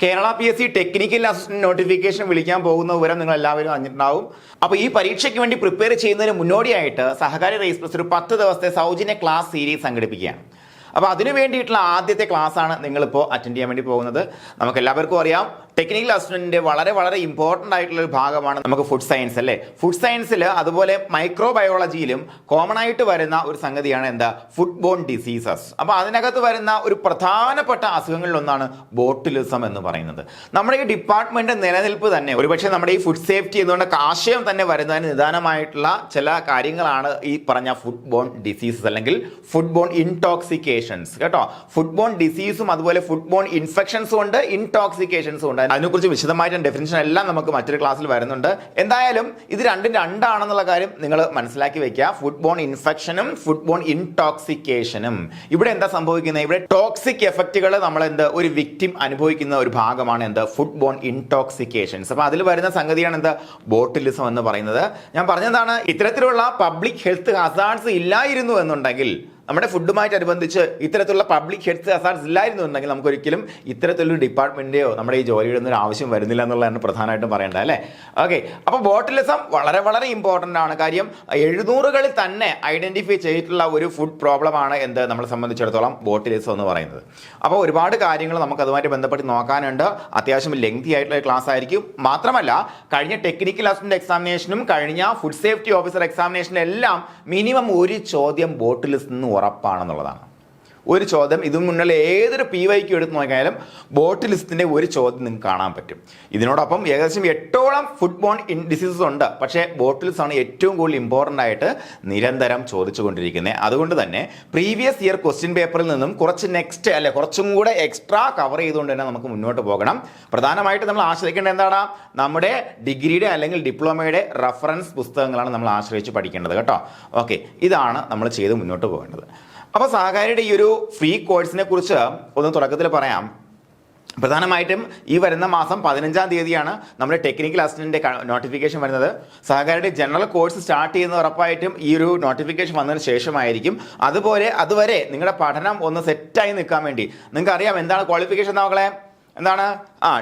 Kerala PSC technical assistant notification വിളിക്കാൻ പോകുന്ന വിവരം നിങ്ങൾ എല്ലാവരും അറിഞ്ഞിട്ടുണ്ടാവും. അപ്പോൾ ഈ പരീക്ഷയ്ക്ക് വേണ്ടി പ്രിപ്പയർ ചെയ്യുന്നതിന് മുന്നോടിയായിട്ട് സഹകാരി റേസ് പ്ലസ് ഒരു 10 ദിവസത്തെ സൗജന്യ ക്ലാസ് സീരീസ് സംഘടിപ്പിക്കുകയാണ്. അപ്പോൾ അതിനു വേണ്ടിയിട്ടുള്ള ആദ്യത്തെ ക്ലാസ്സാണ് നിങ്ങളിപ്പോൾ അറ്റൻഡ് ചെയ്യാൻ വേണ്ടി പോകുന്നത്. നമുക്ക് എല്ലാവർക്കും അറിയാം, ടെക്നിക്കൽ അസിസ്റ്റന്റിന്റെ വളരെ ഇമ്പോർട്ടൻ്റ് ആയിട്ടുള്ള ഒരു ഭാഗമാണ് നമുക്ക് ഫുഡ് സയൻസ് അല്ലേ. ഫുഡ് സയൻസിൽ അതുപോലെ മൈക്രോബയോളജിയിലും കോമൺ ആയിട്ട് വരുന്ന ഒരു സംഗതിയാണ് എന്താ, ഫുഡ് ബോൺ ഡിസീസസ്. അപ്പോൾ അതിനകത്ത് വരുന്ന ഒരു പ്രധാനപ്പെട്ട അസുഖങ്ങളിലൊന്നാണ് ബോട്ടുലിസം എന്ന് പറയുന്നത്. നമ്മുടെ ഈ ഡിപ്പാർട്ട്മെന്റ് നിലനിൽപ്പ് തന്നെ ഒരുപക്ഷെ നമ്മുടെ ഈ ഫുഡ് സേഫ്റ്റി എന്നുകൊണ്ട് ആശയം തന്നെ വരുന്നതിന് നിദാനമായിട്ടുള്ള ചില കാര്യങ്ങളാണ് ഈ പറഞ്ഞ ഫുഡ് ബോൺ ഡിസീസസ് അല്ലെങ്കിൽ ഫുഡ് ബോൺ ഇൻടോക്സിക്കേഷൻസ് കേട്ടോ. ഫുഡ് ബോൺ ഡിസീസും അതുപോലെ ഫുഡ് ബോൺ ഇൻഫെക്ഷൻസും ഉണ്ട്, ഇൻടോക്സിക്കേഷൻസും ഉണ്ട്. അതിനെക്കുറിച്ച് വിശദമായിട്ടും ഡെഫിനിഷൻ എല്ലാം നമുക്ക് മറ്റൊരു ക്ലാസ്സിൽ വരുന്നുണ്ട്. എന്തായാലും ഇത് രണ്ടാണെന്നുള്ള കാര്യം നിങ്ങൾ മനസ്സിലാക്കി വെക്കുക. ഫുഡ് ബോൺ ഇൻഫെക്ഷനും ഫുഡ് ബോൺ ഇൻടോക്സിക്കേഷനും. ഇവിടെ എന്താ സംഭവിക്കുന്നത്, ഇവിടെ ടോക്സിക് എഫക്റ്റുകൾ നമ്മൾ ഒരു വിക്ടിം അനുഭവിക്കുന്ന ഒരു ഭാഗമാണ് ഫുഡ് ബോൺ ഇൻടോക്സിക്കേഷൻസ്. അപ്പൊ അതിൽ വരുന്ന സംഗതിയാണ് ബോട്ടുലിസം എന്ന് പറയുന്നത്. ഞാൻ പറഞ്ഞതാണ്, ഇത്തരത്തിലുള്ള പബ്ലിക് ഹെൽത്ത് ഹസാർഡ്സ് ഇല്ലായിരുന്നു എന്നുണ്ടെങ്കിൽ, നമ്മുടെ ഫുഡുമായിട്ടനുബന്ധിച്ച് ഇത്തരത്തിലുള്ള പബ്ലിക് ഹെൽത്ത് ഹസാർഡ്സ് ഇല്ലായിരുന്നുണ്ടെങ്കിൽ നമുക്കൊരിക്കലും ഇത്തരത്തിലൊരു ഡിപ്പാർട്ട്മെന്റിന്റെയോ നമ്മുടെ ഈ ജോലിയുടെ ഒന്നും ആവശ്യം വരുന്നില്ല എന്നുള്ളതാണ് പ്രധാനമായിട്ടും പറയേണ്ടത് അല്ലേ. ഓക്കെ, അപ്പോൾ ബോട്ടുലിസം വളരെ ഇമ്പോർട്ടൻ്റ് ആണ്. കാര്യം 700കളിൽ തന്നെ ഐഡന്റിഫൈ ചെയ്തിട്ടുള്ള ഒരു ഫുഡ് പ്രോബ്ലം ആണ് നമ്മളെ സംബന്ധിച്ചിടത്തോളം ബോട്ടുലിസം എന്ന് പറയുന്നത്. അപ്പോൾ ഒരുപാട് കാര്യങ്ങൾ നമുക്ക് അതുമായിട്ട് ബന്ധപ്പെട്ട് നോക്കാനുണ്ട്. അത്യാവശ്യം ലെങ്തി ആയിട്ടുള്ള ക്ലാസ് ആയിരിക്കും. മാത്രമല്ല, കഴിഞ്ഞ ടെക്നിക്കൽ അസിസ്റ്റന്റ് എക്സാമിനേഷനും കഴിഞ്ഞ ഫുഡ് സേഫ്റ്റി ഓഫീസർ എക്സാമിനേഷനും എല്ലാം മിനിമം ഒരു ചോദ്യം ബോട്ടുലിസം ഉറപ്പാണെന്നുള്ളതാണ്. ഒരു ചോദ്യം ഇതിനു മുന്നിൽ ഏതൊരു PYQ എടുത്ത് നോക്കിയാലും ബോട്ടുലിസത്തിന്റെ ഒരു ചോദ്യം നിങ്ങൾക്ക് കാണാൻ പറ്റും. ഇതിനോടൊപ്പം ഏകദേശം 8ഓളം ഫുഡ് ബോൺ ഡിസീസസ് ഉണ്ട്. പക്ഷേ ബോട്ടുലിസം ആണ് ഏറ്റവും കൂടുതൽ ഇമ്പോർട്ടൻ്റ് ആയിട്ട് നിരന്തരം ചോദിച്ചുകൊണ്ടിരിക്കുന്നത്. അതുകൊണ്ട് തന്നെ പ്രീവിയസ് ഇയർ ക്വസ്റ്റ്യൻ പേപ്പറിൽ നിന്നും കുറച്ചും കൂടെ എക്സ്ട്രാ കവർ ചെയ്തുകൊണ്ട് തന്നെ നമുക്ക് മുന്നോട്ട് പോകണം. പ്രധാനമായിട്ട് നമ്മൾ ആശ്രയിക്കേണ്ടത് എന്താണ്, നമ്മുടെ ഡിഗ്രിയുടെ അല്ലെങ്കിൽ ഡിപ്ലോമയുടെ റഫറൻസ് പുസ്തകങ്ങളാണ് നമ്മൾ ആശ്രയിച്ച് പഠിക്കേണ്ടത് കേട്ടോ. ഓക്കെ, ഇതാണ് നമ്മൾ ചെയ്ത് മുന്നോട്ട് പോകേണ്ടത്. അപ്പോൾ സഹകാരിയുടെ ഈ ഒരു ഫ്രീ കോഴ്സിനെ കുറിച്ച് ഒന്ന് തുടക്കത്തിൽ പറയാം. പ്രധാനമായിട്ടും ഈ വരുന്ന മാസം 15-ാം തീയതിയാണ് നമ്മുടെ ടെക്നിക്കൽ അസിസ്റ്റന്റിന്റെ നോട്ടിഫിക്കേഷൻ വരുന്നത്. സഹകാരിയുടെ ജനറൽ കോഴ്സ് സ്റ്റാർട്ട് ചെയ്യുന്ന ഉറപ്പായിട്ടും ഈ ഒരു നോട്ടിഫിക്കേഷൻ വന്നതിന് ശേഷമായിരിക്കും. അതുവരെ നിങ്ങളുടെ പഠനം ഒന്ന് സെറ്റായി നിൽക്കാൻ വേണ്ടി നിങ്ങൾക്ക് അറിയാം എന്താണ് ക്വാളിഫിക്കേഷൻ നോക്കളെ, എന്താണ്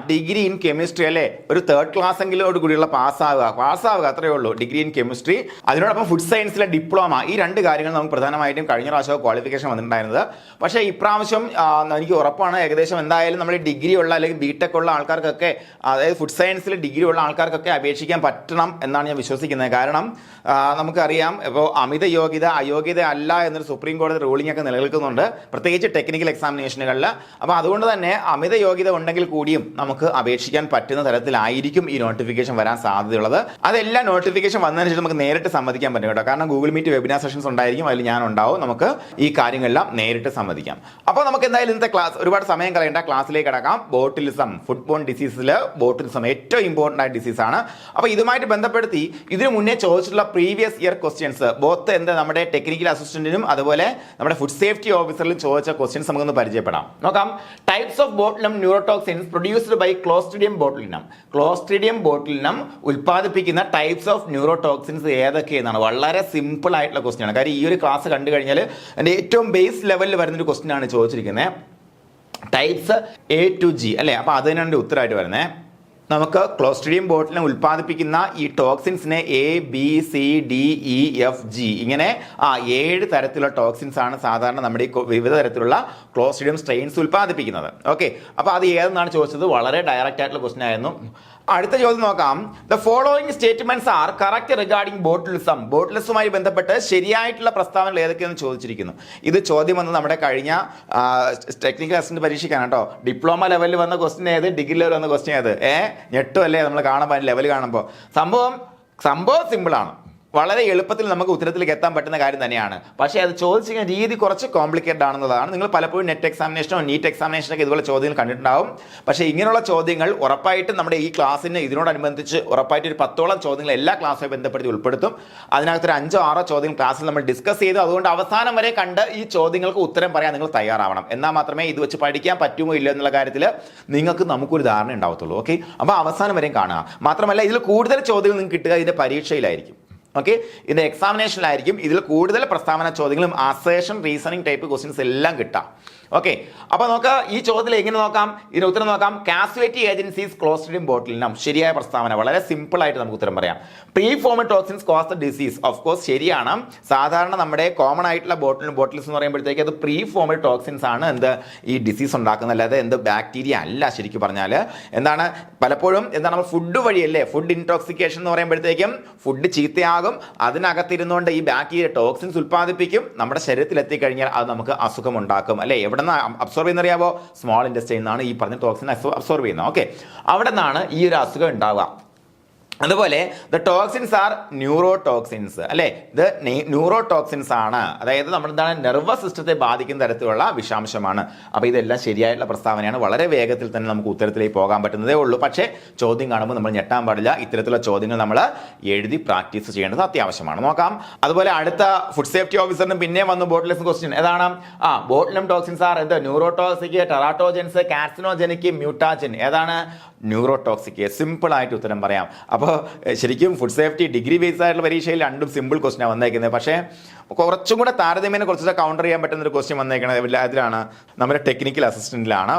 ഡിഗ്രി ഇൻ കെമിസ്ട്രി അല്ലേ. ഒരു 3rd ക്ലാസ് എങ്കിലോട് കൂടിയുള്ള പാസ്സാവുക അത്രയേ ഉള്ളൂ, ഡിഗ്രി ഇൻ കെമിസ്ട്രി. അതിനോടൊപ്പം ഫുഡ് സയൻസിലെ ഡിപ്ലോമ. ഈ 2 കാര്യങ്ങൾ നമുക്ക് പ്രധാനമായിട്ടും കഴിഞ്ഞ പ്രാവശ്യം ക്വാളിഫിക്കേഷൻ വന്നിട്ടുണ്ടായിരുന്നത്. പക്ഷേ ഇപ്രാവശ്യം എനിക്ക് ഉറപ്പാണ് ഏകദേശം എന്തായാലും നമ്മൾ ഡിഗ്രി ഉള്ള അല്ലെങ്കിൽ BTech ഉള്ള ആൾക്കാർക്കൊക്കെ, അതായത് ഫുഡ് സയൻസിൽ ഡിഗ്രി ഉള്ള ആൾക്കാർക്കൊക്കെ അപേക്ഷിക്കാൻ പറ്റണം എന്നാണ് ഞാൻ വിശ്വസിക്കുന്നത്. കാരണം നമുക്കറിയാം ഇപ്പോൾ അമിത യോഗ്യത അയോഗ്യത അല്ല എന്നൊരു സുപ്രീം കോടതി റൂളിംഗ് ഒക്കെ നിലനിൽക്കുന്നുണ്ട്, പ്രത്യേകിച്ച് ടെക്നിക്കൽ എക്സാമിനേഷനുകളിൽ. അപ്പോൾ അതുകൊണ്ട് തന്നെ അമിത യോഗ്യത ഉണ്ടെങ്കിൽ കൂടിയും നമുക്ക് അപേക്ഷിക്കാൻ പറ്റുന്ന തരത്തിലായിരിക്കും ഈ നോട്ടിഫിക്കേഷൻ വരാൻ സാധ്യതയുള്ളത്. അതെല്ലാം നോട്ടിഫിക്കേഷൻ വന്നതിന് ശേഷം നമുക്ക് നേരിട്ട് സംവദിക്കാൻ പറ്റും കേട്ടോ. കാരണം ഗൂഗിൾ മീറ്റ് വെബിനാർ സെഷൻസ് ഉണ്ടായിരിക്കും, അതിൽ ഞാൻ ഉണ്ടാവും. നമുക്ക് ഈ കാര്യങ്ങളെല്ലാം നേരിട്ട് സംവദിക്കാം. അപ്പോൾ നമുക്ക് എന്തായാലും ഇന്നത്തെ ക്ലാസ് ഒരുപാട് സമയം കളയേണ്ട, ക്ലാസ്സിലേക്ക് കടക്കാം. ബോട്ടുലിസം, ഫുഡ് ബോൺ ഡിസീസിൽ ബോട്ടുലിസം ഏറ്റവും ഇമ്പോർട്ടൻ്റ് ആയ ഡിസീസാണ്. അപ്പോൾ ഇതുമായിട്ട് ബന്ധപ്പെടുത്തി ഇതിനു മുന്നേ ചോദിച്ചിട്ടുള്ള പ്രീവിയസ് ഇയർ ക്വസ്റ്റ്യൻസ് ബോത്ത് നമ്മുടെ ടെക്നിക്കൽ അസിസ്റ്റന്റിനും അതുപോലെ നമ്മുടെ ഫുഡ് സേഫ്റ്റി ഓഫീസറിലും ചോദിച്ച ക്വസ്റ്റ്യൻസ് നമുക്കൊന്ന് പരിചയപ്പെടാം. നോക്കാം. Types of botulinum neurotoxins produced by clostridium botulinum. Clostridium botulinum ഉൽപ്പാദിപ്പിക്കുന്ന ടൈപ്സ് ഓഫ് ന്യൂറോടോക്സിൻസ് ഏതൊക്കെയെന്നാണ്. വളരെ സിമ്പിൾ ആയിട്ടുള്ള ക്വസ്റ്റ്യൻ ആണ്. കാര്യം ഈ ഒരു ക്ലാസ് കണ്ടു കഴിഞ്ഞാൽ അതിന്റെ ഏറ്റവും ബേസ് ലെവലിൽ വരുന്നൊരു ക്വസ്റ്റ്യൻ ആണ് ചോദിച്ചിരിക്കുന്നത്. ടൈപ്സ് A to G അല്ലേ. അപ്പോൾ അതിനാണ് ഉത്തരമായിട്ട് വരുന്നത്. നമുക്ക് ക്ലോസ്ട്രിഡിയം ബോട്ടുലിനം ഉൽപ്പാദിപ്പിക്കുന്ന ഈ ടോക്സിൻസിനെ ABCDEFG ഇങ്ങനെ 7 തരത്തിലുള്ള ടോക്സിൻസ് ആണ് സാധാരണ നമ്മുടെ ഈ വിവിധ തരത്തിലുള്ള ക്ലോസ്ട്രിഡിയം സ്ട്രെയിൻസ് ഉൽപ്പാദിപ്പിക്കുന്നത്. ഓക്കെ, അപ്പോൾ അത് ഏതെന്നാണ് ചോദിച്ചത്. വളരെ ഡയറക്റ്റ് ആയിട്ടുള്ള ക്വസ്റ്റ്യൻ ആയിരുന്നു. അടുത്ത ചോദ്യം നോക്കാം. The following statements are correct regarding botulism. ബോട്ടുലിസവുമായി ബന്ധപ്പെട്ട് ശരിയായിട്ടുള്ള പ്രസ്താവനകൾ ഏതൊക്കെയെന്ന് ചോദിച്ചിരിക്കുന്നു. ഇത് ചോദ്യം വന്ന് നമ്മുടെ കഴിഞ്ഞ ടെക്നിക്കൽ അസിസ്റ്റന്റ് പരീക്ഷിക്കാണ് കേട്ടോ. ഡിപ്ലോമ ലെവലിൽ വന്ന ക്വസ്റ്റ്യൻ ഏത്, ഡിഗ്രി ലെവലിൽ വന്ന ക്വസ്റ്റ്യൻ ഏത്. ഞെട്ടുമല്ലേ നമ്മൾ കാണുമ്പോൾ ലെവൽ കാണുമ്പോൾ. സംഭവം സിമ്പിളാണ്. വളരെ എളുപ്പത്തിൽ നമുക്ക് ഉത്തരത്തിലേക്ക് എത്താൻ പറ്റുന്ന കാര്യം തന്നെയാണ്. പക്ഷേ അത് ചോദിച്ചിരിക്കുന്ന രീതി കുറച്ച് കോംപ്ലിക്കേറ്റഡ് ആണെന്നതാണ്. നിങ്ങൾ പലപ്പോഴും നെറ്റ് എക്സാമിനേഷനോ നീറ്റ് എക്സാമിനേഷനൊക്കെ ഇതുപോലെ ചോദ്യങ്ങൾ കണ്ടിട്ടുണ്ടാവും. പക്ഷേ ഇങ്ങനെയുള്ള ചോദ്യങ്ങൾ ഉറപ്പായിട്ടും നമ്മുടെ ഈ ക്ലാസ്സിന് ഇതിനോടനുബന്ധിച്ച് ഉറപ്പായിട്ട് ഒരു 10ഓളം ചോദ്യങ്ങൾ എല്ലാ ക്ലാസ്സുമായി ബന്ധപ്പെടുത്തി ഉൾപ്പെടുത്തും. അതിനകത്തൊരു 5-6 ചോദ്യങ്ങൾ ക്ലാസ്സിൽ നമ്മൾ ഡിസ്കസ് ചെയ്തു. അതുകൊണ്ട് അവസാനം വരെ കണ്ട് ഈ ചോദ്യങ്ങൾക്ക് ഉത്തരം പറയാൻ നിങ്ങൾ തയ്യാറാവണം. എന്നാൽ മാത്രമേ ഇത് വെച്ച് പഠിക്കാൻ പറ്റുമോ ഇല്ല എന്നുള്ള കാര്യത്തിൽ നമുക്കൊരു ധാരണ ഉണ്ടാവത്തുള്ളൂ. ഓക്കെ, അപ്പോൾ അവസാനം വരെയും കാണുക. മാത്രമല്ല ഇതിൽ കൂടുതൽ ചോദ്യങ്ങൾ നിങ്ങൾക്ക് കിട്ടുക ഇതിൻ്റെ പരീക്ഷയിലായിരിക്കും. ഓക്കെ, ഇതിന്റെ എക്സാമിനേഷനിലായിരിക്കും ഇതിൽ കൂടുതൽ പ്രസ്താവന ചോദ്യങ്ങളും അസേഷൻ റീസണിംഗ് ടൈപ്പ് ക്വസ്റ്റ്യൻസ് എല്ലാം കിട്ടാം. ഓക്കെ, അപ്പൊ നമുക്ക് ഈ ചോദ്യത്തിൽ എങ്ങനെ നോക്കാം, ഇതിന് ഉത്തരം നോക്കാം. കാസുവേറ്റി ഏജൻസീസ് ക്ലോസ്ഡ് ഇൻ ബോട്ടിലിനം, ശരിയായ പ്രസ്താവന, വളരെ സിമ്പിൾ ആയിട്ട് നമുക്ക് ഉത്തരം പറയാം. Pre formed toxins cause the disease, of course ശരിയാണ്. സാധാരണ നമ്മുടെ കോമൺ ആയിട്ടുള്ള ബോട്ടിൽസ് എന്ന് പറയുമ്പോഴത്തേക്ക് അത് പ്രീ ഫോമഡ് ടോക്സിൻസ് ആണ് എന്ത് ഈ ഡിസീസ് ഉണ്ടാക്കുന്നത്, അല്ലാതെ എന്ത് ബാക്ടീരിയ അല്ല. ശരിക്കും പറഞ്ഞാൽ എന്താണ് പലപ്പോഴും എന്താണ് നമ്മൾ ഫുഡ് വഴിയല്ലേ, ഫുഡ് ഇൻടോക്സിക്കേഷൻ എന്ന് പറയുമ്പോഴത്തേക്കും ഫുഡ് ചീത്തയാകും, അതിനകത്തിരുന്നുകൊണ്ട് ഈ ബാക്ടീരിയ ടോക്സിൻസ് ഉൽപ്പാദിപ്പിക്കും, നമ്മുടെ ശരീരത്തിൽ എത്തിക്കഴിഞ്ഞാൽ അത് നമുക്ക് അസുഖം ഉണ്ടാക്കും അല്ലേ. എവിടെ നിന്ന് അബ്സോർവ് ചെയ്യുന്നറിയാവോ? സ്മോൾ ഇൻറ്റസ്റ്റൈനിൽ നിന്നാണ് ഈ പറഞ്ഞ ടോക്സിൻ അബ്സോർവ് ചെയ്യുന്നത്. ഓക്കെ, അവിടെ നിന്നാണ് ഈ ഒരു അസുഖം ഉണ്ടാവുക. അതുപോലെ ദ ടോക്സിൻസ് ആർ ന്യൂറോടോക്സിൻസ് അല്ലേ, ഇത് ന്യൂറോടോക്സിൻസ് ആണ്, അതായത് നമ്മൾ എന്താണ് നെർവസ് സിസ്റ്റത്തെ ബാധിക്കുന്ന തരത്തിലുള്ള വിഷാംശമാണ്. അപ്പോൾ ഇതെല്ലാം ശരിയായിട്ടുള്ള പ്രസ്താവനയാണ്. വളരെ വേഗത്തിൽ തന്നെ നമുക്ക് ഉത്തരത്തിലേക്ക് പോകാൻ പറ്റുന്നതേ ഉള്ളൂ. പക്ഷേ ചോദ്യം കാണുമ്പോൾ നമ്മൾ ഞെട്ടാൻ പാടില്ല. ഇത്തരത്തിലുള്ള ചോദ്യങ്ങൾ നമ്മൾ എഴുതി പ്രാക്ടീസ് ചെയ്യേണ്ടത് അത്യാവശ്യമാണ്. നോക്കാം. അതുപോലെ അടുത്ത ഫുഡ് സേഫ്റ്റി ഓഫീസറിന് പിന്നെ വന്നു ബോട്ടിലിസം ക്വസ്റ്റ്യൻ. ഏതാണ്? ബോട്ടിലം ടോക്സിൻസ് ആർ എന്ത് ന്യൂറോടോക്സിക്, ടെറാറ്റോജൻസ്, കാർസിനോജനിക്, മ്യൂട്ടാജൻ. ഏതാണ്? ന്യൂറോടോക്സിക്. സിമ്പിൾ ആയിട്ട് ഉത്തരം പറയാം. അപ്പോൾ ശരിക്കും ഫുഡ് സേഫ്റ്റി ഡിഗ്രി ബേസ്ഡ് ആയിട്ടുള്ള പരീക്ഷയിൽ രണ്ടും സിമ്പിൾ ക്വസ്റ്റ്യൻ വന്നേക്കുന്നത്. പക്ഷേ കുറച്ചും കൂടെ താരതമ്യേന കുറച്ചുകൂടെ കൗണ്ടർ ചെയ്യാൻ പറ്റുന്ന ഒരു ക്വസ്റ്റ്യൻ വന്നേക്കുന്നത് ഇതിലാണ്, നമ്മുടെ ടെക്നിക്കൽ അസിസ്റ്റന്റിലാണ്.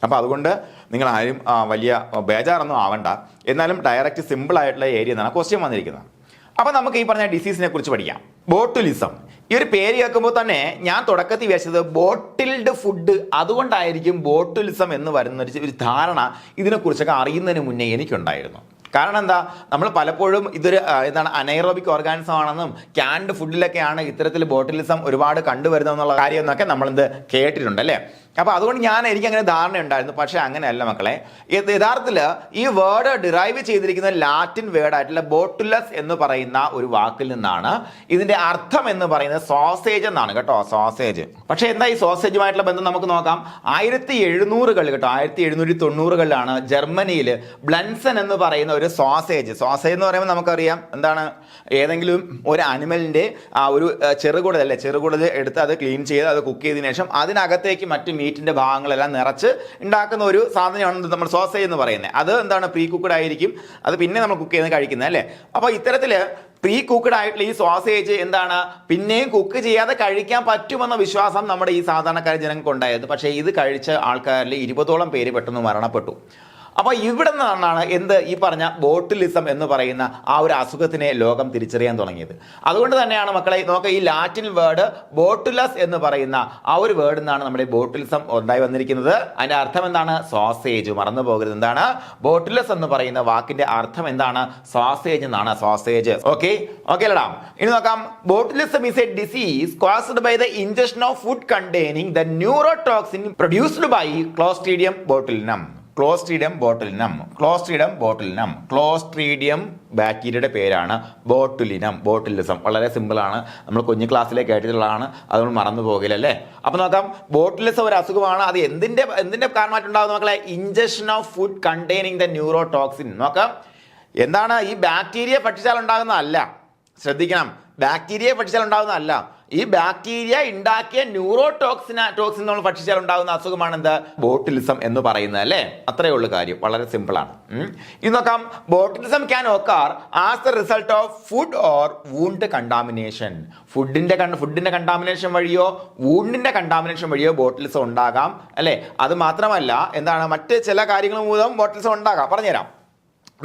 അപ്പോൾ അതുകൊണ്ട് നിങ്ങൾ ആരും വലിയ ബേജാറൊന്നും ആവണ്ട. എന്നാലും ഡയറക്റ്റ് സിമ്പിൾ ആയിട്ടുള്ള ഏരിയ എന്നാണ് ക്വസ്റ്റ്യൻ വന്നിരിക്കുന്നത്. അപ്പോൾ നമുക്ക് ഈ പറഞ്ഞ ഡിസീസിനെ കുറിച്ച് പഠിക്കാം. ബോട്ടുലിസം, ഈ ഒരു പേര് കേൾക്കുമ്പോൾ തന്നെ ഞാൻ തുടക്കത്തിൽ വിചാരിച്ചത് ബോട്ടിൽഡ് ഫുഡ്, അതുകൊണ്ടായിരിക്കും ബോട്ടുലിസം എന്ന് വരുന്ന ഒരു ധാരണ ഇതിനെക്കുറിച്ചൊക്കെ അറിയുന്നതിന് മുന്നേ എനിക്കുണ്ടായിരുന്നു. കാരണം എന്താ, നമ്മൾ പലപ്പോഴും ഇതൊരു എന്താണ് അനൈറോബിക് ഓർഗാനിസം ആണെന്നും ക്യാൻഡ് ഫുഡിലൊക്കെയാണ് ഇത്തരത്തിൽ ബോട്ടിലിസം ഒരുപാട് കണ്ടുവരുന്നതെന്നുള്ള കാര്യം എന്നൊക്കെ നമ്മളെന്ത് കേട്ടിട്ടുണ്ട് അല്ലേ. അപ്പോൾ അതുകൊണ്ട് എനിക്ക് അങ്ങനെ ധാരണ ഉണ്ടായിരുന്നു. പക്ഷേ അങ്ങനെയല്ല മക്കളെ. യഥാർത്ഥത്തിൽ ഈ വേർഡ് ഡിറൈവ് ചെയ്തിരിക്കുന്ന ലാറ്റിൻ വേർഡായിട്ടുള്ള ബോട്ടുലസ് എന്ന് പറയുന്ന ഒരു വാക്കിൽ നിന്നാണ്. ഇതിന്റെ അർത്ഥം എന്ന് പറയുന്നത് സോസേജ് എന്നാണ് കേട്ടോ, സോസേജ്. പക്ഷേ എന്താ ഈ സോസേജുമായിട്ടുള്ള ബന്ധം നമുക്ക് നോക്കാം. 1700 കേട്ടോ, 1790-കളിലാണ് ജർമ്മനിയിൽ ബ്ലൻസൺ എന്ന് പറയുന്ന ഒരു സോസേജ് എന്ന് പറയുമ്പോൾ നമുക്കറിയാം എന്താണ്, ഏതെങ്കിലും ഒരു അനിമലിന്റെ ഒരു ചെറുകുടൽ എടുത്ത് അത് ക്ലീൻ ചെയ്ത് അത് കുക്ക് ചെയ്തതിനു ശേഷം അതിനകത്തേക്ക് മറ്റു മീറ്റിന്റെ ഭാഗങ്ങളെല്ലാം നിറച്ച് ഉണ്ടാക്കുന്ന ഒരു സാധനമാണ് നമ്മൾ സോസേജ് എന്ന് പറയുന്നത്. അത് എന്താണ്, പ്രീ കുക്ക്ഡ് ആയിരിക്കും, അത് പിന്നെ നമ്മൾ കുക്ക് ചെയ്ത് കഴിക്കുന്നത് അല്ലേ. അപ്പോൾ ഇത്തരത്തില് പ്രീ കുക്ക്ഡ് ആയിട്ടുള്ള ഈ സോസേജ് എന്താണ്, പിന്നെയും കുക്ക് ചെയ്യാതെ കഴിക്കാൻ പറ്റുമെന്ന വിശ്വാസം നമ്മുടെ ഈ സാധാരണക്കാര ജനങ്ങൾക്ക് ഉണ്ടായത്. പക്ഷേ ഇത് കഴിച്ച ആൾക്കാരിൽ 20ഓളം പേര് പെട്ടെന്ന് മരണപ്പെട്ടു. അപ്പോൾ ഇവിടെ നിന്നാണ് ഈ പറഞ്ഞ ബോട്ടിലിസം എന്ന് പറയുന്ന ആ ഒരു അസുഖത്തിനെ ലോകം തിരിച്ചറിയാൻ തുടങ്ങിയത്. അതുകൊണ്ട് തന്നെയാണ് മക്കളെ നോക്കുക, ഈ ലാറ്റിൻ വേർഡ് ബോട്ടുലസ് എന്ന് പറയുന്ന ആ ഒരു വേർഡിൽ നിന്നാണ് നമ്മുടെ ബോട്ടിലിസം ഉണ്ടായി വന്നിരിക്കുന്നത്. അതിന്റെ അർത്ഥം എന്താണ്? സോസേജ്. മറന്നു പോകരുത്. എന്താണ് ബോട്ടുലസ് എന്ന് പറയുന്ന വാക്കിന്റെ അർത്ഥം എന്താണ്? സോസേജ് എന്നാണ്, സോസേജ്. ഓക്കെ അല്ലടാ. ഇനി നോക്കാം. Botulism is a disease caused by the injection of food containing the neurotoxin produced by Clostridium botulinum. Clostridium ബാക്ടീരിയയുടെ പേരാണ് ബോട്ടുലിസം. വളരെ സിമ്പിൾ ആണ്, നമ്മൾ കുഞ്ഞു ക്ലാസ്സിലേക്ക് കേട്ടിട്ടുള്ളതാണ്, അത് നമ്മൾ മറന്നു പോകില്ല അല്ലേ. അപ്പൊ നോക്കാം, ബോട്ടുലിസം ഒരു അസുഖമാണ്. അത് എന്തിന്റെ കാരണമായിട്ടുണ്ടാകുന്ന മക്കളെ? Injection of food containing the neurotoxin. നോക്കാം, എന്താണ് ഈ ബാക്ടീരിയ ഭക്ഷിച്ചാൽ ഉണ്ടാകുന്നതല്ല. ശ്രദ്ധിക്കണം, ബാക്ടീരിയ ഭക്ഷിച്ചാൽ ഉണ്ടാകുന്നതല്ല. ഈ ബാക്ടീരിയ ഉണ്ടാക്കിയ ടോക്സിൻ നമ്മൾ ഭക്ഷിച്ചാൽ ഉണ്ടാകുന്ന അസുഖമാണ് എന്ത്? ബോട്ടിലിസം എന്ന് പറയുന്നത് അല്ലേ. അത്രയേ ഉള്ളൂ കാര്യം, വളരെ സിമ്പിൾ ആണ്. ഇത് നോക്കാം. Botulism can occur as the result of food or wound contamination. ഫുഡിന്റെ കണ്ടാമിനേഷൻ വഴിയോ വൂണ്ടിന്റെ കണ്ടാമിനേഷൻ വഴിയോ ബോട്ടിലിസം ഉണ്ടാകാം അല്ലെ. അത് മാത്രമല്ല എന്താണ്, മറ്റ് ചില കാര്യങ്ങൾ മൂലം ബോട്ടിലിസം ഉണ്ടാകാം. പറഞ്ഞുതരാം.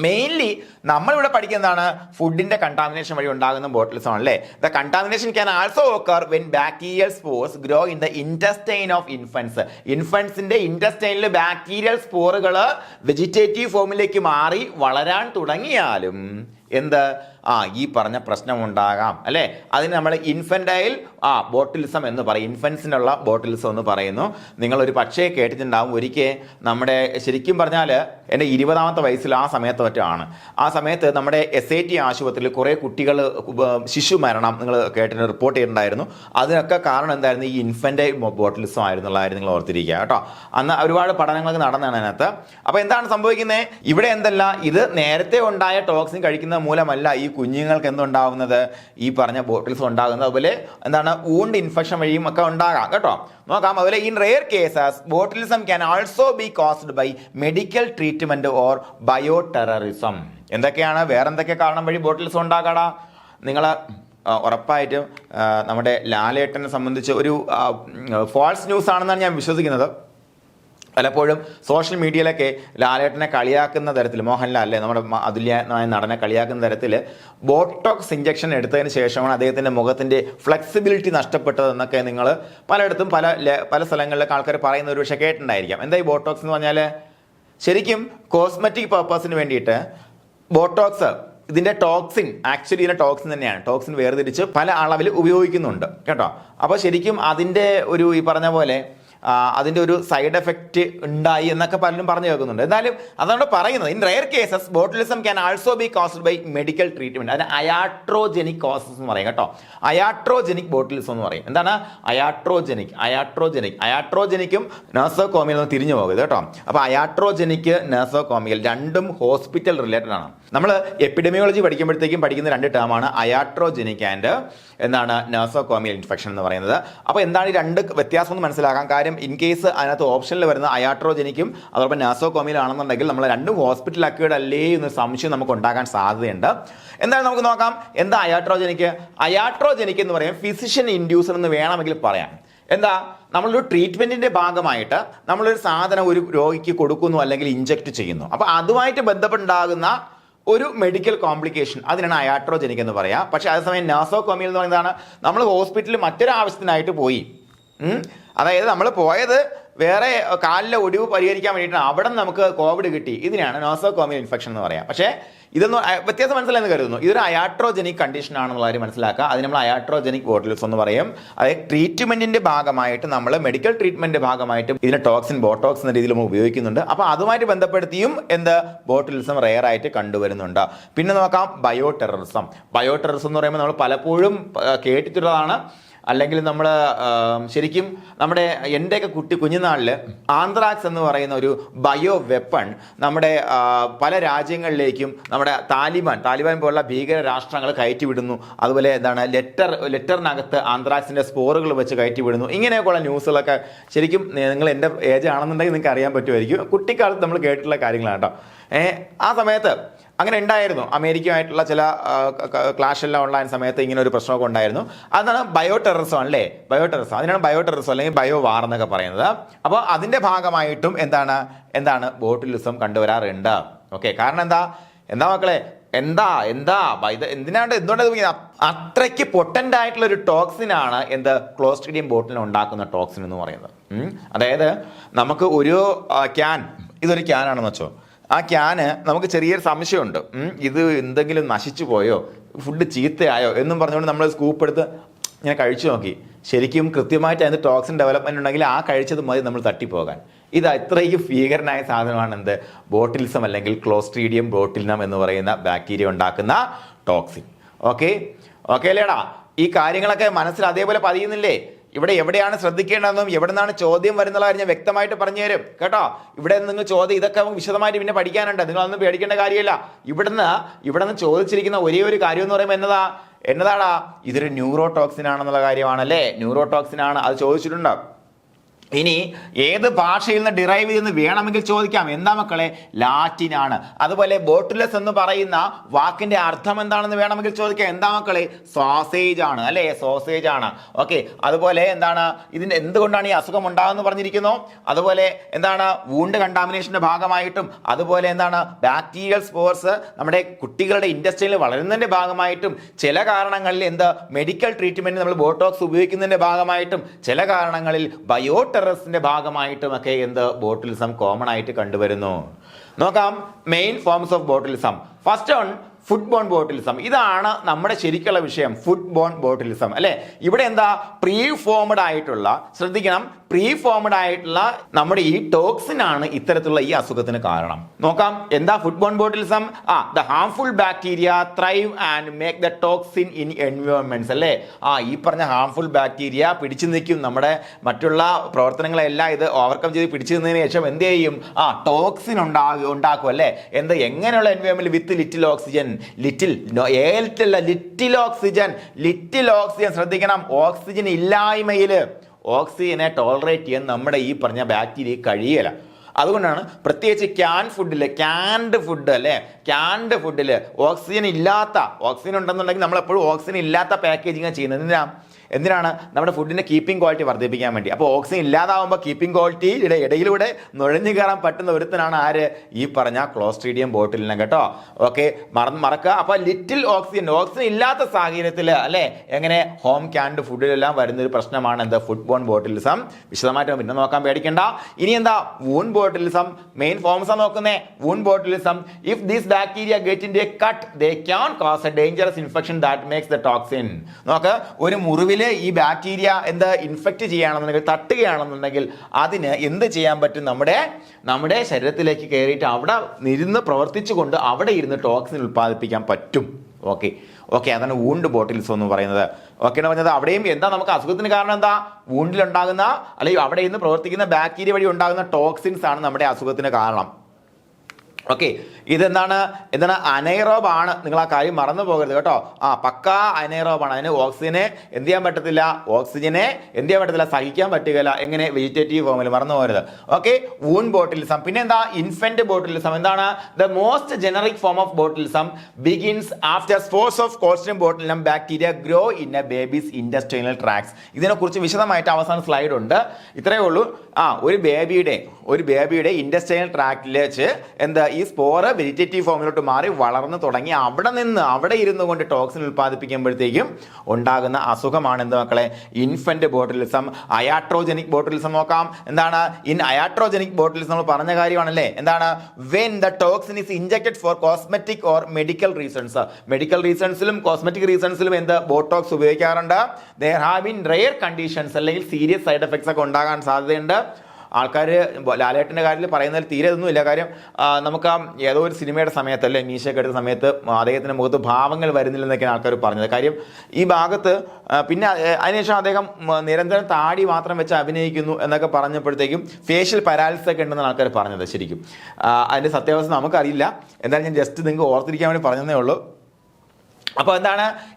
മെയിൻലി നമ്മളിവിടെ പഠിക്കുന്നതാണ് ഫുഡിന്റെ കണ്ടാമിനേഷൻ വഴി ഉണ്ടാകുന്ന ബോട്ടിലിസം ആണല്ലേ. The contamination can also occur when bacterial spores grow in the intestine of infants. ഇൻഫൻസിന്റെ ഇന്റസ്റ്റൈനിൽ ബാക്ടീരിയൽ സ്പോറുകൾ വെജിറ്റേറ്റീവ് ഫോമിലേക്ക് മാറി വളരാൻ തുടങ്ങിയാലും ഈ പറഞ്ഞ പ്രശ്നം ഉണ്ടാകാം അല്ലേ. അതിന് നമ്മൾ ഇൻഫൻറ്റൈൽ ബോട്ടിലിസം എന്ന് പറയും. ഇൻഫൻസിനുള്ള ബോട്ടിലിസം എന്ന് പറയുന്നു. നിങ്ങളൊരു പക്ഷേ കേട്ടിട്ടുണ്ടാവും. ഒരിക്കൽ നമ്മുടെ ശരിക്കും പറഞ്ഞാൽ എൻ്റെ 20ാമത്തെ വയസ്സിൽ ആ സമയത്ത് മറ്റാണ്. ആ സമയത്ത് നമ്മുടെ SIT ആശുപത്രിയിൽ കുറേ കുട്ടികൾ ശിശു മരണം നിങ്ങൾ കേട്ടിട്ട് റിപ്പോർട്ട് ചെയ്തിട്ടുണ്ടായിരുന്നു. അതിനൊക്കെ കാരണം എന്തായിരുന്നു? ഈ ഇൻഫൻറ്റൈൽ ബോട്ടിലിസം ആയിരുന്നുള്ളതായിരുന്നു. നിങ്ങൾ ഓർത്തിരിക്കുക കേട്ടോ. അന്ന് ഒരുപാട് പഠനങ്ങളൊക്കെ നടന്നതാണ് അതിനകത്ത്. അപ്പോൾ എന്താണ് സംഭവിക്കുന്നത്? ഇവിടെ ഇത് നേരത്തെ ഉണ്ടായ ടോക്സിൻ കഴിക്കുന്ന മൂലമല്ല ഈ കുഞ്ഞുങ്ങൾക്ക് എന്തുണ്ടാവുന്നത്? ഈ പറഞ്ഞ ബോട്ടിൽസ് ഉണ്ടാകുന്നത്. അതുപോലെ വൂണ്ട് ഇൻഫെക്ഷൻ വഴിയും ഒക്കെ ഉണ്ടാകാം കേട്ടോ. നോക്കാം. അതുപോലെ in rare cases botulism can also be caused by medical treatment or bioterrorism. എന്തൊക്കെയാണ് വേറെന്തൊക്കെ കാരണം വഴി ബോട്ടിലിസം ഉണ്ടാകാടാ? നിങ്ങൾ ഉറപ്പായിട്ടും നമ്മുടെ ലാലേട്ടനെ സംബന്ധിച്ച് ഒരു ഫാൾസ് ന്യൂസ് ആണെന്നാണ് ഞാൻ വിശ്വസിക്കുന്നത്. പലപ്പോഴും സോഷ്യൽ മീഡിയയിലൊക്കെ ലാലേട്ടനെ കളിയാക്കുന്ന തരത്തിൽ, മോഹൻലാൽ അല്ലേ നമ്മുടെ അതുല്യനായ നടനെ കളിയാക്കുന്ന തരത്തിൽ ബോട്ടോക്സ് ഇഞ്ചക്ഷൻ എടുത്തതിന് ശേഷമാണ് അദ്ദേഹത്തിൻ്റെ മുഖത്തിൻ്റെ ഫ്ലെക്സിബിലിറ്റി നഷ്ടപ്പെട്ടതെന്നൊക്കെ നിങ്ങൾ പലയിടത്തും പല സ്ഥലങ്ങളിലൊക്കെ ആൾക്കാർ പറയുന്ന ഒരു പക്ഷേ കേട്ടിട്ടുണ്ടായിരിക്കാം. എന്താ ഈ ബോട്ടോക്സ് എന്ന് പറഞ്ഞാൽ? ശരിക്കും കോസ്മെറ്റിക് പർപ്പസിന് വേണ്ടിയിട്ട് ബോട്ടോക്സ് ഇതിൻ്റെ ടോക്സിൻ, ആക്ച്വലി ഇതിൻ്റെ ടോക്സിൻ തന്നെയാണ്, ടോക്സിൻ വേർതിരിച്ച് പല അളവിൽ ഉപയോഗിക്കുന്നുണ്ട് കേട്ടോ. അപ്പോൾ ശരിക്കും അതിൻ്റെ ഒരു ഈ പറഞ്ഞ പോലെ അതിൻ്റെ ഒരു സൈഡ് എഫക്റ്റ് ഉണ്ടായി എന്നൊക്കെ പലരും പറഞ്ഞു കേൾക്കുന്നുണ്ട്. എന്നാലും അതുകൊണ്ട് പറയുന്നത് in rare cases botulism can also be caused by medical treatment. അതിന് അയാട്രോജനിക് കോസസ് എന്ന് പറയും കേട്ടോ. അയാട്രോജനിക് ബോട്ടുലിസം എന്ന് പറയും. എന്താണ് അയാട്രോജനിക്കും നെർസോകോമിയൽ നിന്ന് തിരിഞ്ഞു പോകരുത് കേട്ടോ. അപ്പോൾ അയാട്രോജനിക്, നെർസോകോമിയൽ രണ്ടും ഹോസ്പിറ്റൽ റിലേറ്റഡ് ആണ്. നമ്മൾ എപ്പിഡമിയോളജി പഠിക്കുമ്പോഴത്തേക്കും പഠിക്കുന്ന 2 ടേമാണ് അയാട്രോജനിക് ആൻഡ് നെർസോകോമിയൽ ഇൻഫെക്ഷൻ എന്ന് പറയുന്നത്. അപ്പോൾ എന്താണ് ഈ 2 വ്യത്യാസം എന്ന് മനസ്സിലാക്കാം. കാര്യം ഇൻ കേസ് അതിനകത്ത് ഓപ്ഷനിൽ വരുന്ന അയാട്രോജനിക്കും അതോടൊപ്പം നെർസോകോമിയൽ ആണെന്നുണ്ടെങ്കിൽ നമ്മൾ രണ്ടും ഹോസ്പിറ്റൽ അക്വേർഡ് അല്ലേ എന്നൊരു സംശയം നമുക്ക് ഉണ്ടാകാൻ സാധ്യതയുണ്ട്. എന്തായാലും നമുക്ക് നോക്കാം എന്താ അയാട്രോജനിക്. അയാട്രോജനിക് എന്ന് പറയാം ഫിസിഷ്യൻ ഇൻഡ്യൂസർ എന്ന് വേണമെങ്കിൽ പറയാം. എന്താ, നമ്മളൊരു ട്രീറ്റ്മെന്റിന്റെ ഭാഗമായിട്ട് നമ്മളൊരു സാധനം ഒരു രോഗിക്ക് കൊടുക്കുന്നു അല്ലെങ്കിൽ ഇഞ്ചക്ട് ചെയ്യുന്നു. അപ്പോൾ അതുമായിട്ട് ബന്ധപ്പെട്ടുണ്ടാകുന്ന ഒരു മെഡിക്കൽ കോംപ്ലിക്കേഷൻ, അതിനാണ് അയാട്രോജനിക് എന്ന് പറയാം. പക്ഷേ അതേസമയം നെർസോകോമിയൽ എന്ന് പറയുന്നതാണ് നമ്മൾ ഹോസ്പിറ്റലിൽ മറ്റൊരു ആവശ്യത്തിനായിട്ട് പോയി, അതായത് നമ്മൾ പോയത് വേറെ കാലിലെ ഒടിവ് പരിഹരിക്കാൻ വേണ്ടിയിട്ടാണ്, അവിടെ നമുക്ക് കോവിഡ് കിട്ടി, ഇതിനാണ് നെർസോകോമിയൽ ഇൻഫെക്ഷൻ എന്ന് പറയാം. പക്ഷേ ഇതൊന്നും വ്യത്യാസം മനസ്സിലായെന്ന് കരുതുന്നു. ഇതൊരു അയാട്രോജനിക് കണ്ടീഷൻ ആണെന്നുള്ള കാര്യം മനസ്സിലാക്കുക. അതിന് നമ്മൾ അയാട്രോജനിക് ബോട്ടുലിസം എന്ന് പറയും. അതായത് ട്രീറ്റ്മെന്റിന്റെ ഭാഗമായിട്ട് നമ്മൾ മെഡിക്കൽ ട്രീറ്റ്മെന്റിന്റെ ഭാഗമായിട്ട് ഇതിനെ ബോട്ടോക്സ് എന്ന രീതിയിൽ നമ്മൾ ഉപയോഗിക്കുന്നുണ്ട്. അപ്പോൾ അതുമായിട്ട് ബന്ധപ്പെടുത്തിയും ബോട്ടുലിസം റെയർ ആയിട്ട് കണ്ടുവരുന്നുണ്ട്. പിന്നെ നോക്കാം ബയോ ടെററിസം എന്ന് പറയുമ്പോൾ നമ്മൾ പലപ്പോഴും കേട്ടിട്ടുള്ളതാണ്, അല്ലെങ്കിൽ നമ്മൾ ശരിക്കും എൻ്റെയൊക്കെ കുഞ്ഞുനാളിൽ ആന്ത്രാക്സ് എന്ന് പറയുന്ന ഒരു ബയോ വെപ്പൺ നമ്മുടെ പല രാജ്യങ്ങളിലേക്കും നമ്മുടെ താലിബാൻ പോലുള്ള ഭീകര രാഷ്ട്രങ്ങൾ കയറ്റിവിടുന്നു. അതുപോലെ ലെറ്ററിനകത്ത് ആന്ത്രാക്സിൻ്റെ സ്പോറുകൾ വെച്ച് കയറ്റിവിടുന്നു. ഇങ്ങനെയൊക്കെയുള്ള ന്യൂസുകളൊക്കെ ശരിക്കും നിങ്ങൾ എൻ്റെ ഏജ് ആണെന്നുണ്ടെങ്കിൽ നിങ്ങൾക്ക് അറിയാൻ പറ്റുമായിരിക്കും. കുട്ടിക്കാലത്ത് നമ്മൾ കേട്ടിട്ടുള്ള കാര്യങ്ങളാണ് കേട്ടോ. ആ സമയത്ത് അങ്ങനെ ഉണ്ടായിരുന്നു. അമേരിക്കയുമായിട്ടുള്ള ചില ക്ലാഷ് എല്ലാം ഉണ്ടായ സമയത്ത് ഇങ്ങനെ ഒരു പ്രശ്നമൊക്കെ ഉണ്ടായിരുന്നു. അതാണ് ബയോ ടെററിസം അല്ലേ, അതിനാണ് ബയോ ടെററിസം അല്ലെങ്കിൽ ബയോ വാർ എന്നൊക്കെ പറയുന്നത്. അപ്പോൾ അതിൻ്റെ ഭാഗമായിട്ടും എന്താണ് ബോട്ടുലിസം കണ്ടുവരാറുണ്ട്. ഓക്കെ, കാരണം എന്താ മക്കളെ, എന്തുകൊണ്ട് അത്രയ്ക്ക് പൊട്ടൻ്റ് ആയിട്ടുള്ള ഒരു ടോക്സിനാണ് ക്ലോസ്ട്രീഡിയം ബോട്ടിൽ ഉണ്ടാക്കുന്ന ടോക്സിൻ എന്ന് പറയുന്നത്. അതായത് നമുക്ക് ഒരു ഇതൊരു ക്യാനാണെന്ന് വെച്ചോ, ആ ക്യാന് നമുക്ക് ചെറിയൊരു സംശയമുണ്ട്, ഇത് എന്തെങ്കിലും നശിച്ചു പോയോ, ഫുഡ് ചീത്തയായോ എന്നും പറഞ്ഞുകൊണ്ട് നമ്മൾ സ്കൂപ്പ് എടുത്ത് ഇങ്ങനെ കഴിച്ചു നോക്കി. ശരിക്കും കൃത്യമായിട്ട് അതിന് ടോക്സിൻ ഡെവലപ്മെന്റ് ഉണ്ടെങ്കിൽ ആ കഴിച്ചത് മതി നമ്മൾ തട്ടിപ്പോകാൻ. ഇത് അത്രയ്ക്ക് ഭീകരനായ സാധനമാണ് ബോട്ടിലിസം അല്ലെങ്കിൽ ക്ലോസ്ട്രീഡിയം ബോട്ടിലിനം എന്ന് പറയുന്ന ബാക്ടീരിയ ഉണ്ടാക്കുന്ന ടോക്സിൻ. ഓക്കെ അല്ലേടാ, ഈ കാര്യങ്ങളൊക്കെ മനസ്സിൽ അതേപോലെ പതിയുന്നില്ലേ? ഇവിടെ എവിടെയാണ് ശ്രദ്ധിക്കേണ്ടതെന്നും എവിടെ നിന്നാണ് ചോദ്യം വരുന്നുള്ള കാര്യം ഞാൻ വ്യക്തമായിട്ട് പറഞ്ഞു തരും കേട്ടോ. ഇവിടെ നിങ്ങൾ ചോദ്യം ഇതൊക്കെ വിശദമായിട്ട് പിന്നെ പഠിക്കാനുണ്ട്, നിങ്ങളൊന്നും പേടിക്കേണ്ട കാര്യമില്ല. ഇവിടുന്ന് ചോദിച്ചിരിക്കുന്ന ഒരേ ഒരു കാര്യം എന്ന് പറയുമ്പോൾ എന്നതാടാ, ഇതൊരു ന്യൂറോ ടോക്സിൻ ആണെന്നുള്ള കാര്യമാണല്ലേ. ന്യൂറോ ടോക്സിൻ ആണ്, അത് ചോദിച്ചിട്ടുണ്ടോ? ഇനി ഏത് ഭാഷയിൽ നിന്ന് ഡിറൈവ് ചെയ്തെന്ന് വേണമെങ്കിൽ ചോദിക്കാം. എന്താ മക്കളെ, ലാറ്റിൻ ആണ്. അതുപോലെ ബോട്ടുലസ് എന്ന് പറയുന്ന വാക്കിന്റെ അർത്ഥം എന്താണെന്ന് വേണമെങ്കിൽ ചോദിക്കാം. എന്താ മക്കളെ, സോസേജ് ആണ് അല്ലേ, സോസേജ് ആണ്. ഓക്കെ, അതുപോലെ ഇതിന്റെ എന്തുകൊണ്ടാണ് ഈ അസുഖം ഉണ്ടാകുന്നത് പറഞ്ഞിരിക്കുന്നു. അതുപോലെ വൂണ്ട് കണ്ടാമിനേഷന്റെ ഭാഗമായിട്ടും, അതുപോലെ ബാക്ടീരിയൽ സ്പോർസ് നമ്മുടെ കുട്ടികളുടെ ഇൻഡസ്ട്രിയിൽ വളരുന്നതിന്റെ ഭാഗമായിട്ടും, ചില കാരണങ്ങളിൽ മെഡിക്കൽ ട്രീറ്റ്മെന്റ് നമ്മൾ ബോട്ടോക്സ് ഉപയോഗിക്കുന്നതിന്റെ ഭാഗമായിട്ടും, ചില കാരണങ്ങളിൽ ന്റെ ഭാഗമായിട്ടുമൊക്കെ ബോട്ടുലിസം കോമൺ ആയിട്ട് കണ്ടുവരുന്നു. നോക്കാം main forms of botulism. First on food borne botulism. ഇതാണ് നമ്മുടെ ശരിക്കുള്ള വിഷയം, ഫുഡ് ബോൺ ബോട്ടുലിസം അല്ലെ. ഇവിടെ പ്രീഫോംഡ് ആയിട്ടുള്ള, ശ്രദ്ധിക്കണം, പ്രീഫോംഡ് ആയിട്ടുള്ള നമ്മുടെ ഈ ടോക്സിൻ ആണ് ഇത്തരത്തിലുള്ള ഈ അസുഖത്തിന് കാരണം. നോക്കാം എന്താ food borne botulism. The harmful bacteria thrive and make the toxin in environments അല്ലേ. ഈ പറഞ്ഞ ഹാർംഫുൾ ബാക്ടീരിയ പിടിച്ചു നിൽക്കും, നമ്മുടെ മറ്റുള്ള പ്രവർത്തനങ്ങളെല്ലാം ഇത് ഓവർകം ചെയ്ത് പിടിച്ചു നിന്നതിന് ശേഷം എന്ത് ചെയ്യും, ടോക്സിൻ ഉണ്ടാക്കും അല്ലേ. എങ്ങനെയുള്ള environment with little oxygen, little oxygen ശ്രദ്ധിക്കണം. ഓക്സിജൻ ഇല്ലായ്മയിൽ ഓക്സിജനെ ടോളറേറ്റ് ചെയ്യാൻ നമ്മുടെ ഈ പറഞ്ഞ ബാക്ടീരിയ കഴിയല. അതുകൊണ്ടാണ് പ്രത്യേകിച്ച് ക്യാൻഡ് ഫുഡ് അല്ലേ, ക്യാൻഡ് ഫുഡിൽ ഓക്സിജൻ ഉണ്ടെന്നുണ്ടെങ്കിൽ നമ്മൾ എപ്പോഴും ഓക്സിജൻ ഇല്ലാത്ത പാക്കേജിങ് ചെയ്യുന്നത്. എന്തിനാണ്? നമ്മുടെ ഫുഡിന്റെ കീപ്പിംഗ് ക്വാളിറ്റി വർദ്ധിപ്പിക്കാൻ വേണ്ടി. അപ്പോൾ ഓക്സിജൻ ഇല്ലാതാവുമ്പോൾ കീപ്പിംഗ് ക്വാളിറ്റിയുടെ ഇടയിലൂടെ നുഴഞ്ഞു കയറാൻ പറ്റുന്ന ഒരുത്തനാണ് ആര്? ഈ പറഞ്ഞ ക്ലോസ്ട്രീഡിയം ബോട്ടിലിനെ കേട്ടോ. ഓക്കെ, മറക്കുക. അപ്പോൾ ലിറ്റിൽ ഓക്സിജൻ ഇല്ലാത്ത സാഹചര്യത്തിൽ അല്ലേ, എങ്ങനെ ഹോം ക്യാൻഡ് ഫുഡിലെല്ലാം വരുന്നൊരു പ്രശ്നമാണ് എന്ത്? Food borne botulism. വിശദമായിട്ട് പിന്നെ നോക്കാൻ പേടിക്കണ്ട. ഇനി എന്താ വൂണ്ട് ബോട്ടിലിസം? മെയിൻ ഫോംസ് നോക്കുന്നേ. Wound botulism, if these bacteria get in a cut they can cause a dangerous infection that makes the toxin. നോക്ക്, ഒരു മുറിവിൽ ഈ ബാക്ടീരിയ എന്താ ഇൻഫെക്റ്റ് ചെയ്യുകയാണെന്നുണ്ടെങ്കിൽ, തട്ടുകയാണെന്നുണ്ടെങ്കിൽ അതിന് എന്ത് ചെയ്യാൻ പറ്റും? നമ്മുടെ ശരീരത്തിലേക്ക് കയറിയിട്ട് അവിടെ ഇരുന്ന് പ്രവർത്തിച്ചുകൊണ്ട് അവിടെ ഇരുന്ന് ടോക്സിൻ ഉൽപ്പാദിപ്പിക്കാൻ പറ്റും. ഓക്കെ, അതാണ് വൂണ്ട് ബോട്ടിൽസ് എന്ന് പറയുന്നത്. ഓക്കെ എന്ന് പറഞ്ഞത് അവിടെയും എന്താ നമുക്ക് അസുഖത്തിന് കാരണം എന്താ? വൂണ്ടിലുണ്ടാകുന്ന അല്ലെങ്കിൽ അവിടെ ഇരുന്ന് പ്രവർത്തിക്കുന്ന ബാക്ടീരിയ വഴി ഉണ്ടാകുന്ന ടോക്സിൻസ് ആണ് നമ്മുടെ അസുഖത്തിന് കാരണം. ഓക്കെ, എന്താണ് അനൈറോബ് ആണ്. നിങ്ങൾ ആ കാര്യം മറന്നു പോകരുത് കേട്ടോ. പക്കാ അനൈറോബ് ആണ്. അതിന് ഓക്സിജനെ എന്ത് ചെയ്യാൻ പറ്റത്തില്ല, സഹിക്കാൻ പറ്റുകയില്ല. എങ്ങനെ? വെജിറ്റേറ്റീവ് ഫോമിൽ. മറന്നു പോകരുത്. Okay, wound botulism. പിന്നെ എന്താ? Infant botulism. എന്താണ്? The most generic form of botulism begins after spores of clostridium botulinum bacteria grow in a baby's intestinal tracts. ഇതിനെക്കുറിച്ച് വിശദമായിട്ട് അവസാന സ്ലൈഡ് ഉണ്ട്. ഇത്രയേ ഉള്ളൂ. ഒരു ബേബിയുടെ ഇൻറ്റസ്റ്റൈനൽ ട്രാക്റ്റിൽ വെച്ച് എന്താ ഈ സ്പോറ് വെജിറ്റേറ്റീവ് ഫോമിലോട്ട് മാറി വളർന്നു തുടങ്ങി അവിടെ ഇരുന്നു കൊണ്ട് ടോക്സിൻ ഉൽപ്പാദിപ്പിക്കുമ്പോഴത്തേക്കും ഉണ്ടാകുന്ന അസുഖമാണ് എന്ത് മക്കളെ? Infant botulism. അയാട്രോജനിക് ബോട്ടിലിസം നോക്കാം. എന്താണ്? ഇൻ അയാട്രോജനിക് ബോട്ടിലിസം നമ്മൾ പറഞ്ഞ കാര്യമാണല്ലേ. എന്താണ്? When the toxin is injected for cosmetic or medical reasons. Medical റീസൺസിലും കോസ്മെറ്റിക് റീസൺസിലും എന്ത് ബോട്ടോക്സ് ഉപയോഗിക്കാറുണ്ട്. There have been rare conditions, അല്ലെങ്കിൽ സീരിയസ് സൈഡ് എഫക്ട്സ് ഒക്കെ ഉണ്ടാകാൻ സാധ്യതയുണ്ട്. ആൾക്കാർ ലാലേട്ടൻ്റെ കാര്യത്തിൽ പറയുന്നതിൽ തീരെ ഒന്നുമില്ല. കാര്യം നമുക്ക് ഏതോ ഒരു സിനിമയുടെ സമയത്ത് അല്ലേ, മീശയൊക്കെ എടുത്ത സമയത്ത് അദ്ദേഹത്തിൻ്റെ മുഖത്ത് ഭാവങ്ങൾ വരുന്നില്ലെന്നൊക്കെയാണ് ആൾക്കാർ പറഞ്ഞത്. കാര്യം ഈ ഭാഗത്ത് പിന്നെ അതിനുശേഷം അദ്ദേഹം നിരന്തരം താടി മാത്രം വെച്ച് അഭിനയിക്കുന്നു എന്നൊക്കെ പറഞ്ഞപ്പോഴത്തേക്കും ഫേഷ്യൽ പാരാലിസിസ് ഒക്കെ ഉണ്ടെന്നാണ് ആൾക്കാർ പറഞ്ഞത്. ശരിക്കും അതിൻ്റെ സത്യാവസ്ഥ നമുക്കറിയില്ല. എന്തായാലും ഞാൻ ജസ്റ്റ് നിങ്ങൾക്ക് ഓർത്തിരിക്കാൻ വേണ്ടി പറഞ്ഞതേ ഉള്ളൂ. അപ്പോൾ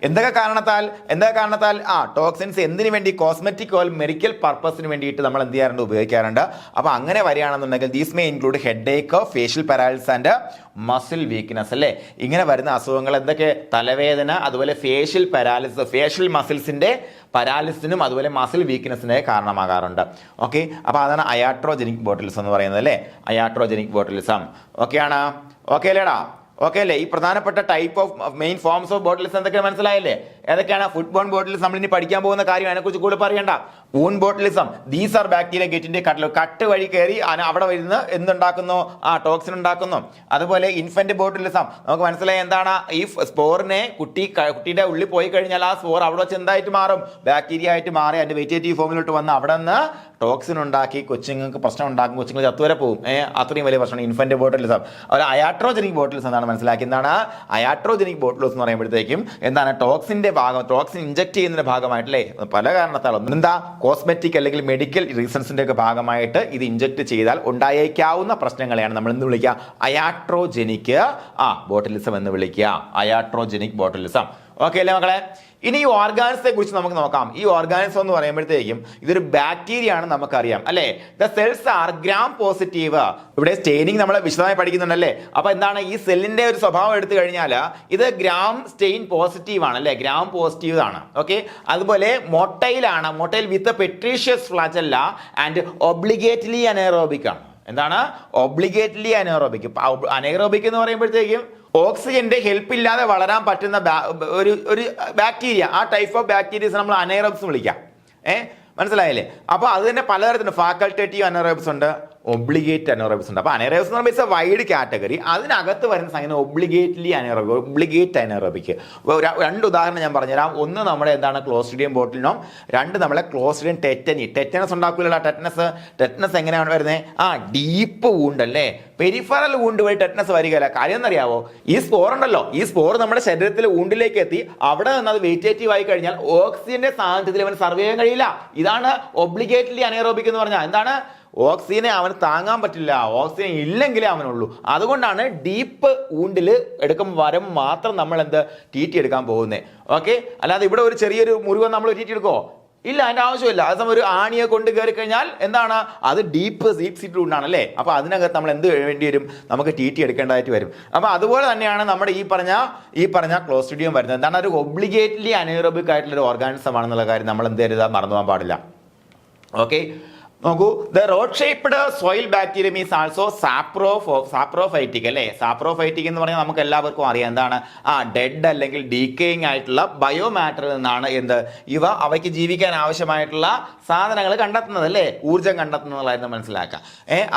എന്തൊക്കെ കാരണത്താൽ ടോക്സിൻസ് എന്തിനു വേണ്ടി? കോസ്മെറ്റിക് ഓർ മെഡിക്കൽ പർപ്പസിന് വേണ്ടിയിട്ട് നമ്മൾ എന്ത് ചെയ്യാറുണ്ട്? ഉപയോഗിക്കാറുണ്ട്. അപ്പോൾ അങ്ങനെ വരികയാണെന്നുണ്ടെങ്കിൽ these may include head Ek, facial paralysis and muscle weakness അല്ലേ. ഇങ്ങനെ വരുന്ന അസുഖങ്ങൾ എന്തൊക്കെ? തലവേദന, അതുപോലെ ഫേഷ്യൽ പാരാലിസിസ്, ഫേഷ്യൽ മസിൽസിന്റെ പാരാലിസിനും അതുപോലെ മസിൽ വീക്ക്നെസ്സിന് കാരണമാകാറുണ്ട്. ഓക്കെ, അപ്പോൾ അതാണ് അയാട്രോജനിക് ബോട്ടിലിസം എന്ന് പറയുന്നത് അല്ലേ. അയാട്രോജനിക് ബോട്ടിലിസം ഓക്കെയാണ്. ഓക്കെ അല്ലേടാ? ഓക്കെ അല്ലേ? ഈ പ്രധാനപ്പെട്ട type of main forms of bottles എന്തൊക്കെ മനസ്സിലായല്ലേ? ഏതൊക്കെയാണ്? ഫുഡ് ബോൺ ബോട്ടിൽസ് നമ്മൾ ഇനി പഠിക്കാൻ പോകുന്ന കാര്യം, അതിനെക്കുറിച്ച് കൂടുതൽ പറയണ്ട. Wound botulism, these are bacteria ഗെറ്റിന്റെ കട്ട് വഴി കയറി അവിടെ വരുന്ന എന്തുണ്ടാക്കുന്നു? ടോക്സിൻ ഉണ്ടാക്കുന്നു. അതുപോലെ ഇൻഫന്റ് ബോട്ടിലിസം നമുക്ക് മനസ്സിലായി. എന്താണ്? ഈ സ്പോറിനെ കുട്ടിയുടെ ഉള്ളിൽ പോയി കഴിഞ്ഞാൽ ആ സ്പോർ അവിടെ വെച്ച് എന്തായിട്ട് മാറും? ബാക്ടീരിയ ആയിട്ട് മാറി അതിന്റെ വെജിറ്റേറ്റീവ് ഫോമിലോട്ട് വന്ന് അവിടെ നിന്ന് ടോക്സിൻ ഉണ്ടാക്കി കൊച്ചുങ്ങൾക്ക് പ്രശ്നം ഉണ്ടാക്കും. കൊച്ചുങ്ങൾ ചത്തുവരെ പോകും. അത്രയും വലിയ പ്രശ്നമാണ് ഇൻഫന്റ് ബോട്ടിലിസം. ഒരു അയാട്രോജനിക് ബോട്ടിൽസ് എന്താണ് മനസ്സിലാക്കി? എന്താണ് അയാട്രോജനിക് ബോട്ടിൽസ് എന്ന് പറയുമ്പോഴത്തേക്കും എന്താണ്? ടോക്സിൻ ഇഞ്ചക്ട് ചെയ്യുന്നതിന്റെ ഭാഗമായിട്ടല്ലേ, പല കാരണത്താലും എന്താ കോസ്മെറ്റിക് അല്ലെങ്കിൽ മെഡിക്കൽ റീസൺസിന്റെ ഒക്കെ ഭാഗമായിട്ട് ഇത് ഇഞ്ചക്ട് ചെയ്താൽ ഉണ്ടായേക്കാവുന്ന പ്രശ്നങ്ങളെയാണ് നമ്മൾ എന്ത് വിളിക്കുക? അയാട്രോജനിക് ബോട്ടിലിസം എന്ന് വിളിക്കുക. Iatrogenic botulism. ഓക്കെ അല്ലേ മക്കളെ? ഇനി ഈ ഓർഗാനിസത്തെ കുറിച്ച് നമുക്ക് നോക്കാം. ഈ ഓർഗാനിസം എന്ന് പറയുമ്പോഴത്തേക്കും ഇതൊരു ബാക്ടീരിയ ആണ്, നമുക്കറിയാം അല്ലേ. The cells are gram positive. ഇവിടെ സ്റ്റെയിനിങ് നമ്മൾ വിശദമായി പഠിക്കുന്നുണ്ടല്ലേ. അപ്പൊ എന്താണ് ഈ സെല്ലിന്റെ ഒരു സ്വഭാവം എടുത്തു കഴിഞ്ഞാൽ ഇത് ഗ്രാം സ്റ്റെയിൻ പോസിറ്റീവ് ആണ് അല്ലേ, ഗ്രാം പോസിറ്റീവ് ആണ്. ഓക്കെ, അതുപോലെ മൊട്ടൈലാണ്. മൊട്ടൈൽ വിത്ത് പെട്രീഷ്യസ് ഫ്ലാജെല്ല ആൻഡ് ഒബ്ലിഗേറ്റ്ലി അനേറോബിക് ആണ്. എന്താണ്? ഒബ്ലിഗേറ്റ്ലി അനേറോബിക്. അനേറോബിക് എന്ന് പറയുമ്പോഴത്തേക്കും ഓക്സിജന്റെ ഹെൽപ്പ് ഇല്ലാതെ വളരാൻ പറ്റുന്ന ഒരു ബാക്ടീരിയ. ആ ടൈപ്പ് ഓഫ് ബാക്ടീരിയസ് നമ്മൾ അനേറോബ്സ് വിളിക്കാം. മനസ്സിലായില്ലേ? അപ്പോൾ അത് തന്നെ പലതരത്തിലുണ്ട്. ഫാക്കൾട്ടേറ്റീവ് അനേറോബ്സ് ഉണ്ട്, ഒബ്ലിഗേറ്റ് അനേറോബ്സ് ഉണ്ട്. അപ്പോൾ അനേറോബ്സ് എന്ന് പറയുമ്പോൾ വൈഡ് കാറ്റഗറി. അതിനകത്ത് വരുന്ന സംഗതി ഒബ്ലിഗേറ്റ്ലി അനേറോബിക്, ഒബ്ലിഗേറ്റ് അനേറോബിക്. രണ്ട് ഉദാഹരണം ഞാൻ പറഞ്ഞുതരാം. ഒന്ന് നമ്മുടെ എന്താണ് ക്ലോസ്ട്രിഡിയം ബോട്ടിലിനും, രണ്ട് നമ്മളെ ക്ലോസ്ട്രിഡിയം ടെറ്റനസ് ഉണ്ടാക്കില്ല. ടെറ്റനസ് എങ്ങനെയാണ് വരുന്നത്? ഡീപ്പ് വൂണ്ട് അല്ലേ, പെരിഫറൽ വൂണ്ട് വഴി ടെറ്റനസ് വരികയല്ല. കാര്യം എന്നറിയാവോ? ഈ സ്പോർ ഉണ്ടല്ലോ, ഈ സ്പോർ നമ്മുടെ ശരീരത്തിൽ വൂണ്ടിലേക്ക് എത്തി അവിടെ നിന്ന് അത് വെജിറ്റേറ്റീവ് ആയി കഴിഞ്ഞാൽ ഓക്സിജന്റെ സാന്നിധ്യത്തിൽ അവന് സർവേ ചെയ്യാൻ കഴിയില്ല. ഇതാണ് ഒബ്ലിഗേറ്റ്ലി അനേറോബിക് എന്ന് പറഞ്ഞാൽ. എന്താണ്? ഓക്സിജനെ അവന് താങ്ങാൻ പറ്റില്ല, ഓക്സിജൻ ഇല്ലെങ്കിലേ അവനുള്ളൂ. അതുകൊണ്ടാണ് ഡീപ്പ് വൂണ്ടിൽ വരം മാത്രം നമ്മൾ ട്രീറ്റ് എടുക്കാൻ പോകുന്നത്. ഓക്കെ, അല്ലാതെ ഇവിടെ ഒരു ചെറിയൊരു മുറിവ് നമ്മൾ ട്രീറ്റ് എടുക്കോ? ഇല്ല, അതിന്റെ ആവശ്യമില്ല. അതേസമയം ഒരു ആണിയെ കൊണ്ട് കയറി കഴിഞ്ഞാൽ എന്താണ് അത് ഡീപ്പ് സീറ്റ് റൂട്ടാണ് അല്ലേ. അപ്പൊ അതിനകത്ത് നമ്മൾ എന്ത് വേണ്ടി വരും, നമുക്ക് TT എടുക്കേണ്ടതായിട്ട് വരും. അപ്പൊ അതുപോലെ തന്നെയാണ് നമ്മുടെ ഈ പറഞ്ഞ ക്ലോസ്ട്രിഡിയം വരുന്നത്. എന്താണ് ഒരു ഒബ്ലിഗേറ്റ്ലി അനേറോബിക് ആയിട്ടുള്ള ഒരു ഓർഗാനിസം ആണെന്നുള്ള കാര്യം നമ്മൾ എന്ത് ചെയ്താൽ മറന്നു പോകാൻ പാടില്ല. ഓക്കെ, നോക്കൂ, the rod shaped soil bacterium is also saprophytic അല്ലേ. സാപ്രോഫൈറ്റിക് എന്ന് പറഞ്ഞാൽ നമുക്ക് എല്ലാവർക്കും അറിയാം എന്താണ്, ഡെഡ് അല്ലെങ്കിൽ ഡീക്കേയിങ് ആയിട്ടുള്ള ബയോമാറ്ററിൽ നിന്നാണ് അവയ്ക്ക് ജീവിക്കാൻ ആവശ്യമായിട്ടുള്ള സാധനങ്ങൾ കണ്ടെത്തുന്നത് അല്ലേ, ഊർജ്ജം കണ്ടെത്തുന്നതായിരുന്നു മനസ്സിലാക്കുക.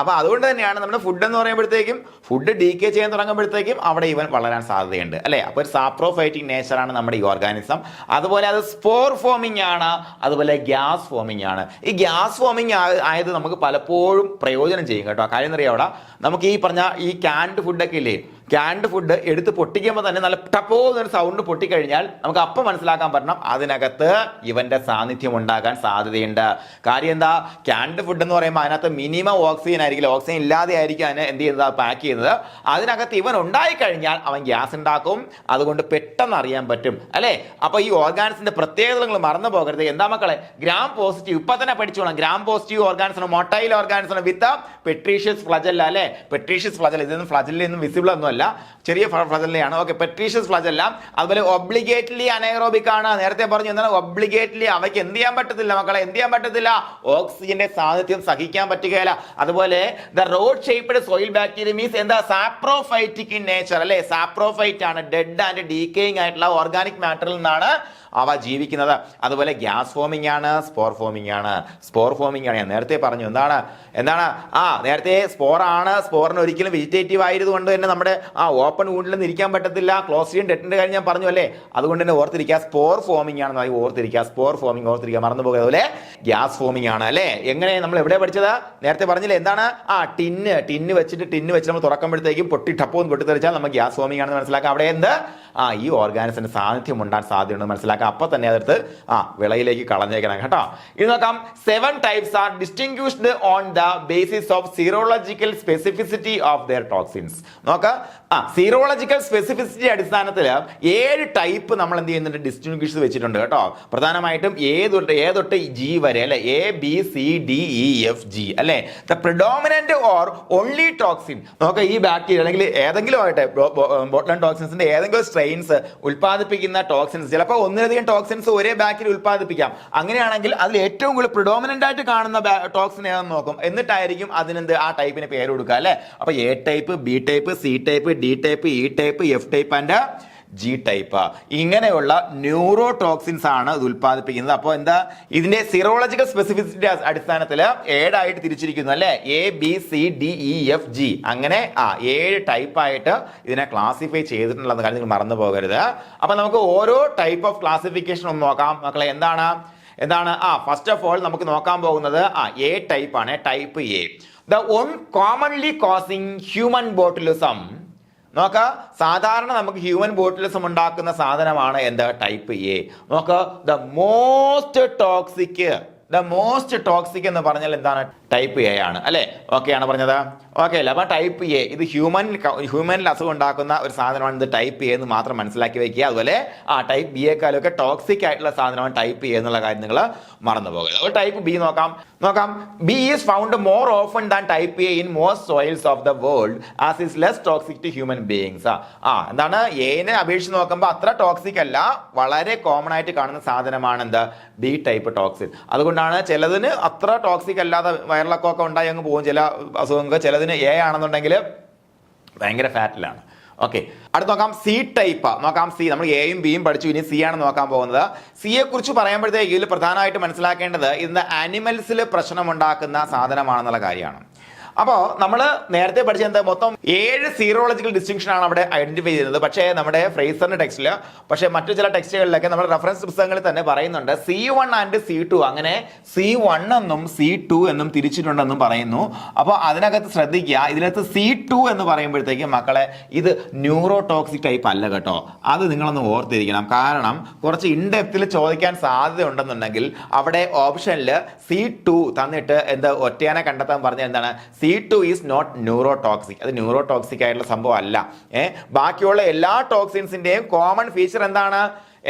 അപ്പൊ അതുകൊണ്ട് തന്നെയാണ് നമ്മുടെ ഫുഡ് എന്ന് പറയുമ്പോഴത്തേക്കും ഫുഡ് ഡീക്കേ ചെയ്യാൻ തുടങ്ങുമ്പോഴത്തേക്കും അവിടെ ഇവൻ വളരാൻ സാധ്യതയുണ്ട് അല്ലേ. അപ്പൊ ഒരു സാപ്രോഫൈറ്റിക് നേച്ചറാണ് നമ്മുടെ ഈ ഓർഗാനിസം. അതുപോലെ അത് സ്പോർ ഫോമിംഗ് ആണ്, അതുപോലെ ഗ്യാസ് ഫോമിംഗ് ആണ്. ഈ ഗ്യാസ് ഫോമിംഗ് ആയത് നമുക്ക് പലപ്പോഴും പ്രയോജനം ചെയ്യും കേട്ടോ. കാര്യം അറിയാം, അവിടെ നമുക്ക് ഈ പറഞ്ഞ ഈ ക്യാൻഡ് ഫുഡൊക്കെ ഇല്ലേ, ക്യാൻഡ് ഫുഡ് എടുത്ത് പൊട്ടിക്കുമ്പോൾ തന്നെ നല്ല ടപ്പോ എന്നൊരു സൗണ്ട് പൊട്ടിക്കഴിഞ്ഞാൽ നമുക്ക് അപ്പം മനസ്സിലാക്കാൻ പറ്റണം അതിനകത്ത് ഇവന്റെ സാന്നിധ്യം ഉണ്ടാകാൻ സാധ്യതയുണ്ട്. കാര്യം എന്താ, ക്യാൻഡ് ഫുഡ് എന്ന് പറയുമ്പോൾ അതിനകത്ത് മിനിമം ഓക്സിജൻ ആയിരിക്കില്ല, ഓക്സിജൻ ഇല്ലാതെ ആയിരിക്കും അതിനെ എന്ത് ചെയ്യുന്നത്, പാക്ക് ചെയ്യുന്നത്. അതിനകത്ത് ഇവൻ ഉണ്ടായിക്കഴിഞ്ഞാൽ അവൻ ഗ്യാസ് ഉണ്ടാക്കും, അതുകൊണ്ട് പെട്ടെന്ന് അറിയാൻ പറ്റും അല്ലേ. അപ്പൊ ഈ ഓർഗാനിസിന്റെ പ്രത്യേകതകൾ മറന്നു പോകരുത്. എന്താ മക്കളെ, ഗ്രാം പോസിറ്റീവ് ഇപ്പൊ തന്നെ പഠിച്ചോളാം. Gram positive organism, motile organism with peritrichous flagella അല്ലെ. പെട്രീഷ്യസ് ഫ്ലജല്ല, ഇതൊന്നും ഫ്ലജല്ല ഒന്നും വിസിബിൾ ഒന്നും, ചെറിയ ഫ്ലജല്ലയാണ്. Okay, പെട്രീഷ്യസ് flagella. അതുപോലെ ഒബ്ലിഗേറ്റ്ലി അനൈറോബിക് ആണ്. നേരത്തെ പറഞ്ഞു എന്താണ് ഒബ്ലിഗേറ്റ്ലി, അവയ്ക്ക് എന്ത് ചെയ്യാൻ പറ്റത്തില്ല മക്കളെ, എന്ത് ചെയ്യാൻ പറ്റത്തില്ല, ഓക്സിജന്റെ സാന്നിധ്യം സഹിക്കാൻ പറ്റുകയില്ല. അതുപോലെ the rod shaped soil bacterium is എന്താ സാപ്രോഫൈറ്റിക് ഇൻ നേച്ചർ അല്ലെ. സാപ്രോഫൈറ്റ് ആണ്, ഡെഡ് ആൻഡ് ഡീക്കേയിങ് ആയിട്ടുള്ള ഓർഗാനിക് മാറ്ററിൽ നിന്നാണ് അവ ജീവിക്കുന്നത്. അതുപോലെ ഗ്യാസ് ഫോമിംഗ് ആണ്, സ്പോർ ഫോമിംഗ് ആണ്. സ്പോർ ഫോമിംഗ് ആണ് ഞാൻ നേരത്തെ പറഞ്ഞു. എന്താണ് നേരത്തെ സ്പോർ ആണ്. സ്പോറിന് ഒരിക്കലും വെജിറ്റേറ്റീവ് ആയതുകൊണ്ട് തന്നെ നമ്മുടെ ഓപ്പൺ വൂണ്ടിലൊന്നും ഇരിക്കാൻ പറ്റത്തില്ല. ക്ലോസ്ട്രിഡിയം ഡെറ്റിന്റെ കാര്യം ഞാൻ പറഞ്ഞു അല്ലേ. അതുകൊണ്ട് തന്നെ ഓർത്തിരിക്കുക, സ്പോർ ഫോമിംഗ് ആണെന്ന് ഓർത്തിരിക്കുക. സ്പോർ ഫോമിംഗ് ഓർത്തിരിക്കുക, മറന്നു പോകുക. അതുപോലെ ഗ്യാസ് ഫോമിംഗ് ആണ് അല്ലേ. എങ്ങനെ നമ്മൾ എവിടെ പഠിച്ചത്, നേരത്തെ പറഞ്ഞില്ലേ എന്താണ്, ടിന്ന് വെച്ചിട്ട് നമ്മൾ തുറക്കുമ്പോഴത്തേക്കും ടപ്പോന്ന് പൊട്ടിത്തെറിച്ചാൽ നമുക്ക് ഗ്യാസ് ഫോമിംഗ് ആണെന്ന് മനസ്സിലാക്കാം. അവിടെ എന്ത് ഈ ഓർഗാനിസിന്റെ സാന്നിധ്യം ഉണ്ടാകാൻ സാധ്യതയുണ്ടെന്ന് മനസ്സിലാക്കാം. അപ്പൊ തന്നെ അതെടുത്ത് വിളയിലേക്ക് കളഞ്ഞേക്കണം കേട്ടോ. ഇത് നോക്കാം, 7 types are distinguished on the basis of serological specificity of their toxins. നോക്കാം, സീറോളജിക്കൽ സ്പെസിഫിസിറ്റി അടിസ്ഥാനത്തിൽ 7 ടൈപ്പ് നമ്മൾ എന്ത് ചെയ്യുന്നുണ്ട്, ഡിസ്റ്റിങ്വിഷ് വെച്ചിട്ടുണ്ട് കേട്ടോ. പ്രധാനമായിട്ടും ഏതൊട്ട് ജി വരെ അല്ലെ, ABCDEFG അല്ലെ. The predominant or only toxin. നോക്കാം, ഈ ബാക്ടീരിയ അല്ലെങ്കിൽ ഏതെങ്കിലും ആയിട്ട് ബോട്ട്ലൻ ടോക്സിൻസിന്റെ ഏതെങ്കിലും സ്ട്രെയിൻസ് ഉൽപ്പാദിപ്പിക്കുന്ന ടോക്സിൻസ്, ചിലപ്പോൾ ഒന്നിലധികം ടോക്സിൻസ് ഒരേ ബാക്ടീരിയ ഉൽപ്പാദിപ്പിക്കാം. അങ്ങനെയാണെങ്കിൽ അതിൽ ഏറ്റവും കൂടുതൽ പ്രിഡോമിനന്റ് ആയിട്ട് കാണുന്ന ടോക്സിൻ ഏതെന്ന് നോക്കും. എന്നിട്ടായിരിക്കും അതിനെന്ത് ആ ടൈപ്പിന് പേര് കൊടുക്കുക അല്ലെ. അപ്പൊ A type, B type, C type, D type, E type, F type and G type. ഇങ്ങനെയുള്ള ന്യൂറോ ടോക്സിൻസ് ആണ് ഇത് ഉൽപ്പാദിപ്പിക്കുന്നത്. അപ്പോൾ എന്താ, ഇതിന്റെ സിറോളജിക്കൽ സ്പെസിഫിസിറ്റി അടിസ്ഥാനത്തിൽ 7 ആയിട്ട് തിരിച്ചിരിക്കുന്നു അല്ലെ. ABCDEFG അങ്ങനെ 7 ടൈപ്പ് ആയിട്ട് ഇതിനെ ക്ലാസിഫൈ ചെയ്തിട്ടുണ്ടെന്ന കാര്യം നിങ്ങൾ മറന്നു പോകരുത്. അപ്പൊ നമുക്ക് ഓരോ ടൈപ്പ് ഓഫ് ക്ലാസിഫിക്കേഷൻ ഒന്ന് നോക്കാം മക്കളെ. എന്താണ് ഫസ്റ്റ് ഓഫ് ഓൾ നമുക്ക് നോക്കാൻ പോകുന്നത് A ടൈപ്പ് ആണ്. Type A, the one commonly causing human botulism. നോക്ക, സാധാരണ നമുക്ക് ഹ്യൂമൻ ബോട്ടുലിസം ഉണ്ടാക്കുന്ന സാധനമാണ് എന്ത്, ടൈപ്പ് A. നോക്ക, ദ മോസ്റ്റ് ടോക്സിക് എന്ന് പറഞ്ഞാൽ എന്താണ്, ടൈപ്പ് A ആണ് അല്ലെ. ഓക്കെ ആണ് പറഞ്ഞത്, ഓക്കെ അല്ലേ. അപ്പൊ ടൈപ്പ് A ഇത് ഹ്യൂമനിൽ അസുഖം ഉണ്ടാക്കുന്ന ഒരു സാധനമാണ്. ഇത് ടൈപ്പ് A എന്ന് മാത്രം മനസ്സിലാക്കി വെക്കുക. അതുപോലെ ടൈപ്പ് B യേക്കാളൊക്കെ ടോക്സിക് ആയിട്ടുള്ള സാധനമാണ് ടൈപ്പ് A എന്നുള്ള കാര്യം നിങ്ങൾ മറന്നു പോകരുത്. ടൈപ്പ് B നോക്കാം. B is found more often than type A in most soils of the world as is less toxic to human beings. എന്താണ്, Aനെ അപേക്ഷിച്ച് നോക്കുമ്പോൾ അത്ര ടോക്സിക് അല്ല, വളരെ കോമൺ ആയിട്ട് കാണുന്ന സാധനമാണ് എന്ത്, B ടൈപ്പ് ടോക്സിൻ. അതുകൊണ്ടാണ് ചിലതിന് അത്ര ടോക്സിക് അല്ലാതെ വയറിളക്കമൊക്കെ ഉണ്ടായി അങ്ങ് പോകും ചില അസുഖങ്ങൾക്ക്. ചിലതിന് A ആണെന്നുണ്ടെങ്കിൽ ഭയങ്കര ഫാറ്റിലാണ്. ഓക്കെ, അടുത്ത് നോക്കാം, C ടൈപ്പ് നോക്കാം. C നമ്മൾ Aയും Bയും പഠിച്ചു, ഇനി C ആണ് നോക്കാൻ പോകുന്നത്. സിയെ കുറിച്ച് പറയുമ്പോഴത്തേക്ക് ഇതിൽ പ്രധാനമായിട്ട് മനസ്സിലാക്കേണ്ടത് ഇന്ന് ആനിമൽസിൽ പ്രശ്നമുണ്ടാക്കുന്ന സാധനമാണെന്നുള്ള കാര്യമാണ്. അപ്പോൾ നമ്മൾ നേരത്തെ പഠിച്ചത് മൊത്തം 7 സീറോളജിക്കൽ ഡിസ്റ്റിങ്ഷൻ ആണ് അവിടെ ഐഡന്റിഫൈ ചെയ്യുന്നത്. പക്ഷേ നമ്മുടെ ഫ്രേസറിന്റെ ടെക്സ്റ്റിൽ, പക്ഷേ മറ്റു ചില ടെക്സ്റ്റുകളിലൊക്കെ നമ്മൾ റെഫറൻസ് പുസ്തകങ്ങളിൽ തന്നെ പറയുന്നുണ്ട് C1 ആൻഡ് C2, അങ്ങനെ C1 എന്നും C2 എന്നും തിരിച്ചിട്ടുണ്ടെന്നും പറയുന്നു. അപ്പോൾ അതിനകത്ത് ശ്രദ്ധിക്കുക, ഇതിനകത്ത് C2 എന്ന് പറയുമ്പോഴത്തേക്കും മക്കളെ ഇത് ന്യൂറോടോക്സിക് ടൈപ്പ് അല്ല കേട്ടോ. അത് നിങ്ങളൊന്ന് ഓർത്തിരിക്കണം. കാരണം കുറച്ച് ഇൻഡെപ്തിൽ ചോദിക്കാൻ സാധ്യത ഉണ്ടെന്നുണ്ടെങ്കിൽ അവിടെ ഓപ്ഷനിൽ C2 തന്നിട്ട് ഒറ്റയാനെ കണ്ടെത്താൻ പറഞ്ഞ എന്താണ്, C2 ഈസ് നോട്ട് ന്യൂറോടോക്സിക്. അത് ന്യൂറോടോക്സിക് ആയിട്ടുള്ള സംഭവം അല്ല. ബാക്കിയുള്ള എല്ലാ ടോക്സിൻസിന്റെയും കോമൺ ഫീച്ചർ എന്താണ്,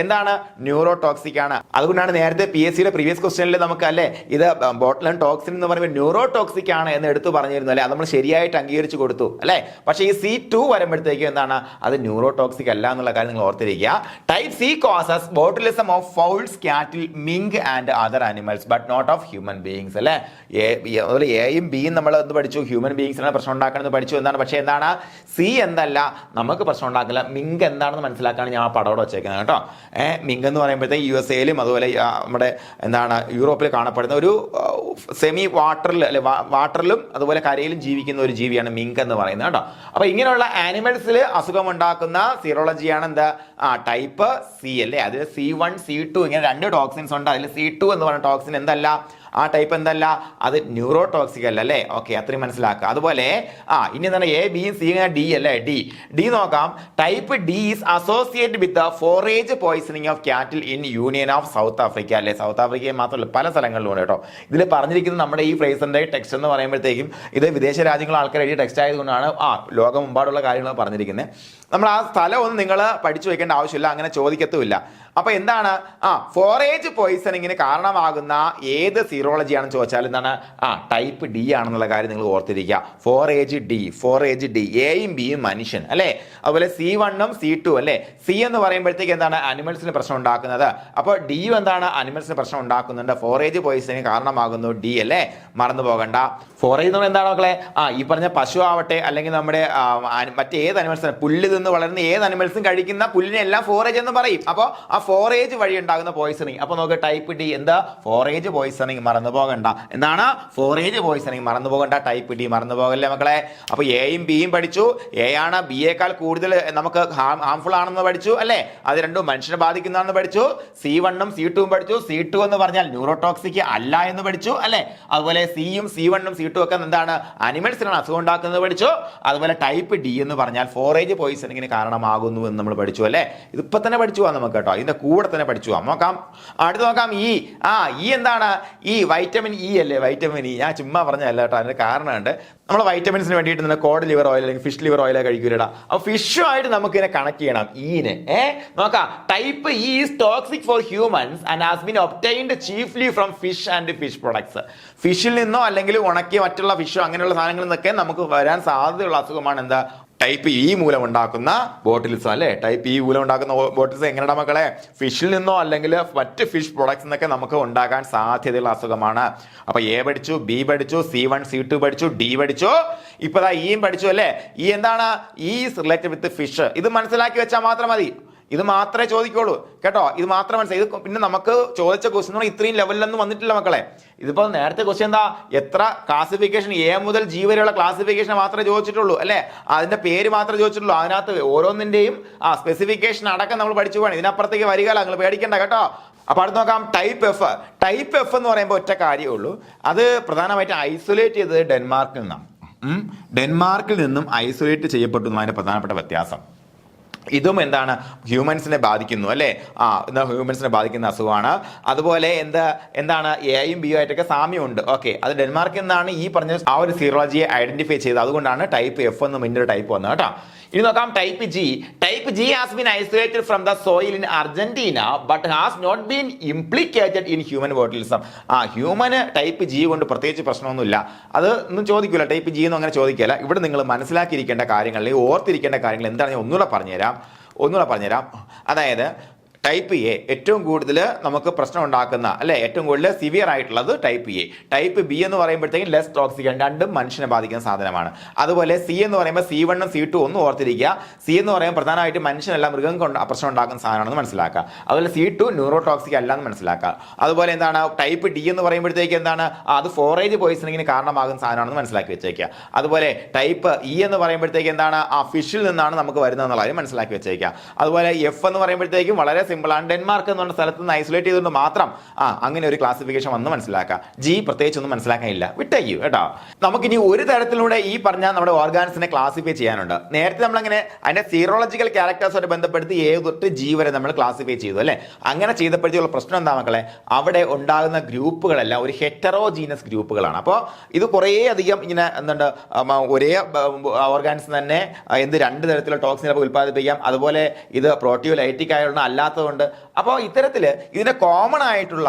എന്താണ് ന്യൂറോ ടോക്സിക് ആണ്. അതുകൊണ്ടാണ് നേരത്തെ PSCയുടെ പ്രീവിയസ് ക്വസ്റ്റ്യനിൽ നമുക്ക് അല്ലെ ഇത് ബോട്ടുലിൻ ടോക്സിൻ എന്ന് പറയുമ്പോൾ ന്യൂറോ ടോക്സിക് ആണ് എന്ന് എടുത്തു പറഞ്ഞിരുന്നു അല്ലെ, അത് നമ്മൾ ശരിയായിട്ട് അംഗീകരിച്ചു കൊടുത്തു അല്ലെ. പക്ഷേ ഈ C2 വരുമ്പോഴത്തേക്കും എന്താണ് അത് ന്യൂറോ ടോക്സിക് അല്ല എന്നുള്ള കാര്യം നിങ്ങൾ ഓർത്തിരിക്കുക. Type C causes botulism of fowls, cattle, mink and other animals but not of human beings അല്ലെ. അതുപോലെ എയും ബിയും നമ്മൾ എന്ത് പഠിച്ചു, ഹ്യൂമൻ ബീയിങ്സിനാണ് പ്രശ്നം ഉണ്ടാക്കുന്നത് പഠിച്ചു എന്താണ്. പക്ഷേ എന്താണ് C എന്തല്ല നമുക്ക് പ്രശ്നം ഉണ്ടാക്കില്ല. മിങ്ക് എന്താണെന്ന് മനസ്സിലാക്കാണ് ഞാൻ ആ പടോടെ വെച്ചേക്കുന്നത് കേട്ടോ. മിങ്ക് എന്ന് പറയുമ്പോഴത്തേക്ക് USA അതുപോലെ നമ്മുടെ എന്താണ് യൂറോപ്പിൽ കാണപ്പെടുന്ന ഒരു സെമി വാട്ടറിൽ അല്ലെ വാട്ടറിലും അതുപോലെ കരയിലും ജീവിക്കുന്ന ഒരു ജീവിയാണ് മിങ്ക് എന്ന് പറയുന്നത് കേട്ടോ. അപ്പൊ ഇങ്ങനെയുള്ള ആനിമൽസിൽ അസുഖം ഉണ്ടാക്കുന്ന സീറോളജിയാണ് എന്താ ടൈപ്പ് C അല്ലേ. അതിൽ C1 C2 ഇങ്ങനെ 2 ടോക്സിൻസ് ഉണ്ട്. അതിൽ C2 എന്ന് പറയുന്ന ടോക്സിൻ എന്തല്ല, ആ ടൈപ്പ് എന്തല്ല, അത് ന്യൂറോ ടോക്സിക് അല്ല അല്ലേ. ഓക്കെ, അത്രയും മനസ്സിലാക്കുക. അതുപോലെ ഇനി എന്താണ് A B C D അല്ലേ. ഡി നോക്കാം. Type D is associated with the forage poisoning of cattle in Union of South Africa അല്ലേ. സൗത്ത് ആഫ്രിക്കയിൽ മാത്രമല്ല പല സ്ഥലങ്ങളിലും ഉണ്ട് കേട്ടോ. ഇതിൽ പറഞ്ഞിരിക്കുന്നത് നമ്മുടെ ഈ ഫ്രേസിന്റെ ടെക്സ്റ്റ് എന്ന് പറയുമ്പോഴത്തേക്കും ഇത് വിദേശ രാജ്യങ്ങൾ ആൾക്കാർ എഴുതിയ ടെക്സ്റ്റ് ആയതുകൊണ്ടാണ് ലോകമെമ്പാടുള്ള കാര്യങ്ങൾ പറഞ്ഞിരിക്കുന്നത്. നമ്മൾ ആ സ്ഥലം ഒന്നും നിങ്ങൾ പഠിച്ചു വെക്കേണ്ട ആവശ്യമില്ല, അങ്ങനെ ചോദിക്കത്തുമില്ല. അപ്പൊ എന്താണ് ഫോറേജ് പോയിസണിങ്ങിന് കാരണമാകുന്ന ഏത് സീറോളജിയാണെന്ന് ചോദിച്ചാൽ എന്താണ് ടൈപ്പ് D ആണെന്നുള്ള കാര്യം നിങ്ങൾ ഓർത്തിരിക്കുക. ഫോറേജ് D എയും ബിയും മനുഷ്യൻ അല്ലെ. അതുപോലെ C1 C2 അല്ലെ. C എന്ന് പറയുമ്പോഴത്തേക്ക് എന്താണ് അനിമൽസിന് പ്രശ്നം ഉണ്ടാക്കുന്നത്. അപ്പോൾ D എന്താണ് അനിമൽസിന് പ്രശ്നം ഉണ്ടാക്കുന്നുണ്ട്. ഫോറേജ് പോയിസണിന് കാരണമാകുന്നു D അല്ലേ, മറന്നു പോകണ്ട. ഫോറേജ് എന്ന് എന്താണ് മക്കളെ, ഈ പറഞ്ഞ പശു ആവട്ടെ അല്ലെങ്കിൽ നമ്മുടെ മറ്റേത് അനിമൽസ് പുല്ല് നിന്ന് വളരുന്ന ഏത് അനിമൽസും കഴിക്കുന്ന പുല്ലിനെ എല്ലാം ഫോറേജ് എന്ന് പറയും. അപ്പോൾ ആ ഫോറേജ് വഴി ഉണ്ടാകുന്ന പോയിസണിങ്. അപ്പൊ നോക്ക് ടൈപ്പ് D എന്താ ഫോറേജ് പോയിസണിങ്, മറന്നു പോകണ്ട. എന്താണ് ഫോറേജ് പോയിസണിങ്, മറന്നു പോകണ്ട. ടൈപ്പ് D മറന്നു പോകല്ലേ മക്കളെ. അപ്പൊ എയും ബിയും പഠിച്ചു. എ ആണ് ബിയേക്കാൾ കൂടുതൽ നമുക്ക് ഹാംഫുൾ ആണെന്ന് പഠിച്ചു അല്ലെ. അത് രണ്ടും മനുഷ്യനെ ബാധിക്കുന്നതാണെന്ന് പഠിച്ചു. C1 C2 പഠിച്ചു. C2 എന്ന് പറഞ്ഞാൽ ന്യൂറോടോക്സിക് അല്ല എന്ന് പഠിച്ചു അല്ലെ. അതുപോലെ C1 C2 ഒക്കെ എന്താണ് അനിമൽസിനാണ് അസുഖം ഉണ്ടാക്കുന്നത് പഠിച്ചു. അതുപോലെ ടൈപ്പ് D എന്ന് പറഞ്ഞാൽ ഫോറേജ് പോയിസണിങ്ങിന് കാരണമാകുന്നു എന്ന് നമ്മൾ പഠിച്ചു അല്ലെ. ഇതിപ്പോ തന്നെ പഠിച്ചു പോവാം നമുക്ക് കേട്ടോ, ഇതിന്റെ കൂടെ തന്നെ പഠിച്ചു പോവാം. നോക്കാം, അടുത്ത് നോക്കാം. ഈ എന്താണ് ഈ വൈറ്റമിൻ E അല്ലേ. വൈറ്റമിൻ E ഞാൻ ചുമ്മാ പറഞ്ഞല്ല കേട്ടോ, അതിന്റെ കാരണമുണ്ട്. നമ്മൾ വൈറ്റമിൻസിന് വേണ്ടിയിട്ട് കോഡ് ലിവർ ഓയിൽ അല്ലെങ്കിൽ ഫിഷ് ലിവർ ഓയിൽ കഴിക്കൂലടാ. അപ്പൊ ഫിഷുമായിട്ട് നമുക്ക് ഇതിനെ കണക്ട് ചെയ്യണം. ഈനെ നോക്കാം. Type E is toxic for humans and has been obtained chiefly from fish and fish products. ഫിഷിൽ നിന്നോ അല്ലെങ്കിൽ ഉണക്കിയ മറ്റുള്ള ഫിഷോ അങ്ങനെയുള്ള സാധനങ്ങളിൽ നിന്നൊക്കെ നമുക്ക് വരാൻ സാധ്യതയുള്ള അസുഖമാണ് എന്താ ടൈപ്പ് E മൂലം ഉണ്ടാക്കുന്ന ബോട്ടിൽസ് അല്ലെ. ടൈപ്പ് E മൂലം ഉണ്ടാക്കുന്ന ബോട്ടിൽസ് എങ്ങനെയാ മക്കളെ, ഫിഷിൽ നിന്നോ അല്ലെങ്കിൽ മറ്റ് ഫിഷ് പ്രൊഡക്ട്സ് എന്നൊക്കെ നമുക്ക് ഉണ്ടാകാൻ സാധ്യതയുള്ള അസുഖമാണ്. അപ്പൊ A പഠിച്ചു, B പഠിച്ചു, C1 C2 പഠിച്ചു, D പഠിച്ചു, ഇപ്പതാ Eയും പഠിച്ചു അല്ലെ. E എന്താണ്, E is related with fish. ഇത് മനസ്സിലാക്കി വെച്ചാൽ മാത്രം മതി, ഇത് മാത്രമേ ചോദിക്കുള്ളൂ കേട്ടോ. ഇത് മാത്രം മനസ്സിലായി. ഇത് പിന്നെ നമുക്ക് ചോദിച്ച ക്വസ്റ്റ്യൻ ഇത്രയും ലെവലിലൊന്നും വന്നിട്ടില്ല മക്കളെ. ഇതിപ്പോ നേരത്തെ ക്വസ്റ്റ്യൻ എന്താ, എത്ര ക്ലാസിഫിക്കേഷൻ A മുതൽ G വരെയുള്ള ക്ലാസിഫിക്കേഷൻ മാത്രമേ ചോദിച്ചിട്ടുള്ളൂ അല്ലെ. അതിന്റെ പേര് മാത്രമേ ചോദിച്ചിട്ടുള്ളൂ. അതിനകത്ത് ഓരോന്നിന്റെയും സ്പെസിഫിക്കേഷൻ അടക്കം നമ്മൾ പഠിച്ചു പോകണം. ഇതിനപ്പുറത്തേക്ക് വരികയല്ല, നിങ്ങൾ പേടിക്കണ്ട കേട്ടോ. അപ്പൊ അടുത്ത് നോക്കാം. ടൈപ്പ് F എന്ന് പറയുമ്പോൾ ഒറ്റ കാര്യമേ ഉള്ളൂ. അത് പ്രധാനമായിട്ട് ഐസൊലേറ്റ് ചെയ്തത് ഡെൻമാർക്കിൽ നിന്നാണ്. ഡെൻമാർക്കിൽ നിന്നും ഐസൊലേറ്റ് ചെയ്യപ്പെട്ടു എന്നതിന്റെ പ്രധാനപ്പെട്ട വ്യത്യാസം. ഇതും എന്താണ് ഹ്യൂമൻസിനെ ബാധിക്കുന്നു അല്ലേ. ഹ്യൂമൻസിനെ ബാധിക്കുന്ന അസുഖമാണ്. അതുപോലെ എന്താണ് എയും ബിയും ആയിട്ടൊക്കെ സാമ്യമുണ്ട്. ഓക്കെ, അത് ഡെൻമാർക്കിൽ നിന്നാണ് ഈ പറഞ്ഞ ആ ഒരു സീറോളജിയെ ഐഡന്റിഫൈ ചെയ്തത്. അതുകൊണ്ടാണ് ടൈപ്പ് F എന്ന് മുന്നേ ടൈപ്പ് വന്നത് കേട്ടോ. ഇനി നോക്കാം. Type G has been isolated from the soil in Argentina but has not been implicated in human botulism. ഹ്യൂമന് ടൈപ്പ് G കൊണ്ട് പ്രത്യേകിച്ച് പ്രശ്നമൊന്നുമില്ല. അത് ഒന്നും ചോദിക്കില്ല, ടൈപ്പ് G ഒന്നും അങ്ങനെ ചോദിക്കില്ല. ഇവിടെ നിങ്ങൾ മനസ്സിലാക്കിയിരിക്കേണ്ട കാര്യങ്ങൾ, ഓർത്തിരിക്കേണ്ട കാര്യങ്ങൾ എന്താണ് ഞാൻ ഒന്നുകൂടെ പറഞ്ഞുതരാം. അതായത് ടൈപ്പ് A ഏറ്റവും കൂടുതൽ നമുക്ക് പ്രശ്നം ഉണ്ടാക്കുന്ന അല്ലെ, ഏറ്റവും കൂടുതൽ സിവിയർ ആയിട്ടുള്ളത് ടൈപ്പ് A. ടൈപ്പ് B എന്ന് പറയുമ്പോഴത്തേക്കും ലെസ് ടോക്സിക്, രണ്ടും മനുഷ്യനെ ബാധിക്കുന്ന സാധനമാണ്. അതുപോലെ C എന്ന് പറയുമ്പോൾ C1 C2 ഒന്നും ഓർത്തിരിക്കുക. C എന്ന് പറയുമ്പോൾ പ്രധാനമായിട്ട് മനുഷ്യനല്ല മൃഗം കൊണ്ട് പ്രശ്നം ഉണ്ടാക്കുന്ന സാധനമാണെന്ന് മനസ്സിലാക്കുക. അതുപോലെ C2 ന്യൂറോ ടോക്സിക് അല്ലാന്ന് മനസ്സിലാക്കുക. അതുപോലെ എന്താണ് ടൈപ്പ് D എന്ന് പറയുമ്പോഴത്തേക്ക് എന്താണ്, അത് ഫോറേജ് പോയിസണിങ്ങിന് കാരണമാകുന്ന സാധനമാണെന്ന് മനസ്സിലാക്കി വെച്ചേക്കുക. അതുപോലെ ടൈപ്പ് E എന്ന് പറയുമ്പോഴത്തേക്ക് എന്താണ്, ഫിഷിൽ നിന്നാണ് നമുക്ക് വരുന്നതെന്നുള്ള കാര്യം മനസ്സിലാക്കി വെച്ചേക്കുക. അതുപോലെ F എന്ന് പറയുമ്പോഴത്തേക്കും വളരെ സിമ്പിൾ ആണ്. ഡെൻമാർക്ക് എന്ന് പറഞ്ഞ സ്ഥലത്ത് നിന്ന് ഐസൊലേറ്റ് ചെയ്തുകൊണ്ട് മാത്രം അങ്ങനെ ഒരു ക്ലാസിഫിക്കേഷൻ വന്ന് മനസ്സിലാക്കാം. G പ്രത്യേകിച്ചൊന്നും മനസ്സിലാക്കാനില്ല, വിട്ടയ്ക്കൂ കേട്ടോ. നമുക്കിനി ഒരു തരത്തിലൂടെ ഈ പറഞ്ഞ നമ്മുടെ ഓർഗാൻസിനെ ക്ലാസിഫൈ ചെയ്യാനുണ്ട്. നേരത്തെ നമ്മളങ്ങനെ അതിന്റെ സീറോളജിക്കൽ ക്യാരക്ടേഴ്സായിട്ട് ബന്ധപ്പെടുത്തി A തൊട്ട് G വരെ നമ്മൾ ക്ലാസിഫൈ ചെയ്തു അല്ലെ. അങ്ങനെ ചെയ്തപ്പോഴത്തേക്കുള്ള പ്രശ്നം എന്താ മക്കളെ, അവിടെ ഉണ്ടാകുന്ന ഗ്രൂപ്പുകളെല്ലാം ഒരു ഹെറ്ററോജീനസ് ഗ്രൂപ്പുകളാണ്. അപ്പോൾ ഇത് കുറേ അധികം ഇങ്ങനെ എന്തുണ്ട്, ഒരേ ഓർഗാൻസ് തന്നെ രണ്ട് തരത്തിലുള്ള ടോക്സിൻ ഉൽപ്പാദിപ്പിക്കാം. അതുപോലെ ഇത് പ്രോട്ടിയോലൈറ്റിക് ആയുള്ള അല്ലാത്ത ഇല്ലാത്തതുകൊണ്ട്. അപ്പോൾ ഇത്തരത്തിൽ ഇതിന്റെ കോമൺ ആയിട്ടുള്ള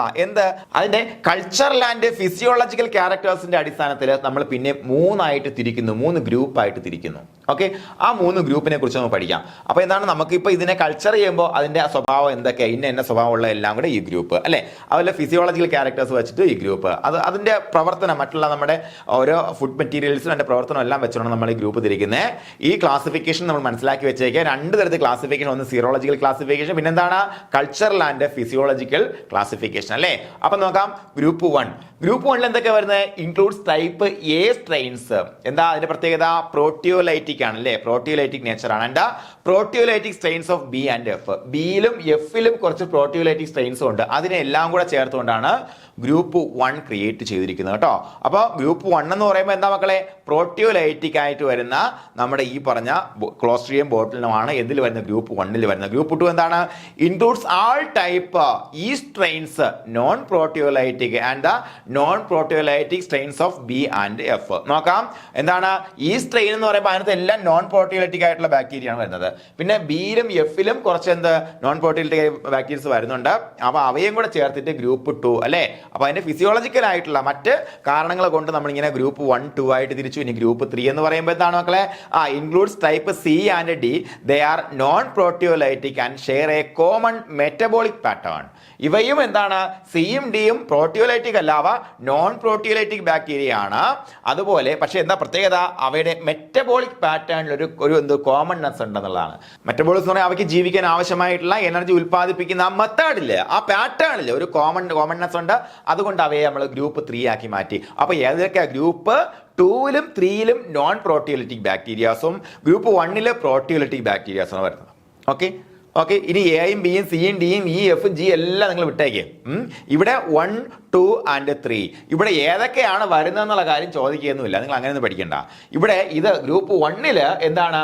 അതിന്റെ കൾച്ചറൽ ആൻഡ് ഫിസിയോളജിക്കൽ ക്യാരക്ടേഴ്സിന്റെ അടിസ്ഥാനത്തിൽ നമ്മൾ പിന്നെ മൂന്നായിട്ട് തിരിക്കുന്നു, 3 ഗ്രൂപ്പായിട്ട് തിരിക്കുന്നു. ഓക്കെ, ആ 3 ഗ്രൂപ്പിനെ കുറിച്ച് നമുക്ക് പഠിക്കാം. അപ്പോൾ എന്താണ്, നമുക്കിപ്പോൾ ഇതിനെ കൾച്ചർ ചെയ്യുമ്പോൾ അതിന്റെ സ്വഭാവം എന്തൊക്കെയാണ്, ഇന്ന സ്വഭാവമുള്ള എല്ലാം കൂടെ ഈ ഗ്രൂപ്പ് അല്ലെ, അതുപോലെ ഫിസിയോളജിക്കൽ ക്യാരക്ടേഴ്സ് വെച്ചിട്ട് ഈ ഗ്രൂപ്പ്, അതിന്റെ പ്രവർത്തനം, മറ്റുള്ള നമ്മുടെ ഓരോ ഫുഡ് മെറ്റീരിയൽസും അതിന്റെ പ്രവർത്തനം എല്ലാം വെച്ചുകൊണ്ട് നമ്മൾ ഈ ഗ്രൂപ്പ് തിരിക്കുന്നത്. ഈ ക്ലാസിഫിക്കേഷൻ നമ്മൾ മനസ്സിലാക്കി വെച്ചേക്കുക. 2 തരത്തിൽ ക്ലാസിഫിക്കേഷൻ, ഒന്ന് സീറോളജിക്കൽ ക്ലാസിഫിക്കേഷൻ, പിന്നെ എന്താണ് കൾച്ചറൽ ആൻഡ് ഫിസിയോളജിക്കൽ ക്ലാസിഫിക്കേഷൻ അല്ലേ. അപ്പൊ നോക്കാം, ഗ്രൂപ്പ് 1. ഗ്രൂപ്പ് 1 എന്തൊക്കെ വരുന്നത്, ഇൻക്ലൂഡ്സ് ടൈപ്പ് എ സ്ട്രെയിൻസ്. എന്താ അതിന്റെ പ്രത്യേകത, പ്രോട്ടിയോലൈറ്റിക് ആണ് അല്ലേ, പ്രോട്ടിയോലൈറ്റിക് നേച്ചർ ആണ്. എന്താ proteolytic strains of B and F. ബിയിലും എഫിലും കുറച്ച് പ്രോട്ടിയോലൈറ്റിക് സ്ട്രെയിൻസും ഉണ്ട്. അതിനെ എല്ലാം കൂടെ ചേർത്തുകൊണ്ടാണ് ഗ്രൂപ്പ് 1 ക്രിയേറ്റ് ചെയ്തിരിക്കുന്നത് കേട്ടോ. അപ്പോൾ ഗ്രൂപ്പ് 1 എന്ന് പറയുമ്പോൾ എന്താ മക്കളെ, പ്രോട്ടിയോലൈറ്റിക് ആയിട്ട് വരുന്ന നമ്മുടെ ഈ പറഞ്ഞ ക്ലോസ്ട്രിയം ബോട്ടിലുമാണ് എന്തിൽ വരുന്ന, ഗ്രൂപ്പ് 1 വരുന്നത്. ഗ്രൂപ്പ് 2 എന്താണ്, includes all type E strains non proteolytic and the non proteolytic strains of B and F. നോക്കാം, എന്താണ് ഈ സ്ട്രെയിൻ എന്ന് പറയുമ്പോൾ അതിനകത്ത് എല്ലാം നോൺ പ്രോട്ടിയോലൈറ്റിക് ആയിട്ടുള്ള ബാക്ടീരിയ ആണ് വരുന്നത്. പിന്നെ ബിയിലും എഫിലും കുറച്ച് നോൺ പ്രോട്ടിയോലൈറ്റിക് ബാക്ടീരിയസ് വരുന്നുണ്ട്. അപ്പോൾ അവയും കൂടെ ചേർത്തിട്ട് ഗ്രൂപ്പ് 2 അല്ലേ. അപ്പോൾ അതിന്റെ ഫിസിയോളജിക്കൽ ആയിട്ടുള്ള മറ്റ് കാരണങ്ങൾ കൊണ്ട് നമ്മൾ ഇങ്ങനെ ഗ്രൂപ്പ് 1, 2 ആയിട്ട് തിരിച്ചു. ഇനി ഗ്രൂപ്പ് 3 എന്ന് പറയുമ്പോൾ എന്താണ് മക്കളെ, includes type C and D. They are non proteolytic and share A common metabolic pattern. ഇവയും എന്താണ്, സിയും ഡിയും പ്രോട്ടിയോലൈറ്റിക് അല്ല, അവ നോൺ പ്രോട്ടിയോലൈറ്റിക് ബാക്ടീരിയ ആണ്. അതുപോലെ പക്ഷേ എന്താ പ്രത്യേകത, അവയുടെ മെറ്റബോളിക് പാറ്റേണിൽ ഒരു കോമൺനെസ് ഉണ്ടെന്നുള്ളതാണ്. മെറ്റബോളിസം എന്ന് പറഞ്ഞാൽ അവയ്ക്ക് ജീവിക്കാൻ ആവശ്യമായിട്ടുള്ള എനർജി ഉൽപ്പാദിപ്പിക്കുന്ന ആ മെത്തേഡില്, ആ പാറ്റേണിൽ ഒരു കോമൺനെസ് ഉണ്ട്. അതുകൊണ്ട് അവയെ നമ്മൾ ഗ്രൂപ്പ് 3 ആക്കി മാറ്റി. അപ്പൊ ഏതൊക്കെ, ഗ്രൂപ്പ് 2ലും 3ലും നോൺ പ്രോട്ടിയോലൈറ്റിക് ബാക്ടീരിയാസും ഗ്രൂപ്പ് 1ല് പ്രോട്ടിയോലൈറ്റിക് ബാക്ടീരിയാസും വരുന്നത്. ഓക്കെ, ഇനി എയും ബിയും സിയും ഡിയും ഇ എഫും ജി എല്ലാം നിങ്ങൾ വിട്ടേക്ക്. ഇവിടെ 1, 2 and 3 ഇവിടെ ഏതൊക്കെയാണ് വരുന്നതെന്നുള്ള കാര്യം ചോദിക്കുകയൊന്നുമില്ല, നിങ്ങൾ അങ്ങനെയൊന്നും പഠിക്കണ്ട. ഇവിടെ ഇത് ഗ്രൂപ്പ് 1ല് എന്താണ്,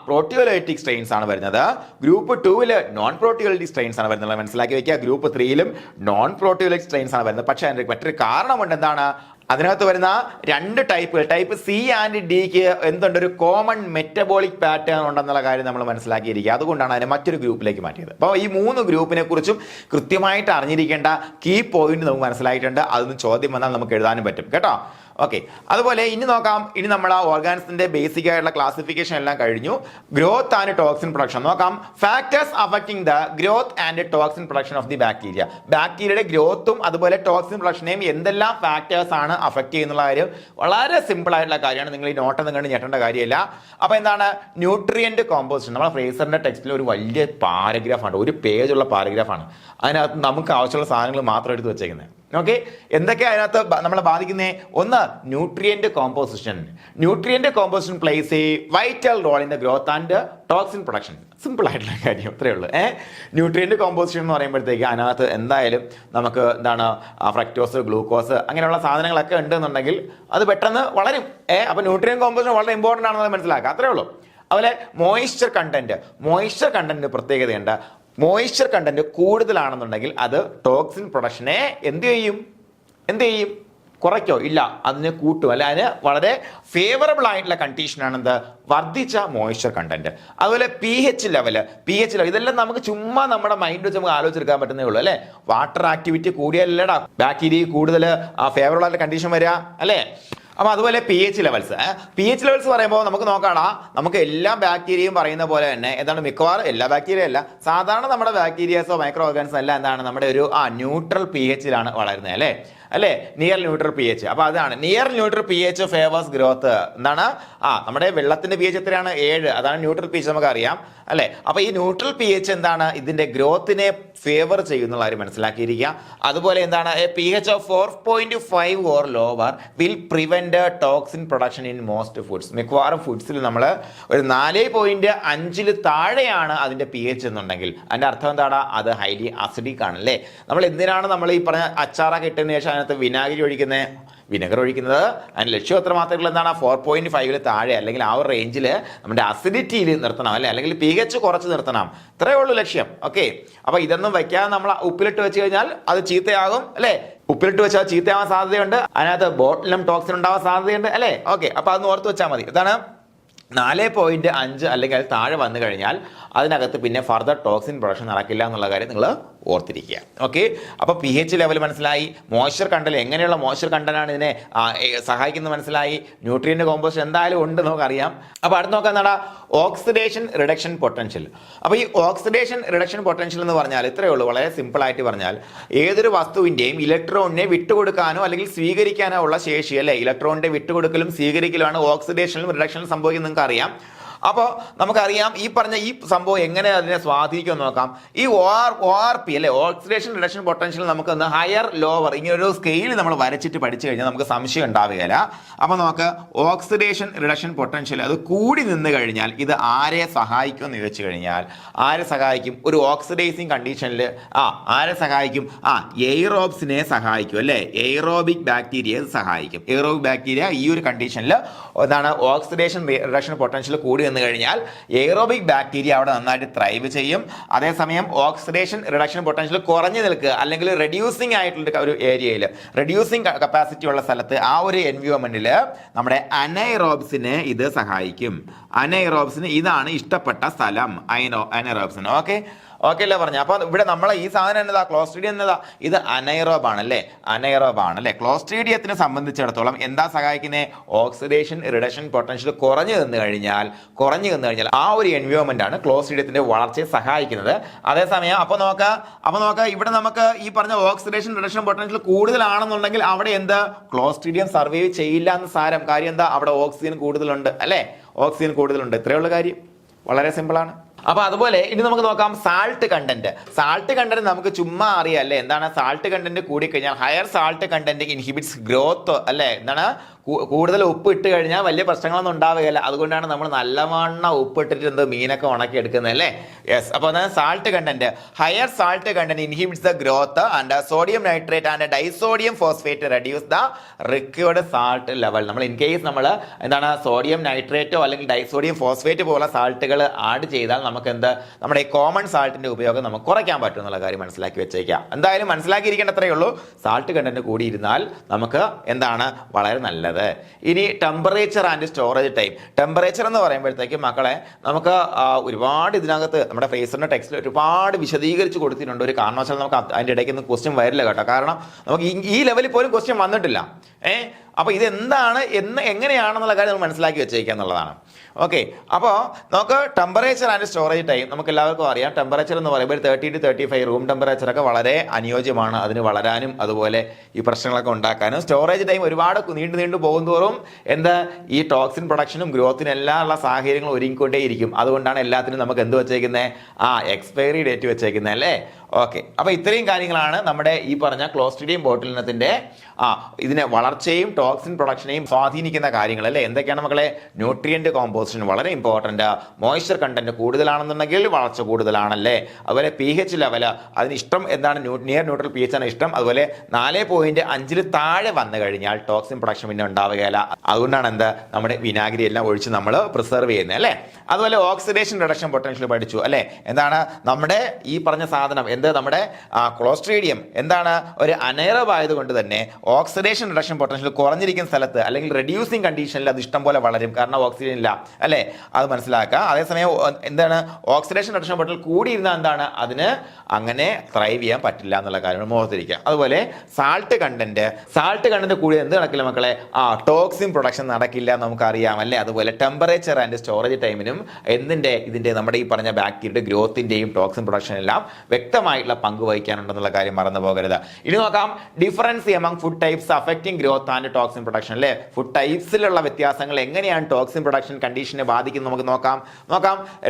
പ്രോട്ടിയോലൈറ്റിക് സ്ട്രെയിൻസ് ആണ് വരുന്നത്. ഗ്രൂപ്പ് 2ല് നോൺ പ്രോട്ടിയോലൈറ്റിക് സ്ട്രെയിൻസ് ആണ് വരുന്നത്, മനസ്സിലാക്കി വെക്കുക. ഗ്രൂപ്പ് 3ലും നോൺ പ്രോട്ടിയോലൈറ്റിക് സ്ട്രെയിൻസ് ആണ് വരുന്നത്. പക്ഷേ അതിന്റെ മറ്റൊരു കാരണമുണ്ട്, എന്താണ്, അതിനകത്ത് വരുന്ന 2 ടൈപ്പുകൾ, ടൈപ്പ് സി ആൻഡ് ഡിക്ക് എന്തുണ്ട്, ഒരു കോമൺ മെറ്റബോളിക് പാറ്റേൺ ഉണ്ടെന്നുള്ള കാര്യം നമ്മൾ മനസ്സിലാക്കിയിരിക്കുക. അതുകൊണ്ടാണ് അതിനെ മറ്റൊരു ഗ്രൂപ്പിലേക്ക് മാറ്റിയത്. അപ്പോൾ ഈ 3 ഗ്രൂപ്പിനെ കുറിച്ചും കൃത്യമായിട്ട് അറിഞ്ഞിരിക്കേണ്ട കീ പോയിന്റ് നമുക്ക് മനസ്സിലായിട്ടുണ്ട്. അതൊന്നും ചോദ്യം വന്നാൽ നമുക്ക് എഴുതാനും പറ്റും കേട്ടോ. ഓക്കെ, അതുപോലെ ഇനി നോക്കാം. ഇനി നമ്മൾ ആ ഓർഗാൻസിന്റെ ബേസിക് ആയിട്ടുള്ള ക്ലാസിഫിക്കേഷൻ എല്ലാം കഴിഞ്ഞു. ഗ്രോത്ത് ആൻഡ് ടോക്സിൻ പ്രൊഡക്ഷൻ നോക്കാം. Factors affecting the growth and toxin production of the bacteria. ബാക്ടീരിയയുടെ ഗ്രോത്തും അതുപോലെ ടോക്സിൻ പ്രൊഡക്ഷനെയും എന്തെല്ലാം ഫാക്ടേഴ്സ് ആണ് അഫക്ട് ചെയ്യുന്നുള്ള കാര്യം വളരെ സിമ്പിൾ ആയിട്ടുള്ള കാര്യമാണ്. നിങ്ങൾ ഈ നോട്ടൊന്നും കണ്ട് ഞെട്ടേണ്ട കാര്യമില്ല. അപ്പൊ എന്താണ്, ന്യൂട്രിയന്റ് കോമ്പോസിഷൻ. നമ്മുടെ ഫ്രേസറിന്റെ ടെക്സ്റ്റിൽ ഒരു വലിയ പാരഗ്രാഫാണ്, ഒരു പേജുള്ള പാരഗ്രാഫാണ്. അതിനകത്ത് നമുക്ക് ആവശ്യമുള്ള സാധനങ്ങൾ മാത്രം എടുത്ത് വെച്ചേക്കുന്നത്. ഓക്കെ, എന്തൊക്കെയാണ് അതിനകത്ത് നമ്മളെ ബാധിക്കുന്നത്? ഒന്ന്, nutrient composition. Nutrient composition plays a vital role in the growth and toxin production. Simple ആയിട്ടുള്ള കാര്യം അത്രയേ ഉള്ളൂ. ന്യൂട്രിയന്റ് കോമ്പോസിഷൻ എന്ന് പറയുമ്പോഴത്തേക്ക് അതിനകത്ത് എന്തായാലും നമുക്ക് എന്താണ്, ഫ്രക്ടോസ്, ഗ്ലൂക്കോസ് അങ്ങനെയുള്ള സാധനങ്ങളൊക്കെ ഉണ്ടെന്നുണ്ടെങ്കിൽ അത് പെട്ടെന്ന് വളരും. അപ്പോൾ ന്യൂട്രിയന്റ് കോമ്പോസിഷൻ വളരെ ഇമ്പോർട്ടൻ്റ് ആണെന്ന് മനസ്സിലാക്കുക, അത്രേ ഉള്ളൂ. അതുപോലെ മോയ്സ്ചർ കണ്ടന്റ് പ്രത്യേകതയുണ്ട്. മോയ്സ്ചർ കണ്ടന്റ് കൂടുതലാണെന്നുണ്ടെങ്കിൽ അത് ടോക്സിൻ പ്രൊഡക്ഷനെ എന്ത് ചെയ്യും, കുറയ്ക്കോ? ഇല്ല, അതിനെ കൂട്ടും. അല്ലെ, അതിന് വളരെ ഫേവറബിൾ ആയിട്ടുള്ള കണ്ടീഷനാണ് എന്ത്, വർദ്ധിച്ച മോയ്സ്ചർ കണ്ടന്റ്. അതുപോലെ പി എച്ച് ലെവൽ ഇതെല്ലാം നമുക്ക് ചുമ്മാ നമ്മുടെ മൈൻഡ് വെച്ച് നമുക്ക് ആലോചിച്ചെടുക്കാൻ പറ്റുന്നേ ഉള്ളൂ അല്ലെ. വാട്ടർ ആക്ടിവിറ്റി കൂടിയല്ലടാ ബാക്ടീരിയ കൂടുതൽ ഫേവറബിൾ ആയിട്ടുള്ള കണ്ടീഷൻ വരിക അല്ലേ. അപ്പൊ അതുപോലെ പി എച്ച് ലെവൽസ് പറയുമ്പോൾ നമുക്ക് നോക്കാടാ, നമുക്ക് എല്ലാ ബാക്ടീരിയയും പറയുന്ന പോലെ തന്നെ എന്താണ്, മിക്കവാറും എല്ലാ ബാക്ടീരിയ അല്ല, സാധാരണ നമ്മുടെ ബാക്ടീരിയാസോ മൈക്രോ ഓർഗാനിസം എല്ലാം എന്താണ്, നമ്മുടെ ഒരു ന്യൂട്രൽ പി എച്ചിലാണ് വളരുന്നത് അല്ലേ, നിയർ ന്യൂട്രൽ പി എച്ച്. അപ്പൊ അതാണ് near neutral P H favours growth. എന്താണ്, നമ്മുടെ വെള്ളത്തിന്റെ പി എച്ച് എത്രയാണ്, 7. അതാണ് ന്യൂട്രൽ പി എച്ച്, നമുക്ക് അറിയാം അല്ലെ. അപ്പൊ ഈ ന്യൂട്രൽ പി എച്ച് എന്താണ്, ഇതിന്റെ ഗ്രോത്തിനെ ഫേവർ ചെയ്യുന്നുള്ള കാര്യം മനസ്സിലാക്കിയിരിക്കുക. അതുപോലെ എന്താണ്, P H of 4.5 or lower will prevent toxin production in most foods. മിക്കവാറും ഫുഡ്സിൽ നമ്മൾ ഒരു 4.5 താഴെയാണ് അതിന്റെ പി എച്ച് എന്നുണ്ടെങ്കിൽ അതിന്റെ അർത്ഥം എന്താണ്, അത് ഹൈലി അസിഡിക് ആണ് അല്ലേ. നമ്മൾ എന്തിനാണ് നമ്മൾ ഈ പറഞ്ഞ അച്ചാറൊക്കെ ഇട്ടതിന് ശേഷം അതിനകത്ത് വിനെഗർ ഒഴിക്കുന്നത്? അതിന്റെ ലക്ഷ്യം എത്ര മാത്രമേ എന്താണ്, 4.5 താഴെ അല്ലെങ്കിൽ ആ ഒരു റേഞ്ചിൽ നമ്മുടെ അസിഡിറ്റിയിൽ നിർത്തണം അല്ലെ, അല്ലെങ്കിൽ പി എച്ച് കുറച്ച് നിർത്തണം. ഇത്രയേ ഉള്ളൂ ലക്ഷ്യം. ഓക്കെ, അപ്പൊ ഇതൊന്നും വെക്കാതെ നമ്മൾ ഉപ്പിലിട്ട് വെച്ച് കഴിഞ്ഞാൽ അത് ചീത്തയാകും അല്ലെ. ഉപ്പിലിട്ട് വെച്ചാൽ ചീത്തയാവാൻ സാധ്യതയുണ്ട്, അതിനകത്ത് ബോട്ടിലും ടോക്സിൻ ഉണ്ടാവാൻ സാധ്യതയുണ്ട് അല്ലെ. ഓക്കെ, അപ്പൊ അതൊന്ന് ഓർത്ത് വെച്ചാൽ മതി. ഇതാണ് 4.5 അല്ലെങ്കിൽ അത് താഴെ വന്നു കഴിഞ്ഞാൽ അതിനകത്ത് പിന്നെ ഫർദർ ടോക്സിൻ പ്രൊഡക്ഷൻ നടക്കില്ല എന്നുള്ള കാര്യം നിങ്ങൾ ഓർത്തിരിക്കുക. ഓക്കെ, അപ്പോൾ pH ലെവൽ മനസ്സിലായി, മോയ്സ്ചർ കണ്ടന്റ് എങ്ങനെയുള്ള മോയ്സ്ചർ കണ്ടന്റാണ് ഇതിനെ സഹായിക്കുന്നത് മനസ്സിലായി, ന്യൂട്രിയൻ്റ് കോമ്പോസിഷൻ എന്തായാലും ഉണ്ട് നമുക്കറിയാം. അപ്പോൾ അടുത്ത് നോക്കാൻ എന്താണ് ഓക്സിഡേഷൻ റിഡക്ഷൻ പൊട്ടൻഷ്യൽ. അപ്പോൾ ഈ ഓക്സിഡേഷൻ റിഡക്ഷൻ പൊട്ടൻഷ്യൽ എന്ന് പറഞ്ഞാൽ ഇത്രയേ ഉള്ളൂ, വളരെ സിമ്പിൾ ആയിട്ട് പറഞ്ഞാൽ ഏതൊരു വസ്തുവിൻ്റെയും ഇലക്ട്രോണിനെ വിട്ടുകൊടുക്കാനോ അല്ലെങ്കിൽ സ്വീകരിക്കാനോ ഉള്ള ശേഷി, അല്ലേ, ഇലക്ട്രോണിന്റെ വിട്ടുകൊടുക്കലും സ്വീകരിക്കലുമാണ് ഓക്സിഡേഷനിലും റിഡക്ഷനിലും സംഭവിക്കുന്നത് നിങ്ങൾക്ക് അറിയാം. അപ്പോൾ നമുക്കറിയാം ഈ പറഞ്ഞ ഈ സംഭവം എങ്ങനെ അതിനെ സ്വാധീനിക്കുമെന്ന് നോക്കാം. ഈ ORP അല്ലെ, ഓക്സിഡേഷൻ റിഡക്ഷൻ പൊട്ടൻഷ്യൽ നമുക്ക് ഹയർ ലോവർ ഇങ്ങനെ ഒരു സ്കെയിൽ നമ്മൾ വരച്ചിട്ട് പഠിച്ചു കഴിഞ്ഞാൽ നമുക്ക് സംശയം ഉണ്ടാവുകയില്ല. അപ്പോൾ നമുക്ക് ഓക്സിഡേഷൻ റിഡക്ഷൻ പൊട്ടൻഷ്യൽ അത് കൂടി നിന്ന് കഴിഞ്ഞാൽ ഇത് ആരെ സഹായിക്കും എന്ന് ചോദിച്ചു കഴിഞ്ഞാൽ ആരെ സഹായിക്കും? ഒരു ഓക്സിഡൈസിങ് കണ്ടീഷനിൽ ആരെ സഹായിക്കും? എയ്റോബ്സിനെ സഹായിക്കും, അല്ലേ, എയ്റോബിക് ബാക്ടീരിയയെ സഹായിക്കും. എയ്റോബിക് ബാക്ടീരിയ ഈ ഒരു കണ്ടീഷനിൽ എന്താണ് ഓക്സിഡേഷൻ റിഡക്ഷൻ പൊട്ടൻഷ്യൽ കൂടി വന്നു കഴിഞ്ഞാൽ എയ്റോബിക് ബാക്ടീരിയ അവിടെ നന്നായിട്ട് ത്രൈവ് ചെയ്യും. അതേസമയം ഓക്സിഡേഷൻ റിഡക്ഷൻ പൊട്ടൻഷ്യൽ കുറഞ്ഞു നിൽക്കുക അല്ലെങ്കിൽ റെഡ്യൂസിങ് ആയിട്ടുള്ള ഒരു ഏരിയയിൽ, റെഡ്യൂസിങ് കപ്പാസിറ്റി ഉള്ള സ്ഥലത്ത് ആ ഒരു എൻവയോൺമെന്റിൽ നമ്മുടെ അനൈറോബ്സിനെ ഇത് സഹായിക്കും. അനൈറോബ്സിന് ഇതാണ് ഇഷ്ടപ്പെട്ട സ്ഥലം, അനൈറോബ്സിന്. ഓക്കെ അല്ലേ പറഞ്ഞു. അപ്പോൾ ഇവിടെ നമ്മളെ ഈ സാധനം എന്നതാ, ക്ലോസ്ട്രീഡിയം എന്നതാ, ഇത് അനൈറോബ് ആണല്ലേ, അനൈറോബ് ആണല്ലേ. ക്ലോസ്ട്രീഡിയത്തിനെ സംബന്ധിച്ചിടത്തോളം എന്താ സഹായിക്കുന്നത്? ഓക്സിഡേഷൻ റിഡക്ഷൻ പൊട്ടൻഷ്യൽ കുറഞ്ഞു നിന്ന് കഴിഞ്ഞാൽ ആ ഒരു എൻവയോൺമെന്റ് ആണ് ക്ലോസ്ട്രീഡിയത്തിന്റെ വളർച്ചയെ സഹായിക്കുന്നത്. അതേസമയം അപ്പോൾ നോക്കാം ഇവിടെ നമുക്ക് ഈ പറഞ്ഞ ഓക്സിഡേഷൻ റിഡക്ഷൻ പൊട്ടൻഷ്യൽ കൂടുതലാണെന്നുണ്ടെങ്കിൽ അവിടെ എന്ത് ക്ലോസ്ട്രീഡിയം സർവൈവ് ചെയ്യില്ല എന്ന് സാരം. കാര്യം എന്താ? അവിടെ ഓക്സിജൻ കൂടുതലുണ്ട്, അല്ലേ, ഓക്സിജൻ കൂടുതലുണ്ട്. ഇത്രയുള്ള കാര്യം, വളരെ സിമ്പിളാണ്. അപ്പൊ അതുപോലെ ഇനി നമുക്ക് നോക്കാം സാൾട്ട് കണ്ടന്റ് നമുക്ക് ചുമ്മാ അറിയാം, അല്ലേ, എന്താണ് സാൾട്ട് കണ്ടന്റ് കൂടിക്കഴിഞ്ഞാൽ higher salt content inhibits growth, അല്ലേ, എന്താണ് കൂടുതൽ ഉപ്പ് ഇട്ട് കഴിഞ്ഞാൽ വലിയ പ്രശ്നങ്ങളൊന്നും ഉണ്ടാവുകയില്ല. അതുകൊണ്ടാണ് നമ്മൾ നല്ലവണ്ണം ഉപ്പിട്ടിട്ട് മീനൊക്കെ ഉണക്കി എടുക്കുന്നത്, അല്ലേ. യെസ്, അപ്പോൾ salt content, higher salt content inhibits the growth and sodium nitrate and disodium phosphate reduce the required salt level. നമ്മൾ ഇൻ കേസ് നമ്മൾ എന്താണ് സോഡിയം നൈട്രേറ്റോ അല്ലെങ്കിൽ ഡൈസോഡിയം ഫോസ്ഫേറ്റ് പോലെ സാൾട്ടുകൾ ആഡ് ചെയ്താൽ നമുക്ക് നമ്മുടെ ഈ കോമൺ സാൾട്ടിന്റെ ഉപയോഗം നമുക്ക് കുറയ്ക്കാൻ പറ്റും എന്നുള്ള കാര്യം മനസ്സിലാക്കി വെച്ചേക്കാം. എന്തായാലും മനസ്സിലാക്കിയിരിക്കേണ്ട അത്രയേ ഉള്ളൂ. സാൾട്ട് കണ്ടന്റ് കൂടിയിരുന്നാൽ നമുക്ക് എന്താണ് വളരെ നല്ലത്. ഇനി temperature and storage time. Temperature എന്ന് പറയുമ്പോഴത്തേക്ക് മക്കളെ നമുക്ക് ഒരുപാട് ഇതിനകത്ത് നമ്മുടെ ഫ്രേസറിന്റെ ടെക്സ്റ്റിൽ ഒരുപാട് വിശദീകരിച്ച് കൊടുത്തിട്ടുണ്ട്. ഒരു കാരണവശാലും നമുക്ക് അതിൻ്റെ ഇടയ്ക്ക് ഒന്നും ക്വസ്റ്റ്യൻ വരില്ല കേട്ടോ. കാരണം നമുക്ക് ഈ ലെവലിൽ പോലും ക്വസ്റ്റ്യൻ വന്നിട്ടില്ല. അപ്പോൾ ഇതെന്താണ് എങ്ങനെയാണെന്നുള്ള കാര്യം നമ്മൾ മനസ്സിലാക്കി വെച്ചേക്കുക എന്നുള്ളതാണ്. ഓക്കെ, അപ്പോൾ നമുക്ക് ടെമ്പറേച്ചർ ആൻഡ് സ്റ്റോറേജ് ടൈം നമുക്ക് എല്ലാവർക്കും അറിയാം. ടെമ്പറേച്ചർ എന്ന് പറയുമ്പോൾ 30 to 35 റൂം ടെമ്പറേച്ചറൊക്കെ വളരെ അനുയോജ്യമാണ് അതിന് വളരാനും അതുപോലെ ഈ പ്രശ്നങ്ങളൊക്കെ ഉണ്ടാക്കാനും. സ്റ്റോറേജ് ടൈം ഒരുപാട് നീണ്ടു പോകുന്തോറും ഈ ടോക്സിൻ പ്രൊഡക്ഷനും ഗ്രോത്തിനും എല്ലാം ഉള്ള സാഹചര്യങ്ങൾ ഒരുങ്ങിക്കൊണ്ടേയിരിക്കും. അതുകൊണ്ടാണ് എല്ലാത്തിനും നമുക്ക് എന്ത് വെച്ചേക്കുന്നത്? എക്സ്പയറി ഡേറ്റ് വെച്ചേക്കുന്നത്, അല്ലേ. ഓക്കെ, അപ്പോൾ ഇത്രയും കാര്യങ്ങളാണ് നമ്മുടെ ഈ പറഞ്ഞ ക്ലോസ്ട്രീഡിയം ബോട്ടിലിനത്തിന്റെ ഇതിനെ വളർച്ചയും ടോക്സിൻ പ്രൊഡക്ഷനെയും സ്വാധീനിക്കുന്ന കാര്യങ്ങൾ, അല്ലേ. എന്തൊക്കെയാണ് മക്കളെ? ന്യൂട്രിയന്റ് കോമ്പോസിഷൻ വളരെ ഇമ്പോർട്ടന്റ്, മോയ്സ്ചർ കണ്ടന്റ് കൂടുതലാണെന്നുണ്ടെങ്കിൽ വളർച്ച കൂടുതലാണല്ലേ. അതുപോലെ pH ലെവൽ അതിന് ഇഷ്ടം എന്താണ്? നിയർ ന്യൂട്രൽ pH ആണ് ഇഷ്ടം. അതുപോലെ 4.5 താഴെ വന്നു കഴിഞ്ഞാൽ ടോക്സിൻ പ്രൊഡക്ഷൻ പിന്നെ ഉണ്ടാവുകയില്ല. അതുകൊണ്ടാണ് നമ്മുടെ വിനാഗിരി എല്ലാം ഒഴിച്ച് നമ്മൾ പ്രിസർവ് ചെയ്യുന്നത്, അല്ലേ. അതുപോലെ ഓക്സിഡേഷൻ റിഡക്ഷൻ പൊട്ടൻഷ്യൽ പഠിച്ചു, അല്ലേ. എന്താണ് നമ്മുടെ ഈ പറഞ്ഞ സാധനം? നമ്മുടെ ക്ലോസ്ട്രീഡിയം എന്താണ്? ഒരു അനൈറോബ് ആയതുകൊണ്ട് തന്നെ ഓക്സിഡേഷൻ റിഡക്ഷൻ പൊട്ടൻഷ്യൽ കുറഞ്ഞിരിക്കുന്ന സ്ഥലത്ത് അല്ലെങ്കിൽ റെഡ്യൂസിങ് കണ്ടീഷനിൽ അത് ഇഷ്ടം പോലെ വളരും, കാരണം ഓക്സിജൻ ഇല്ല, അല്ലേ. അത് മനസ്സിലാക്കുക. അതേസമയം ഓക്സിഡേഷൻ റിഡക്ഷൻ പൊട്ടൻഷ്യൽ കൂടിയിരുന്നാൽ എന്താണ്? അതിന് അങ്ങനെ ത്രൈവ് ചെയ്യാൻ പറ്റില്ല എന്നുള്ള കാര്യം ഓർത്തിരിക്കുക. അതുപോലെ സാൾട്ട് കണ്ടന്റ് കൂടി എന്ത് നടക്കില്ല മക്കളെ? ടോക്സിൻ പ്രൊഡക്ഷൻ നടക്കില്ല, നമുക്കറിയാം, അല്ലേ. അതുപോലെ ടെമ്പറേച്ചർ ആൻഡ് സ്റ്റോറേജ് ടൈമിനും ഇതിന്റെ നമ്മുടെ ഈ പറഞ്ഞ ബാക്ടീരിയയുടെ ഗ്രോത്തിന്റെയും ടോക്സിൻ പ്രൊഡക്ഷൻ എല്ലാം വ്യക്തമായിട്ടുള്ള പങ്ക് വഹിക്കാനുണ്ടെന്നുള്ള കാര്യം മറന്നു പോകരുത്. ഇനി നോക്കാം difference among food types affecting growth and toxin production, അല്ലേ. ഫുഡ് ടൈപ്സിലുള്ള വ്യത്യാസങ്ങൾ എങ്ങനെയാണ് ടോക്സിൻ പ്രൊഡക്ഷൻ കണ്ടീഷനെ ബാധിക്കുന്നത് നമുക്ക് നോക്കാം.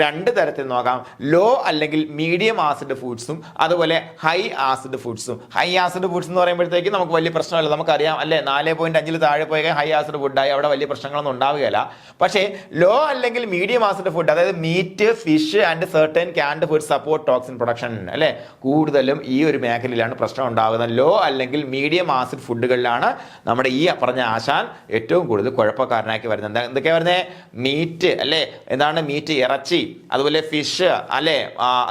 രണ്ട് തരത്തിൽ നോക്കാം. ലോ അല്ലെങ്കിൽ മീഡിയം ആസിഡ് ഫുഡ്സും അതുപോലെ ഹൈ ആസിഡ് ഫുഡ്സും. ഹൈ ആസിഡ് ഫുഡ്സ് എന്ന് പറയുമ്പോഴത്തേക്ക് നമുക്ക് വലിയ പ്രശ്നമല്ല, നമുക്കറിയാം, അല്ലേ. 4.5 താഴെ പോയ ഹൈ ആസിഡ് ഫുഡായി അവിടെ വലിയ പ്രശ്നങ്ങളൊന്നും ഉണ്ടാവുകയില്ല. പക്ഷേ ലോ അല്ലെങ്കിൽ മീഡിയം ആസിഡ് ഫുഡ്, അതായത് meat, fish and certain canned food support toxin production, അല്ലേ. കൂടുതലും ഈ ഒരു മേഖലയിലാണ് പ്രശ്നം ഉണ്ടാകുന്നത്. ലോ അല്ലെങ്കിൽ മീഡിയം ആസിഡ് ഫുഡുകളിലാണ് നമ്മുടെ ഈ പറഞ്ഞ ആശാൻ ഏറ്റവും കൂടുതൽ കുഴപ്പക്കാരനാക്കി വരുന്നത്. എന്തൊക്കെയാ വരുന്നത്? മീറ്റ്, അല്ലേ. എന്താണ് മീറ്റ്? ഇറച്ചി, അതുപോലെ ഫിഷ്, അല്ലേ,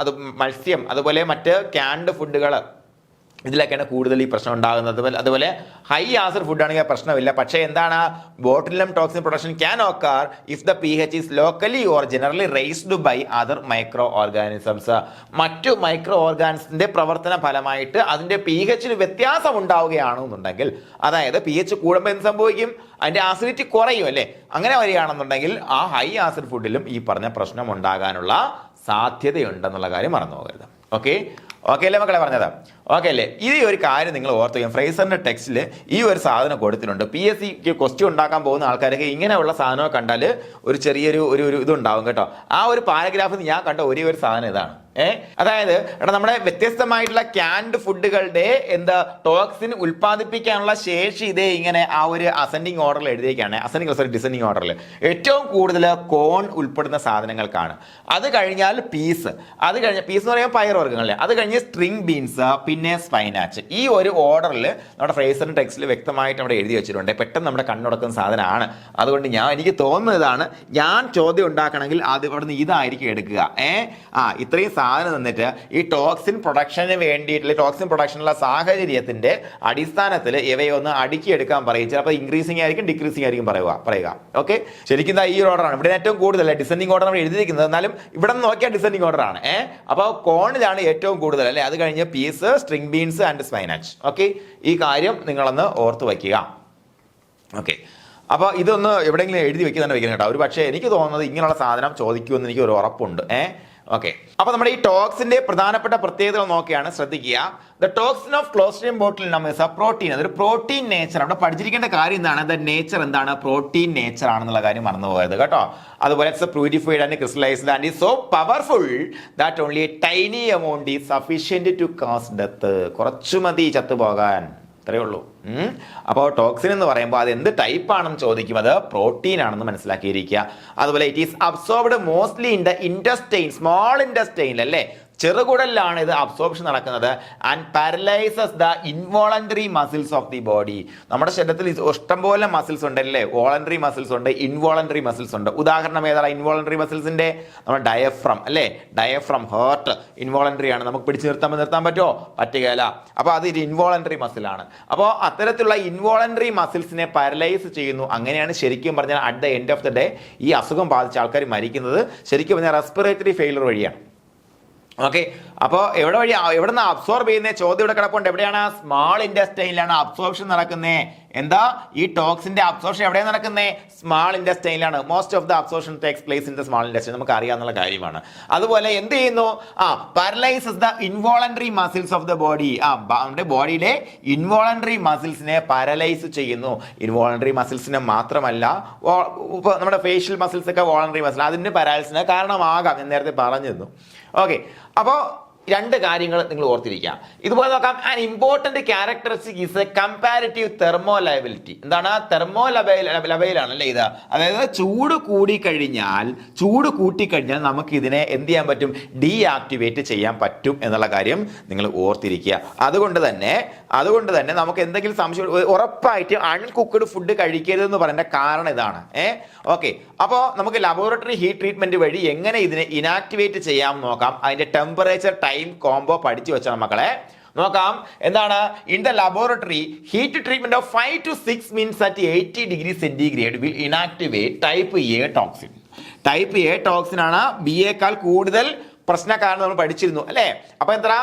അത് മത്സ്യം, അതുപോലെ മറ്റ് ക്യാൻഡ് ഫുഡുകൾ, ഇതിലൊക്കെയാണ് കൂടുതൽ ഈ പ്രശ്നം ഉണ്ടാകുന്നത്. അതുപോലെ ഹൈ ആസിഡ് ഫുഡ് ആണെങ്കിൽ പ്രശ്നമില്ല. പക്ഷേ എന്താണ്, botulinum toxin production can occur if the pH is locally or generally raised by other microorganisms. മറ്റു മൈക്രോ ഓർഗാനിസത്തിന്റെ പ്രവർത്തന ഫലമായിട്ട് അതിന്റെ pH വ്യത്യാസം ഉണ്ടാവുകയാണെന്നുണ്ടെങ്കിൽ, അതായത് pH കൂടുമ്പോൾ എന്ത് സംഭവിക്കും, അതിന്റെ ആസിഡിറ്റി കുറയും അല്ലേ. അങ്ങനെ വരികയാണെന്നുണ്ടെങ്കിൽ ആ ഹൈ ആസിഡ് ഫുഡിലും ഈ പറഞ്ഞ പ്രശ്നം ഉണ്ടാകാനുള്ള സാധ്യതയുണ്ടെന്നുള്ള കാര്യം മറന്നു പോകരുത്. ഓക്കെ അല്ലേ മക്കളെ പറഞ്ഞത്? ഓക്കെ അല്ലേ? ഈ ഒരു കാര്യം നിങ്ങൾ ഓർത്ത് വയ്ക്കും. ഫ്രേസറിന്റെ ടെക്സ്റ്റിൽ ഈ ഒരു സാധനം കൊടുത്തിട്ടുണ്ട്. PSCക്ക് ക്വസ്റ്റ്യൻ ഉണ്ടാക്കാൻ പോകുന്ന ആൾക്കാരൊക്കെ ഇങ്ങനെയുള്ള സാധനമൊക്കെ കണ്ടാൽ ഒരു ചെറിയൊരു ഇതുണ്ടാവും കേട്ടോ. ആ ഒരു പാരഗ്രാഫിൽ ഞാൻ കണ്ട ഒരേ ഒരു സാധനം ഇതാണ്. അതായത് നമ്മുടെ വ്യത്യസ്തമായിട്ടുള്ള ക്യാൻഡ് ഫുഡുകളുടെ ടോക്സിൻ ഉൽപ്പാദിപ്പിക്കാനുള്ള ശേഷി ഇതേ ഇങ്ങനെ ആ ഒരു അസെൻഡിങ് ഓർഡറിൽ എഴുതിയേക്കാണ്. ഡിസെൻഡിങ് ഓർഡറിൽ ഏറ്റവും കൂടുതൽ കോൺ ഉൾപ്പെടുന്ന സാധനങ്ങൾക്കാണ്. അത് കഴിഞ്ഞാൽ പീസ്, അത് കഴിഞ്ഞ പീസ് എന്ന് പറയുമ്പോൾ പയറുവർഗ്ഗങ്ങളല്ലേ, അത് കഴിഞ്ഞ് സ്ട്രിംഗ് ബീൻസ്, പിന്നെ സ്പൈനാച്ച്. ഈ ഒരു ഓർഡറിൽ നമ്മുടെ ഫ്രേസറിന്റെ ടെക്സ്റ്റിൽ വ്യക്തമായിട്ട് അവിടെ എഴുതി വെച്ചിട്ടുണ്ട്. പെട്ടെന്ന് നമ്മുടെ കണ്ണുടക്കുന്ന സാധനമാണ്. അതുകൊണ്ട് എനിക്ക് തോന്നുന്നതാണ്, ഞാൻ ചോദ്യം ഉണ്ടാക്കണമെങ്കിൽ അത് ഇവിടെ നിന്ന് ഇതായിരിക്കും എടുക്കുക. ഇത്രയും സാധനം നിന്നിട്ട് ഈ ടോക്സിൻ പ്രൊഡക്ഷന് വേണ്ടിയിട്ടുള്ള ടോക്സിൻ പ്രൊഡക്ഷനുള്ള സാഹചര്യത്തിന്റെ അടിസ്ഥാനത്തിൽ ഇവയൊന്ന് അടുക്കിയെടുക്കാൻ പറയും. ചിലപ്പോൾ ഇൻക്രീസിംഗ് ആയിരിക്കും, ഡിക്രീസിംഗ് ആയിരിക്കും പറയുക. ഓക്കെ, ശരിക്കും ഈ ഒരു ഓർഡറാണ് ഇവിടെ ഏറ്റവും കൂടുതൽ ഡിസെൻഡിങ് ഓർഡർ നമ്മൾ എഴുതിയിരിക്കുന്നത്. എന്നാലും ഇവിടെ നിന്ന് നോക്കിയാൽ ഡിസെൻഡിങ് ഓർഡർ ആണ്. അപ്പോൾ കോണിലാണ് ഏറ്റവും കൂടുതൽ അല്ലെ. അത് കഴിഞ്ഞ് peas, string beans and spinach. Okay, ഈ കാര്യം നിങ്ങളൊന്ന് ഓർത്ത് വയ്ക്കുക. ഓക്കെ, അപ്പോൾ ഇതൊന്ന് എവിടെയെങ്കിലും എഴുതി വെക്കുക തന്നെ വെക്കണം കേട്ടോ. ഒരു പക്ഷേ എനിക്ക് തോന്നുന്നത് ഇങ്ങനെയുള്ള സാധനം ചോദിക്കുമെന്ന് എനിക്ക് ഒരു ഉറപ്പുണ്ട്. ഓക്കെ, അപ്പൊ നമ്മുടെ ഈ ടോക്സിന്റെ പ്രധാനപ്പെട്ട പ്രത്യേകതകൾ നോക്കിയാണ്, ശ്രദ്ധിക്കുക. The toxin of clostridium botulinum is A protein. അതൊരു പ്രോട്ടീൻ നേച്ചർ. അവിടെ പഠിച്ചിരിക്കേണ്ട കാര്യം എന്താണ്, ദ നേച്ചർ എന്താണ്, പ്രോട്ടീൻ നേച്ചർ ആണെന്നുള്ള കാര്യം മറന്നു പോയത് കേട്ടോ. അതുപോലെ it's purified and crystallised and is so powerful that only A tiny amount is sufficient to കാസ് ഡെത്ത്. കുറച്ചു മതി ചത്തുപോകാൻ, അത്രയേ ഉള്ളൂ. അപ്പോൾ ടോക്സിൻ എന്ന് പറയുമ്പോൾ അത് എന്ത് ടൈപ്പ് ആണെന്ന് ചോദിക്കും. അത് പ്രോട്ടീൻ ആണെന്ന് മനസ്സിലാക്കിയിരിക്കുക. അതുപോലെ it is absorbed mostly in the intestine, small intestine അല്ലേ, ചെറുകുടലിലാണ് ഇത് അബ്സോർപ്ഷൻ നടക്കുന്നത്. And paralyses the involuntary muscles of the body. നമ്മുടെ ശരീരത്തിൽ ഇഷ്ടംപോലെ മസിൽസ് ഉണ്ട് അല്ലേ. വോളണ്ടറി മസിൽസ് ഉണ്ട്, ഇൻവോളണ്ടറി മസിൽസ് ഉണ്ട്. ഉദാഹരണം ഏതാണ് ഇൻവോളണ്ടറി മസിൽസിന്റെ? നമ്മുടെ ഡയഫ്രം അല്ലേ, ഡയഫ്രം, ഹേർട്ട് ഇൻവോളണ്ടറി ആണ്. നമുക്ക് പിടിച്ചു നിർത്താൻ പറ്റുമോ? പറ്റുകയില്ല. അപ്പോൾ അത് ഇൻവോളണ്ടറി മസിലാണ്. അപ്പോൾ അത്തരത്തിലുള്ള ഇൻവോളണ്ടറി മസിൽസിനെ പാരലൈസ് ചെയ്യുന്നു. അങ്ങനെയാണ് ശരിക്കും പറഞ്ഞാൽ at the end of the day ഈ അസുഖം ബാധിച്ച ആൾക്കാർ മരിക്കുന്നത് ശരിക്കും പറഞ്ഞാൽ റെസ്പിറേറ്ററി ഫെയിലർ വഴിയാണ്. ഓക്കെ, അപ്പോൾ എവിടെ നിന്ന് അബ്സോർബ് ചെയ്യുന്ന ചോദ്യം ഇവിടെ കിടപ്പുണ്ട്. എവിടെയാണ്? സ്മാൾ ഇൻറ്റസ്റ്റൈനിലാണ് അബ്സോർപ്ഷൻ നടക്കുന്നത്. എന്താ ഈ ടോക്സിന്റെ അബ്സോർപ്ഷൻ എവിടെയാണ് നടക്കുന്നത്? സ്മാൾ ഇൻറ്റസ്റ്റൈനിലാണ്. Most of the absorption takes place in the small intestine, നമുക്ക് അറിയാവുന്ന കാര്യമാണ്. അതുപോലെ എന്ത് ചെയ്യുന്നു? Paralyses the involuntary muscles of the body. നമ്മുടെ ബോഡിയിലെ ഇൻവോളണ്ടറി മസിൽസിനെ പാരലൈസ് ചെയ്യുന്നു. ഇൻവോളണ്ടറി മസിൽസിനെ മാത്രമല്ല, നമ്മുടെ ഫേഷ്യൽ മസിൽസ് ഒക്കെ വോളണ്ടറി മസിൽ, അതിന്റെ പാരാലിസിന് കാരണമാകാം എന്ന് നേരത്തെ പറഞ്ഞിരുന്നു. ഓക്കെ, അപ്പോൾ രണ്ട് കാര്യങ്ങൾ നിങ്ങൾ ഓർത്തിരിക്കുക. ഇതുപോലെ നോക്കാം. An important characteristic is A comparative thermo liability. എന്താണ്? തെർമോ ലബൈലാണ് അല്ലേ ഇത്. അതായത് ചൂട് കൂട്ടിക്കഴിഞ്ഞാൽ നമുക്ക് ഇതിനെ എന്ത് ചെയ്യാൻ പറ്റും? ഡീആക്ടിവേറ്റ് ചെയ്യാൻ പറ്റും എന്നുള്ള കാര്യം നിങ്ങൾ ഓർത്തിരിക്കുക. അതുകൊണ്ട് തന്നെ നമുക്ക് എന്തെങ്കിലും സംശയം, ഉറപ്പായിട്ട് അൺകുക്ക്ഡ് ഫുഡ് കഴിക്കരുതെന്ന് പറയേണ്ട കാരണം ഇതാണ്. ഓക്കെ, അപ്പോൾ നമുക്ക് ലബോറട്ടറി ഹീറ്റ് ട്രീറ്റ്മെന്റ് വഴി എങ്ങനെ ഇതിനെ ഇനാക്ടിവേറ്റ് ചെയ്യാം നോക്കാം. അതിന്റെ ടെമ്പറേച്ചർ ടൈം കോംബോ പഠിച്ചു വെച്ചാൽ മക്കളെ. നോക്കാം എന്താണ്? In the laboratory heat treatment of 5 to 6 minutes at 80 degrees centigrade will inactivate type A toxin. Type A toxin ആണ് ബിയേക്കാൾ കൂടുതൽ പ്രശ്നക്കാരൻ നമ്മൾ പഠിച്ചിരുന്നു അല്ലേ. അപ്പൊ എത്ര?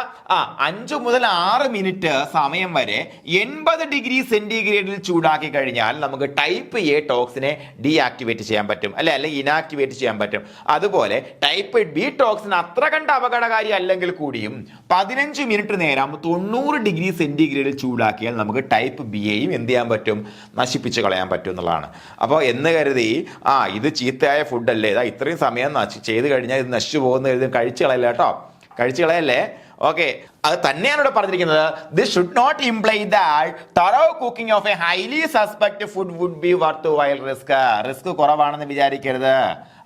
5 മുതൽ 6 മിനിറ്റ് സമയം വരെ 80 ഡിഗ്രി സെന്റിഗ്രേഡിൽ ചൂടാക്കി കഴിഞ്ഞാൽ നമുക്ക് ടൈപ്പ് എ ടോക്സിനെ ഡീആക്ടിവേറ്റ് ചെയ്യാൻ പറ്റും അല്ലെ, അല്ലെങ്കിൽ ഇനാക്ടിവേറ്റ് ചെയ്യാൻ പറ്റും. അതുപോലെ ടൈപ്പ് ബി ടോക്സിൻ അത്ര കണ്ട അപകടകാരി അല്ലെങ്കിൽ കൂടിയും 15 മിനിറ്റ് നേരം 90 ഡിഗ്രി സെന്റിഗ്രേഡിൽ ചൂടാക്കിയാൽ നമുക്ക് ടൈപ്പ് ബിയെയും എന്ത് ചെയ്യാൻ പറ്റും? നശിപ്പിച്ച് കളയാൻ പറ്റും എന്നുള്ളതാണ്. അപ്പോൾ എന്ന് കരുതി ഇത് ചീത്തയായ ഫുഡല്ലേ, ഇത്രയും സമയം ചെയ്ത് കഴിഞ്ഞാൽ ഇത് നശിച്ചു പോകുന്ന കഴിച്ചു കളയല്ലേ. ഓക്കെ, അത് തന്നെയാണ് ഇവിടെ പറഞ്ഞിരിക്കുന്നത്. This should not imply that thorough cooking of a highly suspect food would be worthwhile risk കുറവാണെന്ന് വിചാരിക്കരുത്,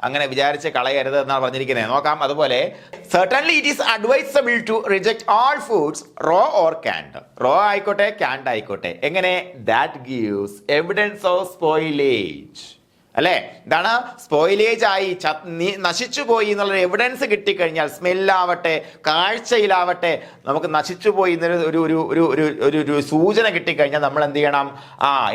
അങ്ങനെ വിചാരിച്ച് കളയരുത് എന്നാണ് പറഞ്ഞിരിക്കുന്നത്. നോക്കാം. അതുപോലെ certainly it is advisable to reject all foods raw or canned. raw ആയിക്കോട്ടെ, canned ആയിക്കോട്ടെ. എങ്ങനെ? that gives evidence of spoilage. അല്ലേ? ഇതാണ് സ്പോയിലേജ് ആയി നശിച്ചു പോയി എന്നുള്ള എവിഡൻസ് കിട്ടിക്കഴിഞ്ഞാൽ, സ്മെല്ലാവട്ടെ കാഴ്ചയിലാവട്ടെ നമുക്ക് നശിച്ചു പോയി എന്നൊരു ഒരു ഒരു ഒരു ഒരു ഒരു ഒരു സൂചന കിട്ടിക്കഴിഞ്ഞാൽ നമ്മൾ എന്ത് ചെയ്യണം?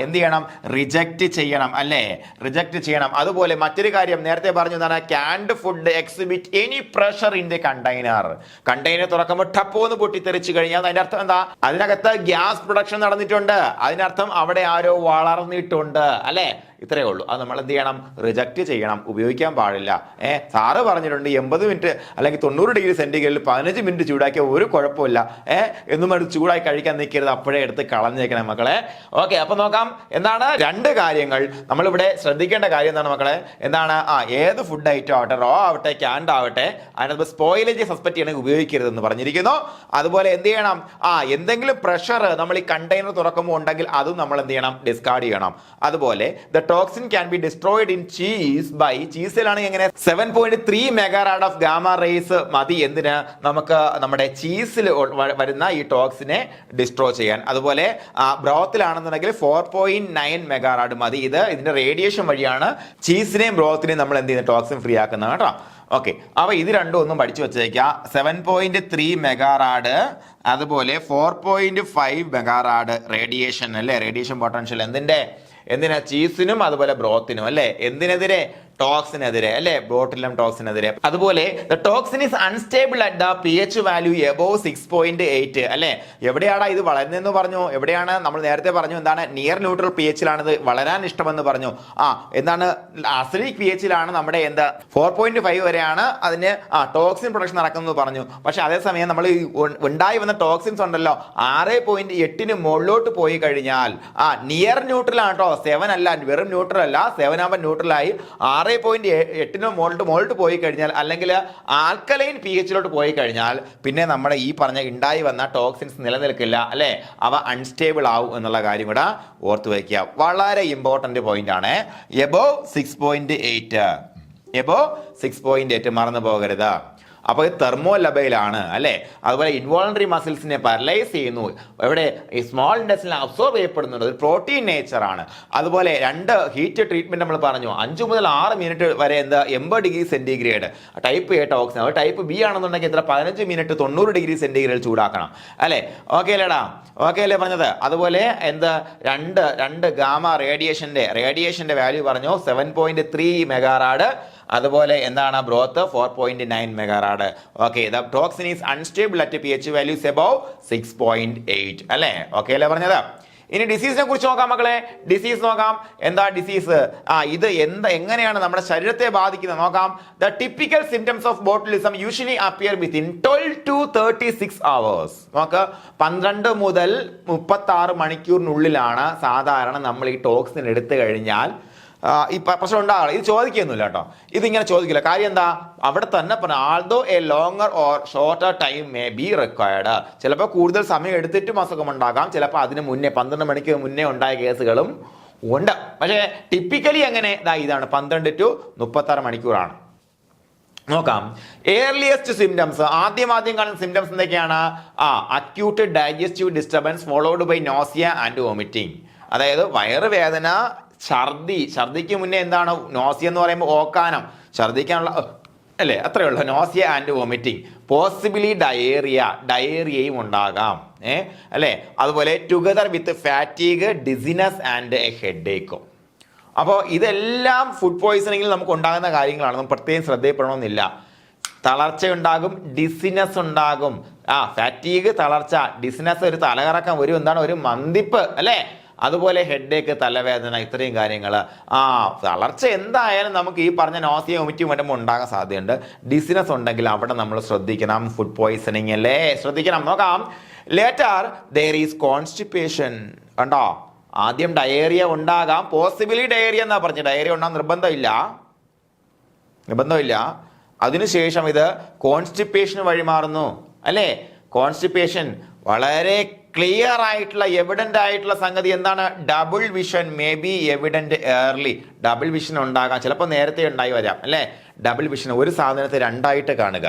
എന്ത് ചെയ്യണം? റിജക്റ്റ് ചെയ്യണം, അല്ലേ? റിജക്റ്റ് ചെയ്യണം. അതുപോലെ മറ്റൊരു കാര്യം നേരത്തെ പറഞ്ഞു, എന്താണ്? Canned food exhibit any pressure in the container. Container തുറക്കുമ്പോൾ ടപ്പോന്ന് പൊട്ടിത്തെറിച്ച് കഴിഞ്ഞാൽ അതിന്റെ അർത്ഥം എന്താ? അതിനകത്ത് ഗ്യാസ് പ്രൊഡക്ഷൻ നടന്നിട്ടുണ്ട്, അതിനർത്ഥം അവിടെ ആരോ വളർന്നിട്ടുണ്ട്, അല്ലേ? ഇത്രയേ ഉള്ളൂ. അത് നമ്മൾ എന്ത് ചെയ്യണം? റിജക്റ്റ് ചെയ്യണം, ഉപയോഗിക്കാൻ പാടില്ല. സാറ് പറഞ്ഞിട്ടുണ്ട് 80 മിനിറ്റ് അല്ലെങ്കിൽ 90 ഡിഗ്രി സെന്റിഗ്രേഡിൽ 15 മിനിറ്റ് ചൂടാക്കിയ ഒരു കുഴപ്പമില്ല, എന്നും അത് ചൂടായി കഴിക്കാൻ നിൽക്കരുത്, അപ്പോഴേ എടുത്ത് കളഞ്ഞേക്കണം മക്കളെ. ഓക്കെ, അപ്പൊ നോക്കാം എന്താണ് 2 കാര്യങ്ങൾ നമ്മളിവിടെ ശ്രദ്ധിക്കേണ്ട കാര്യം. എന്താണ് മക്കളെ? എന്താണ്? ഏത് ഫുഡ് ഐറ്റം ആവട്ടെ, റോ ആവട്ടെ ക്യാൻഡ് ആവട്ടെ, അതിനകത്ത് സ്പോയിലേജ് സസ്പെക്ട് ചെയ്യണമെങ്കിൽ ഉപയോഗിക്കരുതെന്ന് പറഞ്ഞിരിക്കുന്നു. അതുപോലെ എന്ത് ചെയ്യണം? എന്തെങ്കിലും പ്രഷർ നമ്മൾ ഈ കണ്ടെയ്നർ തുറക്കുമ്പോൾ ഉണ്ടെങ്കിൽ അതും നമ്മൾ എന്ത് ചെയ്യണം? ഡിസ്കാർഡ് ചെയ്യണം. അതുപോലെ toxin can be destroyed in cheese by, ചീസിലാണ് എങ്ങനെ 7.3 മെഗാറാഡ് ഓഫ് ഗാമ റേസ് മതി എന്തിന്? നമുക്ക് നമ്മുടെ ചീസിൽ വരുന്ന ഈ ടോക്സിനെ ഡിസ്ട്രോ ചെയ്യാൻ. അതുപോലെ ബ്രോത്തിലാണെന്നുണ്ടെങ്കിൽ 4.9 മെഗാറാഡ് മതി. ഇതിന്റെ റേഡിയേഷൻ വഴിയാണ് ചീസിനെയും ബ്രോത്തിനെയും നമ്മൾ എന്ത് ചെയ്യുന്നത്? ടോക്സിൻ ഫ്രീ ആക്കുന്നത് കേട്ടോ. ഓക്കെ, അപ്പൊ ഇത് രണ്ടും ഒന്നും പഠിച്ചു വെച്ചേക്കാം. 7.3 മെഗാറാഡ്, അതുപോലെ 4.5 മെഗാറാഡ് റേഡിയേഷൻ, അല്ലേ? റേഡിയേഷൻ പൊട്ടൻഷ്യൽ എന്തിനാ? ചീസിനും അതുപോലെ ബ്രോത്തിനും, അല്ലേ? എന്തിനെതിരെ? ടോക്സിനെതിരെ, അല്ലെ? ബോട്ടിലം ടോക്സിനെതിരെ. അതുപോലെ toxin is unstable at the pH value above 6.8, അല്ലെ? എവിടെയാണ് ഇത് വളരുന്നതെന്ന് പറഞ്ഞു? എവിടെയാണ്? നമ്മൾ നേരത്തെ പറഞ്ഞു എന്താണ്? നിയർ ന്യൂട്രൽ pH-ലാണ് ഇത് വളരാൻ ഇഷ്ടമെന്ന് പറഞ്ഞു. എന്താണ്? അസിഡിക് pH-ലാണ് നമ്മുടെ 4.5 വരെയാണ് അതിന് ടോക്സിൻ പ്രൊഡക്ഷൻ നടക്കുന്നത് പറഞ്ഞു. പക്ഷെ അതേസമയം നമ്മൾ ഉണ്ടായി വന്ന ടോക്സിൻസ് ഉണ്ടല്ലോ 6.8 മുകളിലോട്ട് പോയി കഴിഞ്ഞാൽ നിയർ ന്യൂട്രൽ ആണ് കേട്ടോ, 7 അല്ല, വെറും ന്യൂട്രൽ അല്ല, 7 ആകുമ്പോൾ ന്യൂട്രലായി. 6.8 മുകളിലോട്ട് പോയി കഴിഞ്ഞാൽ, അല്ലെങ്കിൽ ആൽക്കലൈൻ pH-ലോട്ട് പോയി കഴിഞ്ഞാൽ പിന്നെ നമ്മുടെ ഈ പറഞ്ഞ ഉണ്ടായി വന്ന ടോക്സിൻസ് നിലനിൽക്കില്ല, അല്ലെ? അവ അൺസ്റ്റേബിൾ ആവും എന്നുള്ള കാര്യം കൂടെ ഓർത്ത് വയ്ക്കുക. വളരെ ഇമ്പോർട്ടന്റ് പോയിന്റ് ആണ്. എബോവ് 6.8 മറന്നു പോകരുത്. അപ്പോൾ ഇത് തെർമോലബൈലാണ്, അല്ലേ? അതുപോലെ ഇൻവോളണ്ടറി മസിൽസിനെ പാരലൈസ് ചെയ്യുന്നു. എവിടെ? ഈ സ്മോൾ ഇൻഡസ്ട്രിയിൽ അബ്സോർബ് ചെയ്യപ്പെടുന്നുണ്ട്, ഒരു പ്രോട്ടീൻ നേച്ചറാണ്. അതുപോലെ 2 ഹീറ്റ് ട്രീറ്റ്മെന്റ് നമ്മൾ പറഞ്ഞു, 5 മുതൽ 6 മിനിറ്റ് വരെ 80 degree centigrade type A toxin. അത് ടൈപ്പ് ബി ആണെന്നുണ്ടെങ്കിൽ 15 മിനിറ്റ് 90 ഡിഗ്രി സെന്റിഗ്രേഡ് ചൂടാക്കണം, അല്ലേ? ഓക്കെ അല്ലേടാ? ഓക്കെ അല്ലേ പറഞ്ഞത്? അതുപോലെ രണ്ട് ഗാമ റേഡിയേഷന്റെ വാല്യൂ പറഞ്ഞു 7.3 മെഗാറാഡ്. അതുപോലെ എന്താണ്? Broth 4.9 megarad. Okay, the toxin is unstable at pH values above 6.8, അല്ലേ? ഓക്കെ അല്ലേ പറഞ്ഞത്? ഇനി ഡിസീസിനെ കുറിച്ച് നോക്കാം മക്കളെ. ഡിസീസ് നോക്കാം. എന്താ ഡിസീസ്? ഇത് എങ്ങനെയാണ് നമ്മുടെ ശരീരത്തെ ബാധിക്കുന്നത് നോക്കാം. The typical symptoms of botulism usually appear within 12 to 36 hours. നോക്ക്, 12 മുതൽ 36 മണിക്കൂറിനുള്ളിലാണ് സാധാരണ നമ്മൾ ഈ ടോക്സിൻ എടുത്തു കഴിഞ്ഞാൽ ഈ പ്രശ്നം ഉണ്ടാകാം. ഇത് ചോദിക്കൊന്നുമില്ല കേട്ടോ, ഇതിങ്ങനെ ചോദിക്കില്ല. കാര്യം എന്താ? അവിടെ തന്നെ പറഞ്ഞു, ആൾദോ A longer or shorter time may be required. ചിലപ്പോൾ കൂടുതൽ സമയം എടുത്തിട്ടും അസുഖം ഉണ്ടാകാം, ചിലപ്പോൾ അതിന് മുന്നേ 12 മണിക്ക് മുന്നേ ഉണ്ടായ കേസുകളും ഉണ്ട്. പക്ഷേ ടിപ്പിക്കലി എങ്ങനെ? ഇതാണ് 12 to 36 മണിക്കൂറാണ്. നോക്കാം. ഏർലിയസ്റ്റ് സിംറ്റംസ്, ആദ്യം കാണുന്ന സിംറ്റംസ് എന്തൊക്കെയാണ്? Acute digestive disturbance followed by nausea and vomiting. അതായത് വയറുവേദന, ഛർദിക്ക് മുന്നേ എന്താണ്? നോസിയ എന്ന് പറയുമ്പോൾ ഓക്കാനം, ഛർദിക്കാനുള്ള, അല്ലേ? അത്രയേ ഉള്ളൂ. Nausea and vomiting. പോസിബിലി ഡയേറിയയും ഉണ്ടാകാം, അല്ലേ? അതുപോലെ together with fatigue, dizziness and a ഹെഡേക്കും. അപ്പോൾ ഇതെല്ലാം ഫുഡ് പോയിസണിങ്ങിൽ നമുക്ക് ഉണ്ടാകുന്ന കാര്യങ്ങളാണ്, നമുക്ക് പ്രത്യേകം ശ്രദ്ധയപ്പെടണമെന്നില്ല. തളർച്ച ഉണ്ടാകും, ഡിസിനസ് ഉണ്ടാകും. ഫാറ്റീഗ്, തളർച്ച, ഡിസിനസ്, ഒരു തലകറക്കം, ഒരു മന്ദിപ്പ്, അല്ലേ? അതുപോലെ ഹെഡേക്ക്, തലവേദന, ഇത്രയും കാര്യങ്ങൾ. തളർച്ച എന്തായാലും നമുക്ക് ഈ പറഞ്ഞ നോസിയ വോമിറ്റിംഗ് വരുമ്പോൾ ഉണ്ടാകാൻ സാധ്യതയുണ്ട്. ഡിസിനസ് ഉണ്ടെങ്കിൽ അവിടെ നമ്മൾ ശ്രദ്ധിക്കണം, ഫുഡ് പോയിസണിങ് അല്ലേ? ശ്രദ്ധിക്കണം. നോക്കാം. Later there is constipation. കണ്ടോ? ആദ്യം ഡയേറിയ ഉണ്ടാകാം, പോസിബിലി ഡയേറിയ എന്നാ പറഞ്ഞു. ഡയേറിയ ഉണ്ടാകാൻ നിർബന്ധമില്ല. അതിനുശേഷം ഇത് കോൺസ്റ്റിപ്പേഷൻ വഴിമാറുന്നു, അല്ലേ? കോൺസ്റ്റിപ്പേഷൻ വളരെ ക്ലിയർ ആയിട്ടുള്ള, എവിഡന്റ് ആയിട്ടുള്ള സംഗതി എന്താണ്? Double vision may be evident early. Double vision ഉണ്ടാകാം, ചിലപ്പോൾ നേരത്തെ ഉണ്ടായി വരാം, അല്ലേ? ഡബിൾ വിഷൻ, ഒരു സാധനത്തെ രണ്ടായിട്ട് കാണുക.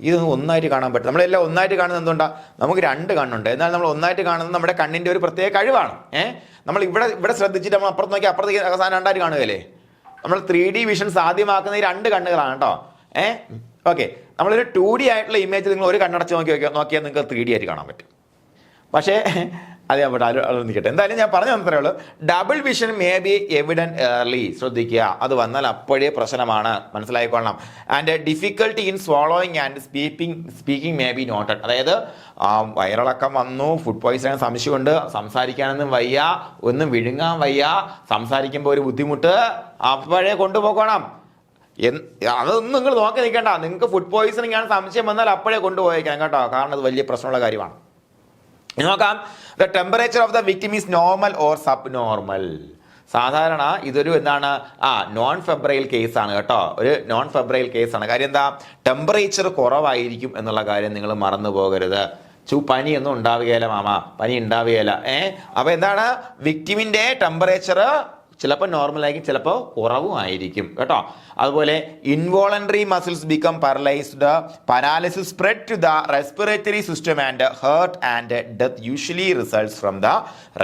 ഇതൊന്നും ഒന്നായിട്ട് കാണാൻ പറ്റും. നമ്മളെല്ലാം ഒന്നായിട്ട് കാണുന്നത് എന്തുകൊണ്ടാ? നമുക്ക് 2 കണ്ണുണ്ട്, എന്നാൽ നമ്മൾ ഒന്നായിട്ട് കാണുന്നത് നമ്മുടെ കണ്ണിന്റെ ഒരു പ്രത്യേക കഴിവാണ്. നമ്മൾ ഇവിടെ ശ്രദ്ധിച്ചിട്ട് നമ്മൾ അപ്പുറത്ത് നോക്കി അപ്പുറത്തേക്ക് സാധനം 2ആയിട്ട് കാണുകയല്ലേ? നമ്മൾ 3D വിഷൻ സാധ്യമാക്കുന്ന ഈ 2 കണ്ണുകളാണ് കേട്ടോ. ഓക്കെ, നമ്മളൊരു 2D ആയിട്ടുള്ള ഇമേജ് നിങ്ങൾ ഒരു കണ്ണടച്ച് നോക്കിയാൽ നിങ്ങൾക്ക് 3D ആയിട്ട് കാണാൻ പറ്റും. പക്ഷേ അത് ഞാൻ നിൽക്കട്ടെ. എന്തായാലും ഞാൻ പറഞ്ഞു തന്നത്രേ ഉള്ളൂ. Double vision may be evident early. ശ്രദ്ധിക്കുക, അത് വന്നാൽ അപ്പോഴേ പ്രശ്നമാണ്, മനസ്സിലായിക്കൊള്ളണം. And difficulty in swallowing and speaking may be noted. അതായത് വയറിളക്കം വന്നു, ഫുഡ് പോയിസൺ സംശയമുണ്ട്, സംസാരിക്കാനൊന്നും വയ്യ, ഒന്നും വിഴുങ്ങാൻ വയ്യ, സംസാരിക്കുമ്പോൾ ഒരു ബുദ്ധിമുട്ട്, അപ്പോഴേ കൊണ്ടുപോകണം. അതൊന്നും നിങ്ങൾ നോക്കി നിൽക്കേണ്ട. നിങ്ങൾക്ക് ഫുഡ് പോയിസണിങ് ആണ് സംശയം വന്നാൽ അപ്പോഴേ കൊണ്ടുപോയേക്കാം കേട്ടോ, കാരണം അത് വലിയ പ്രശ്നമുള്ള കാര്യമാണ്. നോക്കാം, the temperature of the victim is normal or sub normal. സാധാരണ ഇതൊരു എന്താണ് നോൺ ഫെബ്രൈൽ കേസാണ് കേട്ടോ, ഒരു നോൺ ഫെബ്രൈൽ കേസാണ്. കാര്യം എന്താ, ടെമ്പറേച്ചർ കുറവായിരിക്കും എന്നുള്ള കാര്യം നിങ്ങൾ മറന്നു പോകരുത്. പനിയൊന്നും ഉണ്ടാവുകയില്ല മാമ, പനി ഉണ്ടാവുകയില്ല. അപ്പൊ എന്താണ്, വിക്ടിമിന്റെ ടെമ്പറേച്ചർ ചിലപ്പോൾ നോർമലായിരിക്കും, ചിലപ്പോൾ കുറവും ആയിരിക്കും കേട്ടോ. അതുപോലെ involuntary muscles become paralysed, paralysis spread to the respiratory system and heart and death usually results from the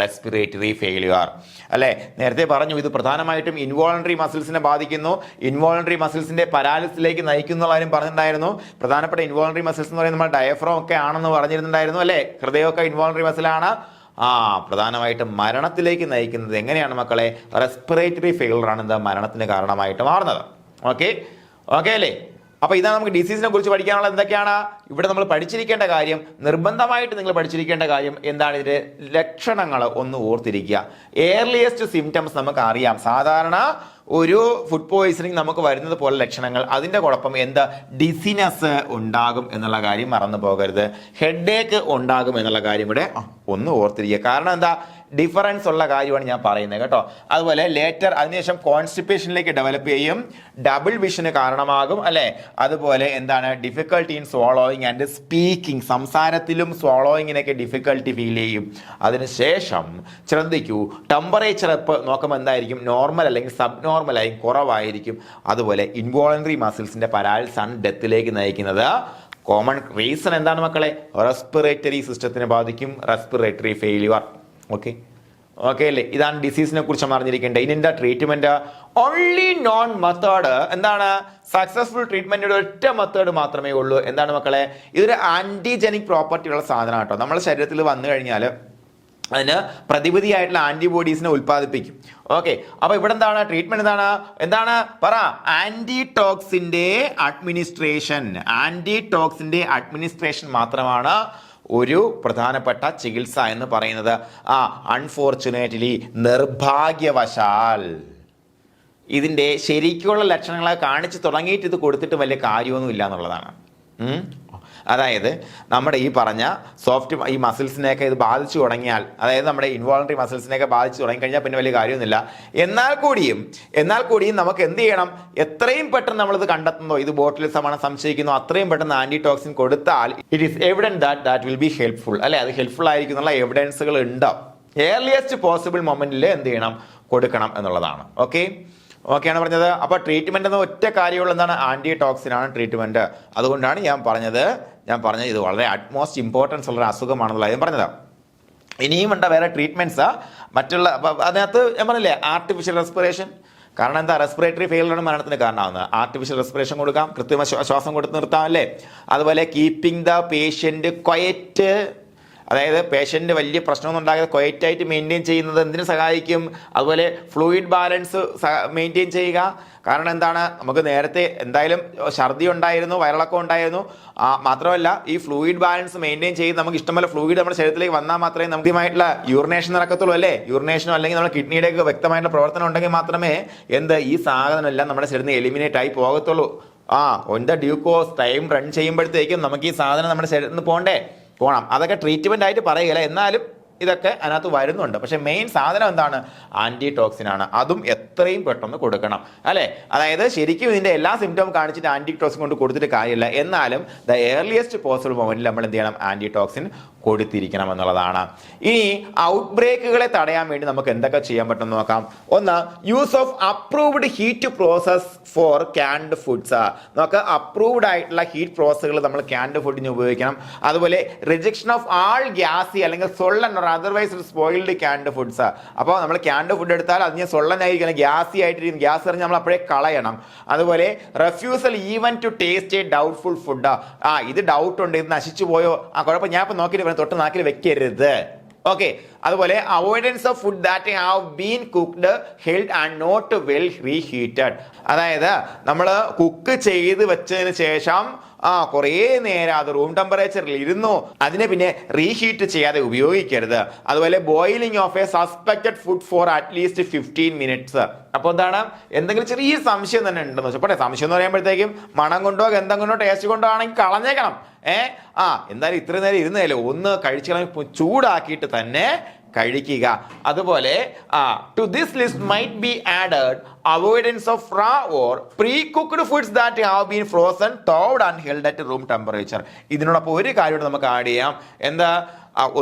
respiratory failure. അല്ലെ, നേരത്തെ പറഞ്ഞു ഇത് പ്രധാനമായിട്ടും ഇൻവോളണ്ടറി മസിൽസിനെ ബാധിക്കുന്നു, ഇൻവോളണ്ടറി മസിൽസിന്റെ പാരാലിസിലേക്ക് നയിക്കുന്ന കാര്യം പറഞ്ഞിട്ടുണ്ടായിരുന്നു. പ്രധാനപ്പെട്ട ഇൻവോളണ്ടറി മസിൽസ് എന്ന് പറയുന്നത് നമ്മൾ ഡയഫ്രം ഒക്കെ ആണെന്ന് പറഞ്ഞിരുന്നുണ്ടായിരുന്നു അല്ലെ. ഹൃദയമൊക്കെ ഇൻവോളണ്ടറി മസിലാണ്. പ്രധാനമായിട്ടും മരണത്തിലേക്ക് നയിക്കുന്നത് എങ്ങനെയാണ് മക്കളെ, റെസ്പിറേറ്ററി ഫെയിലർ ആണ് എന്താ മരണത്തിന് കാരണമായിട്ട് മാറുന്നത്. ഓക്കെ അല്ലേ. അപ്പൊ ഇതാണ് നമുക്ക് ഡിസീസിനെ കുറിച്ച് പഠിക്കാനുള്ള എന്തൊക്കെയാണ് ഇവിടെ നമ്മൾ പഠിച്ചിരിക്കേണ്ട കാര്യം. നിർബന്ധമായിട്ട് നിങ്ങൾ പഠിച്ചിരിക്കേണ്ട കാര്യം എന്താണ്, ഇതിന്റെ ലക്ഷണങ്ങൾ ഒന്ന് ഓർത്തിരിക്കുക. ഏർലിയസ്റ്റ് സിംറ്റംസ് നമുക്ക് അറിയാം. സാധാരണ ഒരു ഫുഡ് പോയിസണിങ് നമുക്ക് വരുന്നത് പോലെ ലക്ഷണങ്ങൾ, അതിന്റെ കുഴപ്പം എന്താ, ഡിസിനെസ് ഉണ്ടാകും എന്നുള്ള കാര്യം മറന്നു പോകരുത്. ഹെഡേക്ക് ഉണ്ടാകും എന്നുള്ള കാര്യം കൂടെ ഒന്ന് ഓർത്തിരിക്കുക. കാരണം എന്താ, ഡിഫറൻസ് ഉള്ള കാര്യമാണ് ഞാൻ പറയുന്നത് കേട്ടോ. അതുപോലെ ലേറ്റർ അതിനുശേഷം കോൺസ്റ്റിപ്പേഷനിലേക്ക് ഡെവലപ്പ് ചെയ്യും, ഡബിൾ വിഷന് കാരണമാകും അല്ലെ. അതുപോലെ എന്താണ്, difficulty in swallowing and speaking, സംസാരത്തിലും സ്വോളോയിങ്ങിനൊക്കെ ഡിഫിക്കൽട്ടി ഫീൽ ചെയ്യും. അതിനുശേഷം ശ്രദ്ധിക്കൂ, ടെമ്പറേച്ചർ ഇപ്പോൾ നോക്കുമ്പോൾ എന്തായിരിക്കും, നോർമൽ അല്ലെങ്കിൽ സബ് നോർമലായി കുറവായിരിക്കും. അതുപോലെ ഇൻവോളണ്ടറി മസിൽസിന്റെ പാരാലിസിസ് ആണ് ഡെത്തിലേക്ക് നയിക്കുന്നത്. കോമൺ റീസൺ എന്താണ് മക്കളെ, റെസ്പിറേറ്ററി സിസ്റ്റത്തിനെ ബാധിക്കും, റെസ്പിറേറ്ററി ഫെയിലിയർ. ഓക്കെ അല്ലേ. ഇതാണ് ഡിസീസിനെ കുറിച്ച് അറിഞ്ഞിരിക്കേണ്ടത്. ഇതിന്റെ ട്രീറ്റ്മെന്റ് ഓൺലി നോൺ മെത്തേഡ് എന്താണ്, സക്സസ്ഫുൾ ട്രീറ്റ്മെന്റിന്റെ ഒറ്റ മെത്തേഡ് മാത്രമേ ഉള്ളൂ. എന്താണ് മക്കളെ, ഇതൊരു ആന്റിജനിക് പ്രോപ്പർട്ടി ഉള്ള സാധനം കേട്ടോ. നമ്മുടെ ശരീരത്തിൽ വന്നു കഴിഞ്ഞാൽ അതിന് പ്രതിവിധിയായിട്ടുള്ള ആന്റിബോഡീസിനെ ഉൽപ്പാദിപ്പിക്കും. ഓക്കെ, അപ്പൊ ഇവിടെ എന്താണ് ട്രീറ്റ്മെന്റ്, എന്താണ് പറ, ആന്റിടോക്സിന്റെ അഡ്മിനിസ്ട്രേഷൻ മാത്രമാണ് ഒരു പ്രധാനപ്പെട്ട ചികിത്സ എന്ന് പറയുന്നത്. അൺഫോർച്ചുനേറ്റ്ലി, നിർഭാഗ്യവശാൽ ഇതിന്റെ ശരിക്കുള്ള ലക്ഷണങ്ങളെ കാണിച്ചു തുടങ്ങിയിട്ട് ഇത് കൊടുത്തിട്ട് വലിയ കാര്യമൊന്നും ഇല്ല എന്നുള്ളതാണ്. അതായത് നമ്മുടെ ഈ പറഞ്ഞ ഈ മസിൽസിനെയൊക്കെ ഇത് ബാധിച്ചു തുടങ്ങിയാൽ, അതായത് നമ്മുടെ ഇൻവോളണ്ടറി മസിൽസിനെയൊക്കെ ബാധിച്ചു തുടങ്ങിക്കഴിഞ്ഞാൽ പിന്നെ വലിയ കാര്യമൊന്നുമില്ല. എന്നാൽ കൂടിയും നമുക്ക് എന്ത് ചെയ്യണം, എത്രയും പെട്ടെന്ന് നമ്മളിത് കണ്ടെത്തുന്നോ, ഇത് ബോട്ടിലിസമാണ് സംശയിക്കുന്നോ, അത്രയും പെട്ടെന്ന് ആന്റിടോക്സിൻ കൊടുത്താൽ it is evident that will be helpful അല്ലെ. അത് ഹെൽപ്ഫുൾ ആയിരിക്കും എന്നുള്ള എവിഡൻസുകൾ ഉണ്ടാവും. ഏർലിയസ്റ്റ് പോസിബിൾ മൊമെന്റിൽ എന്ത് ചെയ്യണം, കൊടുക്കണം എന്നുള്ളതാണ്. ഓക്കെയാണ് പറഞ്ഞത്. അപ്പൊ ട്രീറ്റ്മെന്റ് എന്ന ഒറ്റ കാര്യമുള്ള എന്താണ്, ആന്റിടോക്സിൻ ആണ് ട്രീറ്റ്മെന്റ്. അതുകൊണ്ടാണ് ഞാൻ പറഞ്ഞത് ഇത് വളരെ അറ്റ്മോസ്റ്റ് ഇമ്പോർട്ടൻസ് ഉള്ള അസുഖമാണെന്നുള്ള ഞാൻ പറഞ്ഞത്. ഇനിയും ഉണ്ട് വേറെ ട്രീറ്റ്മെന്റ്സ് മറ്റുള്ള, അതിനകത്ത് ഞാൻ പറഞ്ഞില്ലേ ആർട്ടിഫിഷ്യൽ റെസ്പിറേഷൻ. കാരണം എന്താ, റെസ്പിറേറ്ററി ഫെയിലിയറാണ് മരണത്തിന് കാരണമാകുന്നത്. ആർട്ടിഫിഷ്യൽ റെസ്പിറേഷൻ കൊടുക്കാം, കൃത്രിമ ശ്വാസം കൊടുത്ത് നിർത്താം അല്ലേ. അതുപോലെ കീപ്പിംഗ് ദ പേഷ്യന്റ് ക്വയറ്റ്, അതായത് പേഷ്യന്റ് വലിയ പ്രശ്നമൊന്നും ഉണ്ടാകാതെ ക്വയറ്റായിട്ട് മെയിൻറ്റെയിൻ ചെയ്യുന്നത് എന്തിനു സഹായിക്കും. അതുപോലെ ഫ്ലൂയിഡ് ബാലൻസ് മെയിൻറ്റെയിൻ ചെയ്യുക. കാരണം എന്താണ്, നമുക്ക് നേരത്തെ എന്തായാലും ഛർദി ഉണ്ടായിരുന്നു, വയറിളക്കം ഉണ്ടായിരുന്നു. മാത്രമല്ല ഈ ഫ്ലൂയിഡ് ബാലൻസ് മെയിൻറ്റെയിൻ ചെയ്ത് നമുക്ക് ഇഷ്ടംപോലെ ഫ്ലൂയിഡ് നമ്മുടെ ശരീരത്തിലേക്ക് വന്നാൽ മാത്രമേ നമുക്കുമായിട്ടുള്ള യൂറിനേഷൻ നടക്കത്തുള്ളൂ അല്ലേ. യൂറിനേഷനോ അല്ലെങ്കിൽ നമ്മുടെ കിഡ്നിയുടെയൊക്കെ വ്യക്തമായിട്ടുള്ള പ്രവർത്തനം ഉണ്ടെങ്കിൽ മാത്രമേ ഈ സാധനമെല്ലാം നമ്മുടെ ശരീരത്തിൽ എലിമിനേറ്റ് ആയി പോകത്തുള്ളൂ. On the due course time run ചെയ്യുമ്പോഴത്തേക്കും നമുക്ക് ഈ സാധനം നമ്മുടെ ശരീരത്തിൽ നിന്ന് പോകണം. അതൊക്കെ ട്രീറ്റ്മെന്റ് ആയിട്ട് പറയുകയില്ല, എന്നാലും ഇതൊക്കെ അതിനകത്ത് വരുന്നുണ്ട്. പക്ഷെ മെയിൻ സാധനം എന്താണ്, ആന്റിടോക്സിൻ ആണ്. അതും എത്രയും പെട്ടെന്ന് കൊടുക്കണം അല്ലെ. അതായത് ശരിക്കും ഇതിന്റെ എല്ലാ സിംറ്റവും കാണിച്ചിട്ട് ആന്റിടോക്സിൻ കൊണ്ട് കൊടുത്തിട്ട് കാര്യമില്ല. എന്നാലും ദ ഏർലിയസ്റ്റ് പോസിബിൾ മൊമെന്റിൽ നമ്മൾ എന്ത് ചെയ്യണം, ആന്റിടോക്സിൻ കൊടുത്തിരിക്കണം എന്നുള്ളതാണ്. ഇനി ഔട്ട് ബ്രേക്കുകളെ തടയാൻ വേണ്ടി നമുക്ക് എന്തൊക്കെ ചെയ്യാൻ പറ്റും നോക്കാം. ഒന്ന്, use of approved heat process for canned foods. നമുക്ക് അപ്രൂവ്ഡ് ആയിട്ടുള്ള ഹീറ്റ് പ്രോസസ്സുകൾ നമ്മൾ ക്യാൻഡ് ഫുഡിന് ഉപയോഗിക്കണം. അതുപോലെ റിജക്ഷൻ ഓഫ് ആൾ ഗ്യാസി അല്ലെങ്കിൽ സൊള്ളൻ ഓർ അതർവൈസ് സ്പോയിൽഡ് ക്യാൻഡ് ഫുഡ്സ്. അപ്പോൾ നമ്മൾ ക്യാൻഡ് ഫുഡ് എടുത്താൽ അതിന് സൊള്ളനായിരിക്കണം, ഗ്യാസി ആയിട്ടിരിക്കും, ഗ്യാസ് എറിഞ്ഞ് നമ്മൾ അപ്പോഴേ കളയണം. അതുപോലെ refusal even to taste a doubtful food. ഇത് ഡൗട്ട് ഉണ്ട്, ഇത് നശിച്ചു പോയോ, കുഴപ്പം, ഞാൻ ഇപ്പൊ നോക്കിയിട്ട് തൊട്ട് നാക്കിൽ വെക്കരുത്. ഓക്കെ. അതുപോലെ avoidance of food that have been cooked held and not well reheated. അതായത് നമ്മൾ കുക്ക് ചെയ്ത് വെച്ചതിന് ശേഷം കുറേ നേരം അത് റൂം ടെമ്പറേച്ചറിൽ ഇരുന്നു അതിനെ പിന്നെ റീഹീറ്റ് ചെയ്യാതെ ഉപയോഗിക്കരുത്. അതുപോലെ boiling of A suspected food for at least 15 minutes. അപ്പോൾ എന്താണ്, എന്തെങ്കിലും ചെറിയ സംശയം തന്നെ ഉണ്ടെന്ന് വെച്ചാൽ, സംശയം എന്ന് പറയുമ്പോഴത്തേക്കും മണം കൊണ്ടോ ഗന്ധം കൊണ്ടോ ടേസ്റ്റ് കൊണ്ടോ ആണെങ്കിൽ കളഞ്ഞേക്കണം. എന്തായാലും ഇത്ര നേരം ഇരുന്നതല്ലേ, ഒന്ന് കഴിച്ചു ചൂടാക്കിയിട്ട് തന്നെ കഴിക്കുക. അതുപോലെ to this list might be added avoidance of raw or pre-cooked foods that have been frozen, thawed and held at room temperature. ഇതിനോടൊപ്പം ഒരു കാര്യം നമുക്ക് ആഡ് ചെയ്യാം. എന്താ,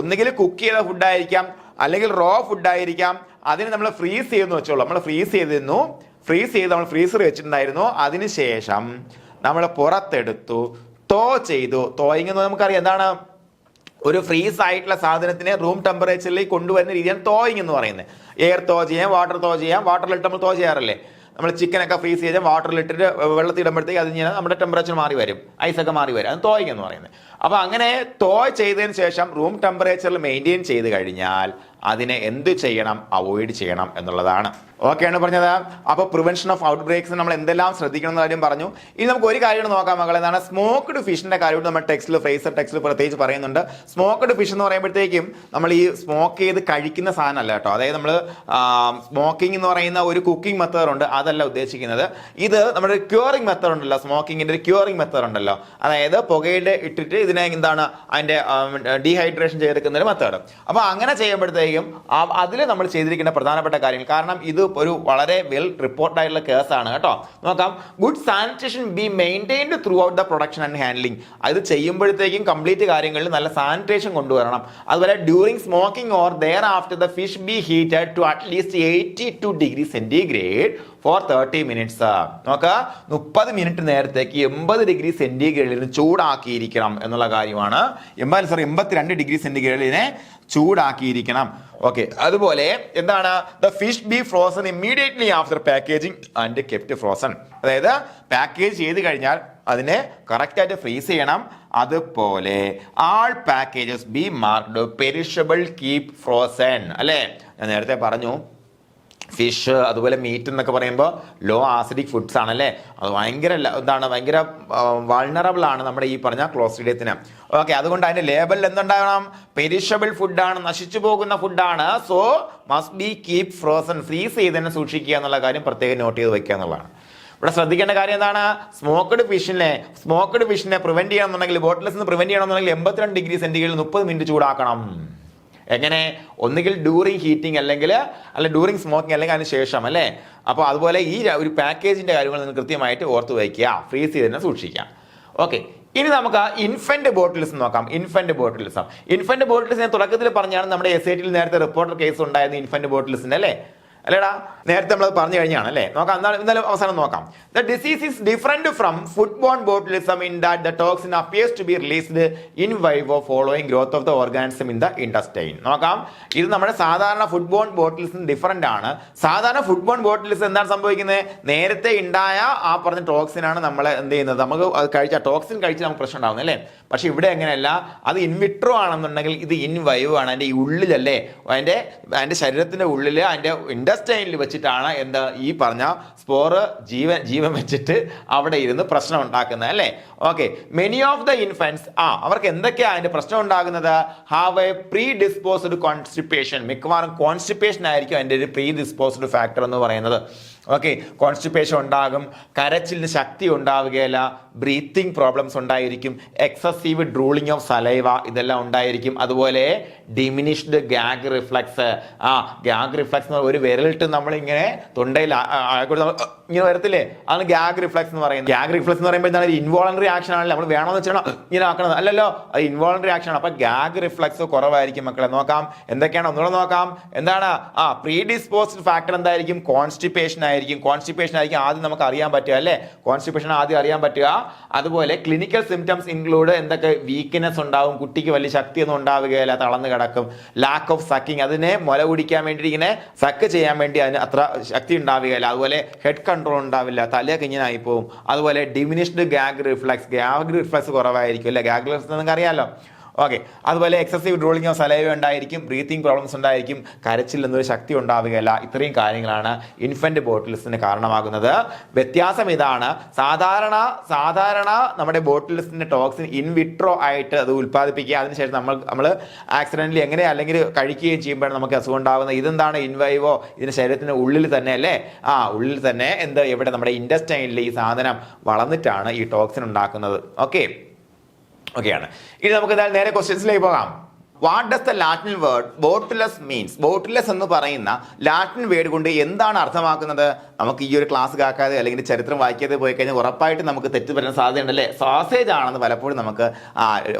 ഒന്നുകിൽ കുക്ക് ചെയ്ത ഫുഡായിരിക്കാം, അല്ലെങ്കിൽ റോ ഫുഡായിരിക്കാം. അതിന് നമ്മൾ ഫ്രീസ് ചെയ്തെന്ന് വെച്ചോളൂ. നമ്മൾ ഫ്രീസ് ചെയ്ത് നമ്മൾ ഫ്രീസർ വെച്ചിട്ടുണ്ടായിരുന്നു. അതിനുശേഷം നമ്മൾ പുറത്തെടുത്തു, തോ ചെയ്തു. തോയിങ് എന്ന് നമുക്കറിയാം എന്താണ്, ഒരു ഫ്രീസ് ആയിട്ടുള്ള സാധനത്തിനെ റൂം ടെമ്പറേച്ചറിലേക്ക് കൊണ്ടുവരുന്ന രീതിയാണ് തോയിങ് എന്ന് പറയുന്നത്. എയർ തോ ചെയ്യാം, വാട്ടർ തോ ചെയ്യാം. വാട്ടറിലിട്ട് നമ്മൾ തോ ചെയ്യാറില്ലേ, നമ്മൾ ചിക്കനൊക്കെ ഫ്രീസ് ചെയ്താൽ വാട്ടറിലിട്ടിട്ട് വെള്ളത്തിൽ ഇടുമ്പോഴത്തേക്ക് അത് ഇങ്ങനെ നമ്മുടെ ടെമ്പറേച്ചർ മാറി വരും, ഐസൊക്കെ മാറി വരും. അത് തോയിങ് എന്ന് പറയുന്നത്. അപ്പോൾ അങ്ങനെ തോ ചെയ്തതിന് ശേഷം റൂം ടെമ്പറേച്ചറിൽ മെയിൻറ്റെയിൻ ചെയ്ത് കഴിഞ്ഞാൽ അതിനെ എന്ത് ചെയ്യണം, അവോയ്ഡ് ചെയ്യണം എന്നുള്ളതാണ്. ഓക്കെയാണ് പറഞ്ഞത്. അപ്പോൾ പ്രിവെൻഷൻ ഓഫ് ഔട്ട് ബ്രേക്സ് നമ്മൾ എന്തെല്ലാം ശ്രദ്ധിക്കണം എന്ന കാര്യം പറഞ്ഞു. ഇനി നമുക്ക് ഒരു കാര്യം നോക്കാം മക്കളെ, എന്താണ് സ്മോക്ക്ഡ് ഫിഷിന്റെ കാര്യം നമ്മൾ ഫ്രേസർ ടെക്സ്റ്റിൽ പ്രത്യേകിച്ച് പറയുന്നുണ്ട്. സ്മോക്ക്ഡ് ഫിഷ് എന്ന് പറയുമ്പോഴത്തേക്കും നമ്മൾ ഈ സ്മോക്ക് ചെയ്ത് കഴിക്കുന്ന സാധനമല്ല കേട്ടോ. അതായത് നമ്മൾ സ്മോക്കിംഗ് എന്ന് പറയുന്ന ഒരു കുക്കിംഗ് മെത്തേഡ് ഉണ്ട്, അതല്ല ഉദ്ദേശിക്കുന്നത്. ഇത് നമ്മുടെ ക്യൂറിംഗ് മെത്തേഡ് ഉണ്ടല്ലോ, സ്മോക്കിങ്ങിന്റെ ഒരു ക്യൂറിംഗ് മെത്തേഡ് ഉണ്ടല്ലോ. അതായത് പുകയുടെ ഇട്ടിട്ട് ഇതിനെ എന്താണ് അതിന്റെ ഡീഹൈഡ്രേഷൻ ചെയ്തെടുക്കുന്ന ഒരു മെത്തേഡ്. അപ്പോൾ അങ്ങനെ ചെയ്യുമ്പോഴത്തേക്കും അതിൽ നമ്മൾ ചെയ്തിരിക്കുന്ന പ്രധാനപ്പെട്ട കാര്യങ്ങൾ, കാരണം ഇത് ഒരു വളരെ വെൽ റിപ്പോർട്ട് ആയിട്ടുള്ള കേസാണ് കേട്ടോ. നോക്കാം. Good sanitation be maintained throughout the production and handling. അത് ചെയ്യുമ്പോഴത്തേക്കും കംപ്ലീറ്റ് കാര്യങ്ങളിൽ നല്ല സാനിറ്റേഷൻ കൊണ്ടുവരണം. അതുപോലെ during smoking or thereafter the fish be heated to at least 82 degree centigrade for 30 minutes. നോക്കുക, 30 മിനിറ്റ് നേരത്തേക്ക് 80 ഡിഗ്രി സെന്റിഗ്രേഡിന് ചൂടാക്കിയിരിക്കണം എന്നുള്ള കാര്യമാണ്. 82 ഡിഗ്രി സെന്റിഗ്രേഡിനെ ചൂടാക്കിയിരിക്കണം. ഓക്കെ. അതുപോലെ എന്താണ്, the fish be frozen immediately after packaging and kept frozen. അതായത് പാക്കേജ് ചെയ്ത് കഴിഞ്ഞാൽ അതിനെ കറക്റ്റായിട്ട് ഫ്രീസ് ചെയ്യണം. അതുപോലെ all packages be marked perishable keep frozen. അല്ലേ, ഞാൻ നേരത്തെ പറഞ്ഞു ഫിഷ് അതുപോലെ മീറ്റ് എന്നൊക്കെ പറയുമ്പോൾ ലോ ആസിഡിക് ഫുഡ്സ് ആണല്ലേ. അത് ഭയങ്കര വൾണറബിൾ ആണ് നമ്മുടെ ഈ പറഞ്ഞ ക്ലോസ്ട്രീഡിയത്തിന്. ഓക്കെ. അതുകൊണ്ട് അതിന്റെ ലേബലിൽ എന്തുണ്ടാകണം, പെരിഷബിൾ ഫുഡാണ്, നശിച്ചു പോകുന്ന ഫുഡാണ്. So must be keep frozen, freeze ചെയ്ത് തന്നെ സൂക്ഷിക്കുക എന്നുള്ള കാര്യം പ്രത്യേകം നോട്ട് ചെയ്ത് വെക്കുക എന്നുള്ളതാണ്. ഇവിടെ ശ്രദ്ധിക്കേണ്ട കാര്യം എന്താണ്, സ്മോക്ക്ഡ് ഫിഷിനെ പ്രിവെന്റ് ചെയ്യണമെന്നുണ്ടെങ്കിൽ, ബോട്ടിൽസ് നിന്ന് പ്രിവെന്റ് ചെയ്യണമെന്നുണ്ടെങ്കിൽ 82 ഡിഗ്രി സെന്റിഗ്രേഡിൽ 30 മിനിറ്റ് ചൂടാക്കണം. എങ്ങനെ, ഒന്നുകിൽ ഡ്യൂറിങ് ഹീറ്റിംഗ് അല്ലെങ്കിൽ ഡ്യൂറിങ് സ്മോക്കിംഗ് അല്ലെങ്കിൽ അതിന് ശേഷം അല്ലേ. അപ്പോൾ അതുപോലെ ഈ ഒരു പാക്കേജിന്റെ കാര്യങ്ങൾ നിങ്ങൾ കൃത്യമായിട്ട് ഓർത്ത് വയ്ക്കുക, ഫ്രീസ് ചെയ്ത് തന്നെ സൂക്ഷിക്കാം. ഓക്കെ. ഇനി നമുക്ക് ഇൻഫന്റ് ബോട്ടിൽസ് നോക്കാം. ഇൻഫന്റ് ബോട്ടിൽസ് ഞാൻ തുടക്കത്തിൽ പറഞ്ഞാണ്, നമ്മുടെ SIT നേരത്തെ റിപ്പോർട്ടർ കേസ് ഉണ്ടായിരുന്നു ഇൻഫന്റ് ബോട്ടിൽസിന്റെ അല്ലേ. അല്ലേടാ, നേരത്തെ നമ്മൾ പറഞ്ഞു കഴിഞ്ഞാണ് അല്ലേ. നോക്കാം, എന്തായാലും അവസാനം നോക്കാം. The disease is different from food borne botulism in that the toxin appears to be released in vivo following growth of the organism in the intestine. നോക്കാം, ഇത് നമ്മുടെ സാധാരണ ഫുഡ് ബോൺ ബോട്ടിൽസിന് ഡിഫറെന്റ് ആണ്. സാധാരണ ഫുഡ് ബോൺ ബോട്ടിൽസ് എന്താണ് സംഭവിക്കുന്നത്, നേരത്തെ ഉണ്ടായ ആ പറഞ്ഞ ടോക്സിനാണ് നമ്മൾ എന്ത് ചെയ്യുന്നത്, നമുക്ക് അത് കഴിച്ച ടോക്സിൻ കഴിച്ച് നമുക്ക് പ്രശ്നം ഉണ്ടാവുന്നത് അല്ലേ. പക്ഷെ ഇവിടെ എങ്ങനെയല്ല, അത് ഇൻവിട്രോ ആണെന്നുണ്ടെങ്കിൽ ഇത് ഇൻ വൈവ് ആണ്. അതിന്റെ ഈ ഉള്ളിലല്ലേ, അതിന്റെ ശരീരത്തിന്റെ ഉള്ളിൽ അതിന്റെ ഇൻഡസ്റ്റൈനിൽ വെച്ചിട്ടാണ് എന്താ ഈ പറഞ്ഞ സ്പോറ് ജീവൻ വെച്ചിട്ട് അവിടെ ഇരുന്ന് പ്രശ്നം ഉണ്ടാക്കുന്നത് അല്ലേ. Okay. Many of the infants അവർക്ക് എന്തൊക്കെയാണ് അതിന്റെ പ്രശ്നം ഉണ്ടാകുന്നത്, have a predisposed constipation. മിക്കവാറും കോൺസ്റ്റിപ്പേഷൻ ആയിരിക്കും അതിന്റെ ഒരു പ്രീ ഡിസ്പോസ്ഡ് ഫാക്ടർ എന്ന് പറയുന്നത്. ഓക്കെ, കോൺസ്റ്റിപ്പേഷൻ ഉണ്ടാകും, കരച്ചിലിന് ശക്തി ഉണ്ടാവുകയില്ല, ബ്രീത്തിങ് പ്രോബ്ലംസ് ഉണ്ടായിരിക്കും, എക്സസീവ് ഡ്രൂളിങ് ഓഫ് സലൈവ ഇതെല്ലാം ഉണ്ടായിരിക്കും. അതുപോലെ diminished gag reflux. Gag reflux എന്ന് ഒരു വിരലിട്ട് നമ്മളിങ്ങനെ തൊണ്ടയിൽ ഇങ്ങനെ വരത്തില്ലേ, അതാണ് ഗാഗ് റിഫ്ലക്സ് എന്ന് പറയുന്നത്. ഗാഗ് റിഫ്ലക്സ് എന്ന് പറയുമ്പോൾ എന്താണ്, ഇൻവോളണ്ടറി ആക്ഷൻ ആണല്ലോ, നമ്മൾ വേണമെന്ന് വെച്ചാൽ ഇങ്ങനെ ആക്കണത് അല്ലല്ലോ, അത് ഇൻവോളണ്ടറി ആക്ഷൻ ആണ്. അപ്പൊ ഗാഗ് റിഫ്ലക്സ് കുറവായിരിക്കും മക്കളെ. നോക്കാം എന്തൊക്കെയാണ്, ഒന്നുകൂടെ നോക്കാം. എന്താണ് പ്രീഡിസ്പോസ്ഡ് ഫാക്ടർ എന്തായിരിക്കും, കോൺസ്റ്റിപ്പേഷൻ ആയിരിക്കും. കോൺസ്റ്റിപ്പേഷൻ ആയിരിക്കും ആദ്യം നമുക്ക് അറിയാൻ പറ്റുക അല്ലേ, കോൺസ്റ്റിപ്പേഷൻ ആദ്യം അറിയാൻ പറ്റുക. അതുപോലെ ക്ലിനിക്കൽ സിംറ്റംസ് ഇൻക്ലൂഡ് എന്തൊക്കെ, വീക്ക്നെസ് ഉണ്ടാവും, കുട്ടിക്ക് വലിയ ശക്തിയൊന്നും ഉണ്ടാവുകയില്ല, തളർന്ന് കിടക്കും. ലാക്ക് ഓഫ് സക്കിങ്, അതിനെ മുല കുടിക്കാൻ വേണ്ടി ഇങ്ങനെ സക്ക് ചെയ്യാൻ വേണ്ടി അതിന് അത്ര ശക്തി ഉണ്ടാവുകയില്ല. അതുപോലെ ഹെഡ് കൺട്രോൾ ഉണ്ടാവില്ല, തലയൊക്കെ ഇങ്ങനെ ആയി പോകും. അതുപോലെ diminished gag reflux, gag reflux കുറവായിരിക്കും അല്ലെ, ഗാഗ് റിഫ്ലക്സ് നിങ്ങൾക്ക് അറിയാലോ. ഓക്കെ, അതുപോലെ എക്സസീവ് ഡ്രോളിംഗ് ഓഫ് സലൈവ ഉണ്ടായിരിക്കും, ബ്രീത്തിങ് പ്രോബ്ലംസ് ഉണ്ടായിരിക്കും, കരച്ചിൽ എന്നൊരു ശക്തി ഉണ്ടാവുകയില്ല. ഇത്രയും കാര്യങ്ങളാണ് ഇൻഫന്റ് ബോട്ടിലിസത്തിന് കാരണമാകുന്നത്. വ്യത്യാസം ഇതാണ്, സാധാരണ നമ്മുടെ ബോട്ടിലിസത്തിന്റെ ടോക്സിൻ ഇൻവിട്രോ ആയിട്ട് അത് ഉൽപ്പാദിപ്പിക്കുക, അതിനുശേഷം നമ്മൾ ആക്സിഡന്റലി എങ്ങനെ അല്ലെങ്കിൽ കഴിക്കുകയും ചെയ്യുമ്പോഴാണ് നമുക്ക് അസുഖം ഉണ്ടാകുന്നത്. ഇതെന്താണ്, ഇൻവൈവോ, ഇതിന്റെ ശരീരത്തിന് ഉള്ളിൽ തന്നെ അല്ലേ, ഉള്ളിൽ തന്നെ എവിടെ നമ്മുടെ ഇൻഡസ്റ്റൈനിൽ ഈ സാധനം വളർന്നിട്ടാണ് ഈ ടോക്സിൻ ഉണ്ടാക്കുന്നത്. ഓക്കെയാണ്. ഇനി നമുക്ക് നേരെ ക്വസ്റ്റ്യൻസിലേക്ക് പോകാം. What does the Latin word botulus means? Botulus എന്ന് പറയുന്ന ലാറ്റിൻ വേർഡ് കൊണ്ട് എന്താണ് അർത്ഥമാക്കുന്നത്? നമുക്ക് ഈ ഒരു ക്ലാസ് കാക്കാതെ അല്ലെങ്കിൽ ചരിത്രം വായിക്കാതെ പോയി കഴിഞ്ഞാൽ ഉറപ്പായിട്ട് നമുക്ക് തെറ്റ് വരാൻ സാധ്യതയുണ്ടല്ലേ. സോസേജ് ആണെന്ന് പലപ്പോഴും നമുക്ക്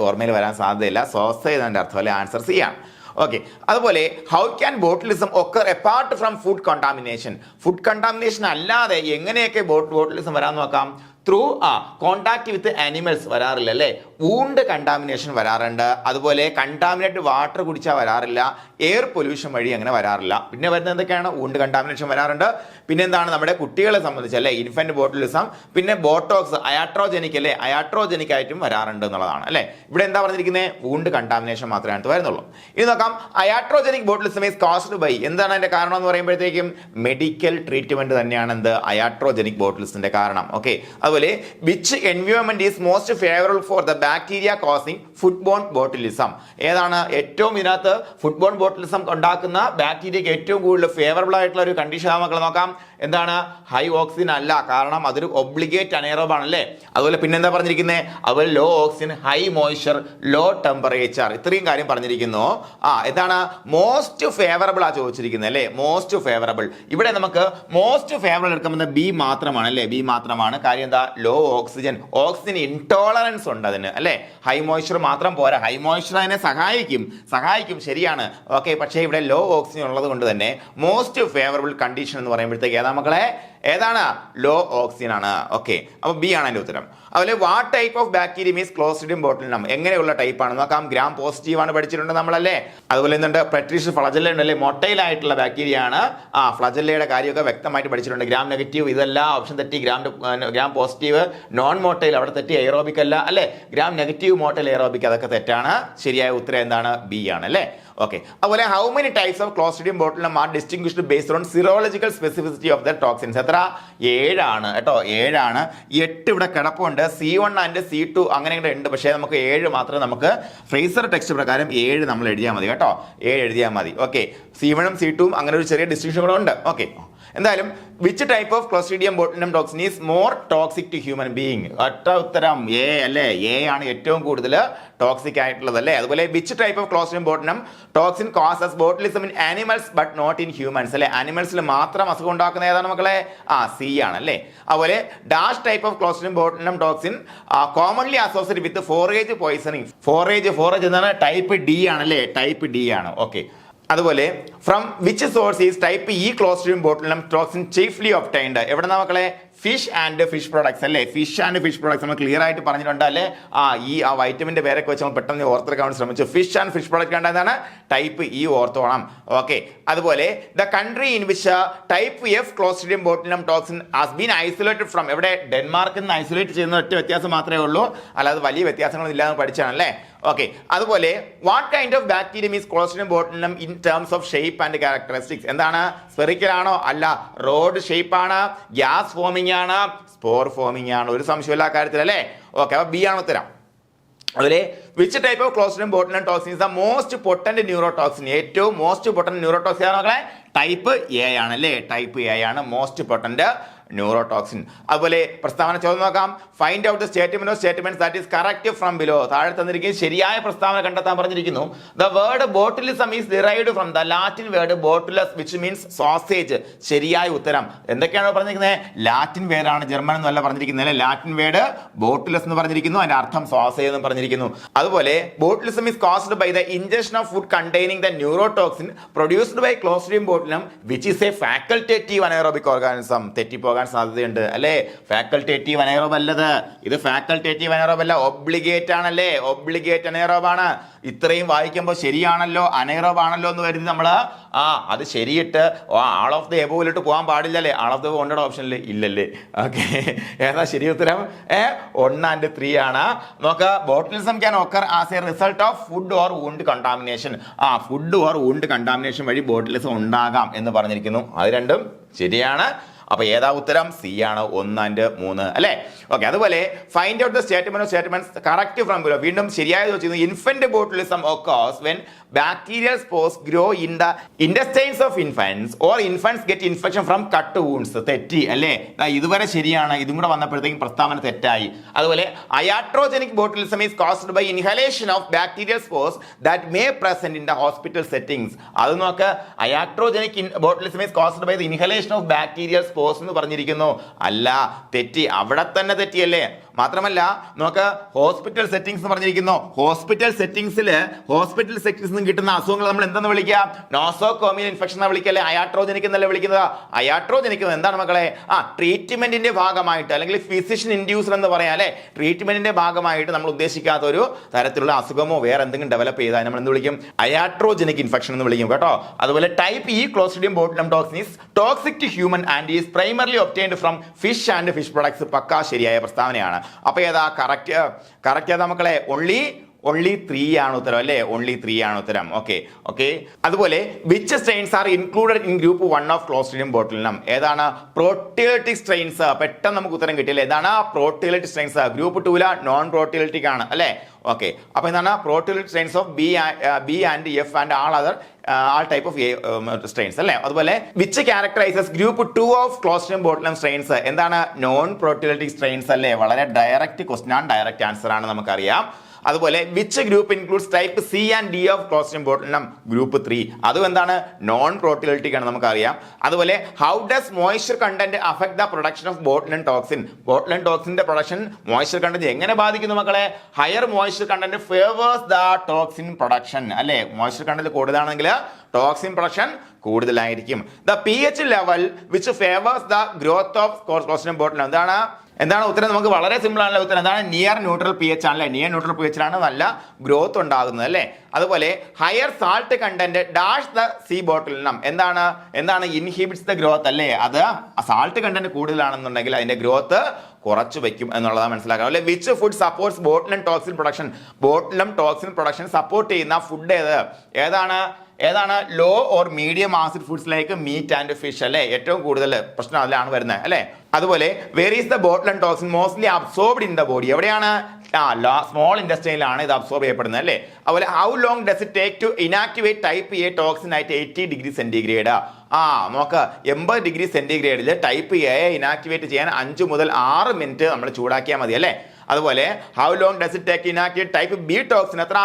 ഓർമ്മയിൽ വരാൻ സാധ്യതയില്ല. സോസേജ് അതിൻ്റെ അർത്ഥം അല്ലെ, ആൻസർ ചെയ്യാം. ഓക്കെ, അതുപോലെ how can botulism occur apart from food contamination? Food contamination അല്ലാതെ എങ്ങനെയൊക്കെ ബോട്ടിലിസം വരാൻ നോക്കാം. ത്രൂ കോണ്ടാക്ട് വിത്ത് ആനിമൽസ് വരാറില്ല അല്ലേ, വൂണ്ട് കണ്ടാമിനേഷൻ വരാറുണ്ട്. അതുപോലെ കണ്ടാമിനേറ്റ് വാട്ടർ കുടിച്ചാൽ വരാറില്ല, എയർ പൊല്യൂഷൻ വഴി അങ്ങനെ വരാറില്ല. പിന്നെ വരുന്നത് എന്തൊക്കെയാണ്, വൂണ്ട് കണ്ടാമിനേഷൻ വരാറുണ്ട്. പിന്നെ എന്താണ്, നമ്മുടെ കുട്ടികളെ സംബന്ധിച്ച് അല്ലേ ഇൻഫന്റ് ബോട്ടിലിസം. പിന്നെ ബോട്ടോക്സ് അയാട്രോജനിക് അല്ലേ, അയാട്രോജനിക് ആയിട്ടും വരാറുണ്ട് എന്നുള്ളതാണ് അല്ലേ. ഇവിടെ എന്താ പറഞ്ഞിരിക്കുന്നത്, വൂണ്ട് കണ്ടാമിനേഷൻ മാത്രമേ അടുത്ത് വരുന്നുള്ളൂ. ഇനി നോക്കാം, iatrogenic botulism is caused by, എന്താണ് അതിന്റെ കാരണം എന്ന് പറയുമ്പോഴത്തേക്കും മെഡിക്കൽ ട്രീറ്റ്മെന്റ് തന്നെയാണ് എന്ത്, അയാട്രോജനിക് ബോട്ടിലിസത്തിന്റെ കാരണം. ഓക്കെ, അതുപോലെ which environment is most favourable for the bacteria causing food borne botulism? ഏതാണ് ഏറ്റവും ഇതിനകത്ത് ഫുഡ് ബോൺ ബോട്ടിലിസം ഉണ്ടാക്കുന്ന ബാക്ടീരിയക്ക് ഏറ്റവും കൂടുതൽ ഫേവറബിൾ ആയിട്ടുള്ള ഒരു കണ്ടീഷൻ മക്കളെ നോക്കാം. എന്താണ്, ഹൈ ഓക്സിജൻ അല്ല, കാരണം അതൊരു ഒബ്ലിഗേറ്റ് അനേറോബ് ആണല്ലേ. അതുപോലെ പിന്നെന്താ പറഞ്ഞിരിക്കുന്നത്, അതുപോലെ low oxygen, high moisture, low temperature, ഇത്രയും കാര്യം പറഞ്ഞിരിക്കുന്നു. എന്താണ് മോസ്റ്റ് ഫേവറബിൾ ചോദിച്ചിരിക്കുന്നത് അല്ലേ, മോസ്റ്റ് ഫേവറബിൾ. ഇവിടെ നമുക്ക് മോസ്റ്റ് ഫേവറബിൾ എടുക്കുമ്പോൾ ബി മാത്രമാണ് അല്ലേ, ബി മാത്രമാണ്. കാര്യം എന്താ, ലോ ഓക്സിജൻ, ഓക്സിജൻ ഇൻടോളറൻസ് ഉണ്ട് അതിന് അല്ലേ. ഹൈ മോയ്സ്ചർ മാത്രം പോരാ, ഹൈ മോയ്സ്ചർ അതിനെ സഹായിക്കും ശരിയാണ്. ഓക്കെ, പക്ഷേ ഇവിടെ ലോ ഓക്സിജൻ ഉള്ളത് കൊണ്ട് തന്നെ മോസ്റ്റ് ഫേവറബിൾ കണ്ടീഷൻ എന്ന് പറയുമ്പോഴത്തേക്ക് മക്കളെ ഏതാണ്, ലോ ഓക്സിജൻ ആണ്. ഓക്കെ, അപ്പൊ ബി ആണ് അതിന്റെ ഉത്തരം. അതുപോലെ what type of bacteria means Clostridium botulinum, എങ്ങനെയുള്ള ടൈപ്പ് ആണ് നോക്കാം. ഗ്രാം പോസിറ്റീവ് ആണ് പഠിച്ചിട്ടുണ്ട് നമ്മളല്ലേ. അതുപോലെ എന്തുണ്ട്, പെട്രീഷ്യസ് ഫ്ലജല്ല ഉണ്ടല്ലേ, മൊട്ടൈലായിട്ടുള്ള ബാക്ടീരിയ ആണ്. ഫ്ലജല്ലയുടെ കാര്യമൊക്കെ വ്യക്തമായിട്ട് പഠിച്ചിട്ടുണ്ട്. ഗ്രാം നെഗറ്റീവ് ഇതെല്ലാം ഓപ്ഷൻ തെറ്റി, ഗ്രാം പോസിറ്റീവ് നോൺ മോട്ടൈൽ അവിടെ തെറ്റി, എയറോബിക് അല്ല അല്ലേ. ഗ്രാം നെഗറ്റീവ് മോട്ടൈൽ എയറോബിക് അതൊക്കെ തെറ്റാണ്. ശരിയായ ഉത്തരം എന്താണ്, ബി ആണ് അല്ലേ. ഓക്കെ, അതുപോലെ how many types of clostridium botulinum are distinguished based on serological specificity of the toxins? എത്ര, 7 ആണ് കേട്ടോ, 7 ആണ്. 8 ഇവിടെ കിടപ്പുണ്ട്, C1 ആൻഡ് C2 അങ്ങനെ ഇവിടെ ഉണ്ട്. പക്ഷേ നമുക്ക് 7 മാത്രമേ, നമുക്ക് ഫ്രേസർ ടെക്സ്റ്റ് പ്രകാരം 7 നമ്മൾ എഴുതിയാൽ മതി കേട്ടോ, 7 എഴുതിയാൽ മതി. ഓക്കെ, C1 ഉം C2 അങ്ങനെ ഒരു ചെറിയ ഡിസ്റ്റിങ്ഷൻ കൂടെ ഉണ്ട്. ഓക്കെ, എന്തായാലും which type of Clostridium botulinum toxin is more toxic to human being? ഒറ്റ ഉത്തരം എ അല്ലേ, എ ആണ് ഏറ്റവും കൂടുതൽ ടോക്സിക് ആയിട്ടുള്ളത് അല്ലേ. അതുപോലെ which type of Clostridium botulinum toxin causes botulism in animals but not in humans അല്ലേ. ആനിമൽസിൽ മാത്രം അസുഖം ഉണ്ടാക്കുന്ന ഏതാണ് മക്കളെ, സി ആണ് അല്ലേ. അതുപോലെ dash type of Clostridium botulinum toxin commonly associate with forage poisoning? Forage എന്താണ്, ടൈപ്പ് ഡി ആണല്ലേ, ടൈപ്പ് ഡി ആണ്. ഓക്കെ, അതുപോലെ from which source is type E clostridium botulinum toxin chiefly obtained? എവിടെ മക്കളെ, ഫിഷ് ആൻഡ് ഫിഷ് പ്രോഡക്ട്സ് അല്ലേ. Fish and fish products നമ്മൾ clear ആയിട്ട് പറഞ്ഞിട്ടുണ്ട് അല്ലേ. ഈ വൈറ്റമിന്റെ പേരൊക്കെ വെച്ച് നമ്മൾ പെട്ടെന്ന് ഓർത്തെടുക്കാൻ ശ്രമിച്ചു. ഫിഷ് ആൻഡ് ഫിഷ് പ്രോഡക്റ്റ് കണ്ടതാണ് ടൈപ്പ് ഇ ഓർത്തോണം. ഓക്കെ, അതുപോലെ the country in which type F Clostridium botulinum toxin has been isolated from? എവിടെ, ഡെൻമാർക്കിൽ നിന്ന് ഐസൊലേറ്റ് ചെയ്യുന്ന ഒറ്റ വ്യത്യാസം മാത്രമേ ഉള്ളൂ, അല്ലാതെ വലിയ വ്യത്യാസങ്ങളൊന്നും ഇല്ലാന്ന് പഠിച്ചാണല്ലേ. ഓക്കെ, അതുപോലെ what kind of bacterium is Clostridium botulinum in terms of shape and characteristics? എന്താണ്, സ്ഫെറിക്കൽ ആണോ, അല്ല, റോഡ് ഷേപ്പ് ആണ്, ഗ്യാസ് ഫോമിംഗ് ആണ്, സ്പോർ ഫോമിംഗ് ആണ്, ഒരു സംശയമില്ല കാര്യത്തിൽ അല്ലേ. ഓക്കെ, അപ്പൊ ബി ആണ് ഉത്തരം. അതുപോലെ which type of clostridium botulinum toxin is the most potent neurotoxin? ഏറ്റവും മോസ്റ്റ് പൊട്ടന്റ് ന്യൂറോടോക്സിൻ ആണ് മക്കളെ ടൈപ്പ് എ ആണ് അല്ലേ, ടൈപ്പ് എ ആണ് മോസ്റ്റ് പൊട്ടന്റ് ന്യൂറോടോക്സിൻ. അതുപോലെ പ്രസ്താവന ചോദ്യം നോക്കാം. Find out the statement of statement that is correct from below. താഴെ തന്നിരിക്കുന്ന ശരിയായ പ്രസ്താവന കണ്ടെത്താൻ പറഞ്ഞിരിക്കുന്നു. The word botulism is derived from the Latin word botulus which means sausage. ശരിയായ ഉത്തരം. എന്തൊക്കെയാണ് പറഞ്ഞിരിക്കുന്നത്? ലാറ്റിൻ വേർഡാണ്, ജർമ്മൻ എന്നല്ല പറഞ്ഞിരിക്കുന്നത്. ലാറ്റിൻ വേർഡ് ബോട്ടുലസ് എന്ന് പറഞ്ഞിരിക്കുന്നു, അതിന്റെ അർത്ഥം സോസേജ് എന്ന് പറഞ്ഞിരിക്കുന്നു. അതുപോലെ botulism is caused by the injection of food containing the neurotoxin produced by clostridium botulinum which is a facultative anaerobic organism. തെറ്റിപ്പോകാൻ സാധ്യതയുണ്ട് അല്ലേ. ഫാക്കൽറ്റേറ്റീവ് അനൈറോബ് അല്ലത്, ഇത് ഫാക്കൽറ്റേറ്റീവ് അനൈറോബ് അല്ല, ഒബ്ലിഗേറ്റ് ആണല്ലേ, ഒബ്ലിഗേറ്റ് അനൈറോബ് ആണ്. ഇത്രയും വായിക്കുമ്പോൾ ശരിയാണല്ലോ, അനൈറോബ് ആണല്ലോ എന്ന് കരുതി നമ്മൾ അത് ശരിയിട്ട് ആൾ ഓഫ് ദ എബോവിലിട്ട് പോകാൻ പാടില്ലല്ലേ. ആൾ ഓഫ് ദ വോണ്ടഡ് ഓപ്ഷനിൽ ഇല്ലല്ലേ. ഓക്കെ, ഏതാ ശരി ഉത്തരം? 1 and 3 ആണ്. നോക്കുക, botulism can occur as a result of food or wound contamination. Food or wound contamination വഴി ബോട്ടുലിസം ഉണ്ടാകാം എന്ന് പറഞ്ഞിരിക്കുന്നു. അത് രണ്ടും ശരിയാണ്. അപ്പൊ ഏതാ ഉത്തരം? സി ആണ്, 1 and 3 അല്ലേ. ഓക്കെ, അതുപോലെ find out the statement of statements correct from below. വീണ്ടും ശരിയായത് വെച്ചിരുന്നു. Infant botulism occurs when bacterial spores grow in the intestines of infants or infants get infection from cut wounds. തെറ്റി അല്ലേ. ഇതുവരെ ശരിയാണ്, ഇതും കൂടെ വന്നപ്പോഴത്തേക്കും പ്രസ്താവന തെറ്റായി. അതുപോലെ iatrogenic botulism is caused by inhalation of bacterial spores that may present in the hospital settings. അത് നോക്ക്, iatrogenic botulism is caused by the inhalation of bacterial spores എന്ന് പറഞ്ഞിരിക്കുന്നു. അല്ല, തെറ്റി, അവിടെ തന്നെ തെറ്റിയല്ലേ. മാത്രമല്ല നോക്ക്, ഹോസ്പിറ്റൽ സെറ്റിംഗ്സ് എന്ന് പറഞ്ഞിരിക്കുന്നു. ഹോസ്പിറ്റൽ സെറ്റിംഗ്സിൽ കിട്ടുന്ന അസുഖങ്ങൾ നമ്മൾ എന്തെന്ന് വിളിക്കുക? നോസോകോമിയൽ ഇൻഫെക്ഷൻ എന്നാ വിളിക്കല്ലേ. അയാട്രോജനിക് എന്നല്ലേ വിളിക്കുന്നത്. അയാട്രോജനിക് എന്താണ് മക്കളെ? ട്രീറ്റ്മെന്റിന്റെ ഭാഗമായിട്ട് അല്ലെങ്കിൽ ഫിസിഷ്യൻ ഇൻഡ്യൂസർ എന്ന് പറയാം അല്ലെ. ട്രീറ്റ്മെന്റിന്റെ ഭാഗമായിട്ട് നമ്മൾ ഉദ്ദേശിക്കാത്ത ഒരു തരത്തിലുള്ള അസുഖമോ വേറെ എന്തെങ്കിലും ഡെവലപ്പ് ചെയ്താൽ നമ്മൾ എന്ത് വിളിക്കും? അയാട്രോജനിക് ഇൻഫെക്ഷൻ എന്ന് വിളിക്കും കേട്ടോ. അതുപോലെ type E clostridium botulinum toxin is toxic to human and is primarily obtained from fish and fish products. പക്കാ ശരിയായ പ്രസ്താവനയാണ്. അപ്പൊ ഏതാ കറക്റ്റ് ഏതാ മക്കളെ? ഓൺലി 3 ആണ് ഉത്തരം അല്ലേ. ഓൺലി 3 ആണ് ഉത്തരം. ഓക്കെ. അതുപോലെ which strains are included in group 1 of clostridium botulinum? ഏതാണ്? Proteolytic strains. പെട്ടെന്ന് നമുക്ക് ഉത്തരം കിട്ടിയല്ലേ. ഏതാണ്? Proteolytic strains. Group 2 non proteolytic ആണ് അല്ലേ. ഓക്കെ, അപ്പൊ എന്താണ്? Proteolytic strains of B and F and all type of strains അല്ലേ. അതുപോലെ which characterises group 2 of clostridium botulinum strains? എന്താണ്? നോൺ പ്രോട്ടിയോളിറ്റിക് സ്ട്രെയിൻസ് അല്ലേ. വളരെ ഡയറക്റ്റ് ക്വസ്റ്റ്യൻ ആണ്, ഡയറക്റ്റ് ആൻസർ ആണ്, നമുക്കറിയാം. അതുപോലെ which group includes type C and D of clostridium botulinum? Group 3. അതും എന്താണ്? നോൺ പ്രോട്ടിയോളിറ്റിക് ആണ്, നമുക്കറിയാം. അതുപോലെ how does moisture content affect the production of botulinum toxin? Botulinum ടോക്സിന്റെ പ്രൊഡക്ഷൻ മോയ്സ്ചർ കണ്ടന്റ് എങ്ങനെ ബാധിക്കുന്നു മക്കളെ? Higher moisture content favours the toxin production അല്ലേ. മോയ്സ്ചർ കണ്ടന്റ് കൂടുതലാണെങ്കിൽ ടോക്സിൻ പ്രൊഡക്ഷൻ കൂടുതലായിരിക്കും. The pH level which favours the growth of clostridium botulinum? എന്താണ് ഉത്തരം? നമുക്ക് വളരെ സിമ്പിൾ ആണല്ലോ ഉത്തരം. എന്താണ്? നിയർ ന്യൂട്രൽ pH ആണല്ലേ. നിയർ ന്യൂട്രൽ pH ലാണ് നല്ല ഗ്രോത്ത് ഉണ്ടാകുന്നത് അല്ലേ. അതുപോലെ higher salt content dash the C botulinum? എന്താണ്? ഇൻഹിബിറ്റ്സ് ദ ഗ്രോത്ത് അല്ലേ. അത് സാൾട്ട് കണ്ടന്റ് കൂടുതലാണെന്നുണ്ടെങ്കിൽ അതിന്റെ ഗ്രോത്ത് കുറച്ചു വെക്കും എന്നുള്ളതാണ് മനസ്സിലാക്കാം അല്ലെ. Which food supports botulinum toxin production? Botulinum toxin production support ചെയ്യുന്ന ഫുഡ് ഏതാണ്? Low or medium acid foods like meat and fish അല്ലേ. ഏറ്റവും കൂടുതൽ പ്രശ്നം അതിലാണ് വരുന്നത് അല്ലേ. അതുപോലെ where is the botulinum toxin mostly absorbed in the body? എവിടെയാണ്? സ്മോൾ ഇൻഡസ്ട്രിയിലാണ് ഇത് അബ്സോർബ് ചെയ്യപ്പെടുന്നത് അല്ലേ. അതുപോലെ how long does it take to inactivate type A toxin at 80 degree centigrade? നോക്ക്, 80 ഡിഗ്രി സെന്റിഗ്രേഡിൽ ടൈപ്പ് എ ഇനാക്ടിവേറ്റ് ചെയ്യാൻ 5 മുതൽ 6 മിനിറ്റ് നമ്മൾ ചൂടാക്കിയാൽ മതി അല്ലേ. അതുപോലെ how long does it take inactivate type B toxin? എത്ര?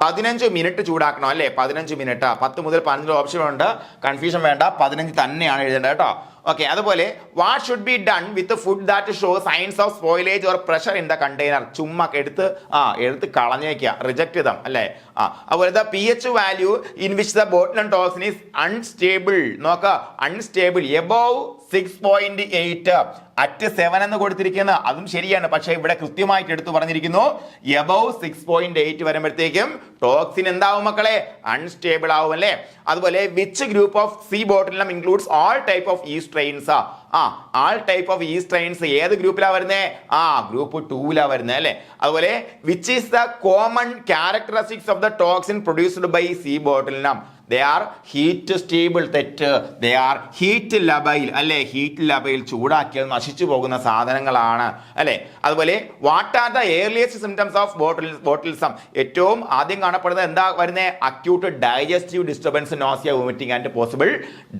15 മിനിറ്റ് ചൂടാക്കണം അല്ലേ. 15 മിനിറ്റ്. 10 മുതൽ 15 ഓപ്ഷൻ ഉണ്ട്, കൺഫ്യൂഷൻ വേണ്ട, 15 തന്നെയാണ് എഴുതേണ്ടത് കേട്ടോ. ഓക്കെ, അതുപോലെ what should be done with food that show signs of spoilage or pressure in the container? ചുമ്മാ എടുത്ത് കളഞ്ഞേക്കുക, റിജക്ട് ചെയ്താം അല്ലേ. അതുപോലെ the pH value in which the botulinum toxin is unstable. നോക്ക, അൺസ്റ്റേബിൾ എബോവ് 6.8 അറ്റ് 7 എന്ന് കൊടുത്തിരിക്കുന്നത്. അതും ശരിയാണ്, പക്ഷെ ഇവിടെ കൃത്യമായിട്ട് എടുത്തു പറഞ്ഞിരിക്കുന്നു എബോവ് 6.8 വരുമ്പോഴത്തേക്കും ടോക്സിൻ എന്താവും മക്കളെ? അൺസ്റ്റേബിൾ ആവും അല്ലേ. അതുപോലെ which group of C botulinum includes all type of E strains? All type of E strains ഏത് ഗ്രൂപ്പിലാ വരുന്നത്? ഗ്രൂപ്പ് 2 വരുന്നത് അല്ലേ. അതുപോലെ which is the common characteristics of the toxin produced by C botulinum? They are heat stable, തെറ്റ്. They are heat labile, അല്ലെ? Heat labile, ചൂടാക്കിയാൽ നശിച്ചു പോകുന്ന സാധനങ്ങളാണ്, അല്ലെ? അതുപോലെ what are the earliest symptoms of botulism? ഏറ്റവും ആദ്യം കാണപ്പെടുന്നത് എന്താ വരുന്നത്? Acute digestive disturbance, nausea, vomiting and possible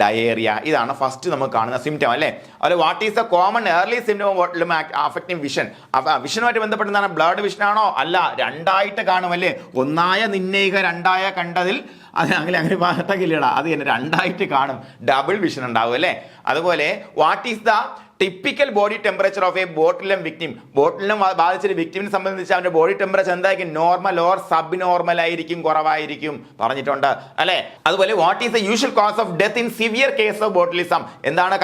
diarrhoea. ഇതാണ് ഫസ്റ്റ് നമുക്ക് കാണുന്ന സിംറ്റം, അല്ലെ? അതുപോലെ what is the common early symptom of botulism affecting vision? വിഷനുമായിട്ട് ബന്ധപ്പെട്ടതാണ്. ബ്ലഡ് വിഷൻ ആണോ? അല്ല, രണ്ടായിട്ട് കാണും, അല്ലേ? ഒന്നായ നിന്നയിക രണ്ടായ കണ്ടതിൽ അങ്ങനെ പാട്ടകില്ലടാ, അത് തന്നെ രണ്ടായിട്ട് കാണും, ഡബിൾ വിഷൻ ഉണ്ടാവും, അല്ലേ? അതുപോലെ what is the typical body temperature of a botulinum victim? Botulinum ബാധിച്ചൊരു വിക്ടിമിനെ സംബന്ധിച്ച് അവന്റെ ബോഡി ടെമ്പറേച്ചർ എന്തായിരിക്കും? നോർമൽ ഓർ സബ് നോർമൽ ആയിരിക്കും, കുറവായിരിക്കും പറഞ്ഞിട്ടുണ്ട്, അല്ലെ? അതുപോലെ what is the usual cause of death in severe case of botulism? എന്താണ്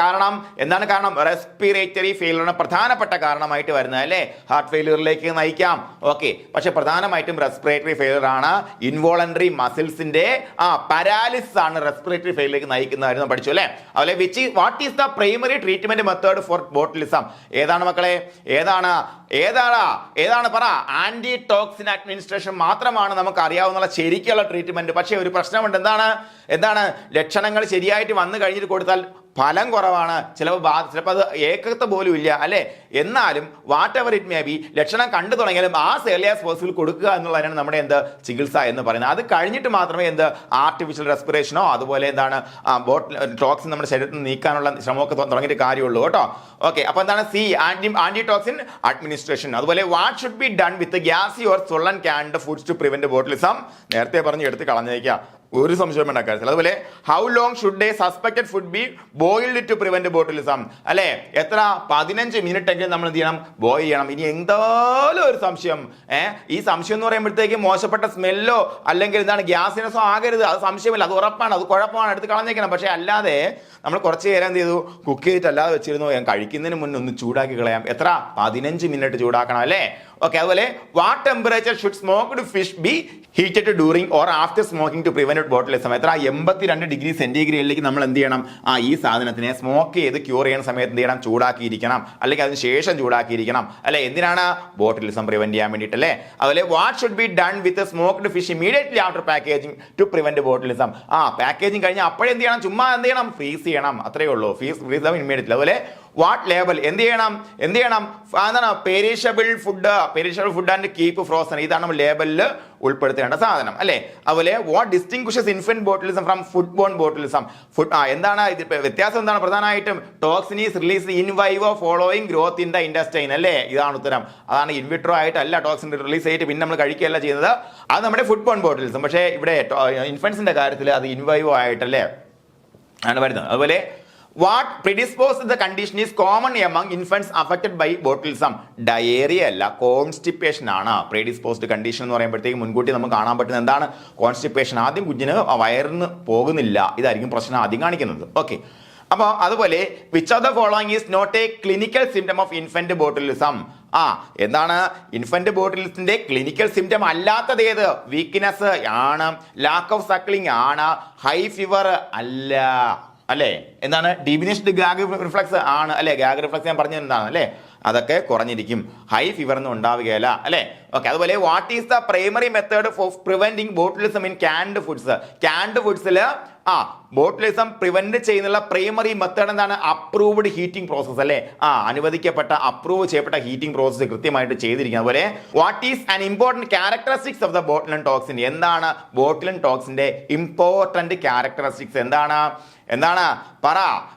കാരണം? റെസ്പിറേറ്ററി ഫെയിലിയറിന് പ്രധാനപ്പെട്ട കാരണമായിട്ട് വരുന്നത്, അല്ലെ? ഹാർട്ട് ഫെയിലിയറിലേക്ക് നയിക്കാം, ഓക്കെ. പക്ഷെ പ്രധാനമായിട്ടും റെസ്പിറേറ്ററി ഫെയിലിയർ ആണ്. ഇൻവോളണ്ടറി മസിൽസിന്റെ പാരാലിസിസ് ആണ് റെസ്പിറേറ്ററി ഫെയിലിയറിലേക്ക് നയിക്കുന്നതായിരുന്നു പഠിച്ചു, അല്ലെ? അതുപോലെ what is the primary treatment method for botulism? ഏതാണ് മക്കളെ? ഏതാണ് പറ? ആന്റി ടോക്സിൻ അഡ്മിനിസ്ട്രേഷൻ മാത്രമാണ് നമുക്ക് അറിയാവുന്ന ശരിക്കുള്ള ട്രീറ്റ്മെന്റ്. പക്ഷേ ഒരു പ്രശ്നമുണ്ട്. എന്താണ്? ലക്ഷണങ്ങൾ ശരിയായിട്ട് വന്നു കഴിഞ്ഞിട്ട് കൊടുത്താൽ ഫലം കുറവാണ്, ചിലപ്പോൾ അത് ഏകത്വ പോലും ഇല്ല, അല്ലെ? എന്നാലും what ever it may be, ലക്ഷണം കണ്ടു തുടങ്ങിയാലും ഏർലി ആസ് പോസിബിൾ കൊടുക്കുക എന്നുള്ളതാണ് നമ്മുടെ ചികിത്സ എന്ന് പറയുന്നത്. അത് കഴിഞ്ഞിട്ട് മാത്രമേ ആർട്ടിഫിഷ്യൽ റെസ്പിറേഷനോ അതുപോലെ ടോക്സിൻ നമ്മുടെ ശരീരത്തിൽ നിന്ന് നീക്കാനുള്ള ശ്രമമൊക്കെ തുടങ്ങിയിട്ട് കാര്യമുള്ളൂ കേട്ടോ, ഓക്കെ. അപ്പൊ എന്താണ്? Anti toxin administration. അതുപോലെ what should be done with gassy or swollen canned foods to prevent botulism? നേരത്തെ പറഞ്ഞ് എടുത്ത് കളഞ്ഞേക്കാം, ഒരു സംശയം വേണ്ട കാര്യത്തിൽ. അതുപോലെ how long should a suspected food be boiled to prevent botulism? അല്ലെ? എത്ര? 15 മിനിറ്റ് എങ്കിലും നമ്മൾ എന്ത് ചെയ്യണം? ബോയിൽ ചെയ്യണം. ഇനി എന്തായാലും ഒരു സംശയം, ഈ സംശയം എന്ന് പറയുമ്പോഴത്തേക്ക് മോശപ്പെട്ട സ്മെല്ലോ അല്ലെങ്കിൽ ഗ്യാസിനസോ ആകരുത്, അത് സംശയമില്ല, അത് ഉറപ്പാണ്, അത് കുഴപ്പമാണ്, എടുത്ത് കളഞ്ഞേക്കണം. പക്ഷെ അല്ലാതെ നമ്മൾ കുറച്ച് നേരം എന്ത് ചെയ്തു? കുക്ക് ചെയ്തിട്ട് അല്ലാതെ വെച്ചിരുന്നു, കഴിക്കുന്നതിന് മുന്നേ ഒന്ന് ചൂടാക്കി കളയാം. എത്ര? 15 മിനിറ്റ് ചൂടാക്കണം, അല്ലേ? ഓക്കെ. അതുപോലെ what temperature should smoked fish be heated during or after smoking to prevent botulism? എത്ര? 82 ഡിഗ്രി സെന്റിഗ്രേഡിലേക്ക് നമ്മൾ എന്ത് ചെയ്യണം? ഈ സാധനത്തിനെ സ്മോക്ക് ചെയ്ത് ക്യൂർ ചെയ്യുന്ന സമയത്ത് എന്ത് ചെയ്യണം? ചൂടാക്കിയിരിക്കണം, അല്ലെങ്കിൽ അതിന് ശേഷം ചൂടാക്കിയിരിക്കണം, അല്ലെ? എന്തിനാണ്? ബോട്ടിലിസം പ്രിവെന്റ് ചെയ്യാൻ വേണ്ടിയിട്ട്, അല്ലേ? അതുപോലെ what should be done with smoked fish immediately after packaging to prevent botulism? Packaging കഴിഞ്ഞാൽ അപ്പോഴേ എന്ത് ചെയ്യണം? ചുമ്മാ എന്ത് ചെയ്യണം? ഫ്രീസ് ചെയ്യണം, അത്രയേ ഉള്ളൂ. Freeze immediately. അതുപോലെ വാട്ട് ലേബൽ എന്ത് ചെയ്യണം? എന്താണ്? Perishable food and keep frozen. ഇതാണ് നമ്മൾ ലേബലിൽ ഉൾപ്പെടുത്തേണ്ട സാധനം, അല്ലെ? അതുപോലെ what distinguishes infant botulism from food borne botulism? എന്താണ് വ്യത്യാസം? എന്താണ് പ്രധാനമായിട്ടും? Toxin is release in vivo following growth in the intestine, അല്ലേ? ഇതാണ് ഉത്തരം. അതാണ് ഇൻവിട്രോ ആയിട്ടല്ല ടോക്സിൻ റിലീസ് ചെയ്തിട്ട് പിന്നെ നമ്മൾ കഴിക്കുകയല്ല ചെയ്യുന്നത്, അത് നമ്മുടെ ഫുഡ് ബോൺ ബോട്ടിലിസം. പക്ഷേ ഇവിടെ ഇൻഫൻസിന്റെ കാര്യത്തിൽ അത് ഇൻവൈവോ ആയിട്ടല്ലേ ആണ് വരുന്നത്. അതുപോലെ what predisposes the condition is common among infants affected by botulism? Diarrhoea അല്ല, കോൺസ്റ്റിപ്പേഷൻ ആണ് പ്രീഡിസ്പോസ്ഡ് കണ്ടീഷൻ എന്ന് പറയുമ്പോഴത്തേക്ക് മുൻകൂട്ടി നമുക്ക് കാണാൻ പറ്റുന്നത് എന്താണ്? കോൺസ്റ്റിപ്പേഷൻ. ആദ്യം കുഞ്ഞിന് വയറിന് പോകുന്നില്ല, ഇതായിരിക്കും പ്രശ്നം ആദ്യം കാണിക്കുന്നത്, ഓക്കെ. അപ്പോൾ അതുപോലെ which of the following is not a clinical symptom of infant botulism? എന്താണ്? ഇൻഫന്റ് ബോട്ടിലിസത്തിന്റെ ക്ലിനിക്കൽ സിംറ്റം അല്ലാത്തത് ഏത്? വീക്ക്നെസ് ആണ്, ലാക്ക് ഓഫ് സക്ലിംഗ് ആണ്, ഹൈ ഫീവർ അല്ല, അല്ലേ? എന്താണ്? ഡിമിനിഷ്ഡ് ഗാഗ് റിഫ്ലക്സ് ആണ്, അല്ലെ? ഗാഗ് റിഫ്ലക്സ് ഞാൻ പറഞ്ഞത് എന്താണ്, അല്ലെ? അതൊക്കെ കുറഞ്ഞിരിക്കും, ഹൈ ഫീവർ ഒന്നും ഉണ്ടാവുകയല്ല, അല്ലെ? ഓക്കെ. അതുപോലെ what is the primary method for preventing botulism in canned foods? Canned ഫുഡ്സിൽ ബോട്ടിലിസം പ്രിവെന്റ് ചെയ്യുന്നുള്ള പ്രൈമറി മെത്തേഡ് എന്താണ്? അപ്രൂവ്ഡ് ഹീറ്റിംഗ് പ്രോസസ്, അല്ലെ? അനുവദിക്കപ്പെട്ട അപ്രൂവ് ചെയ്യപ്പെട്ട ഹീറ്റിംഗ് പ്രോസസ് കൃത്യമായിട്ട് ചെയ്തിരിക്കുന്നത്. അതുപോലെ what is an important characteristics of the botulin toxin? എന്താണ് ബോട്ടിലിൻ ടോക്സിന്റെ ഇമ്പോർട്ടന്റ് ക്യാരക്ടറിസ്റ്റിക്സ്? എന്താണ്?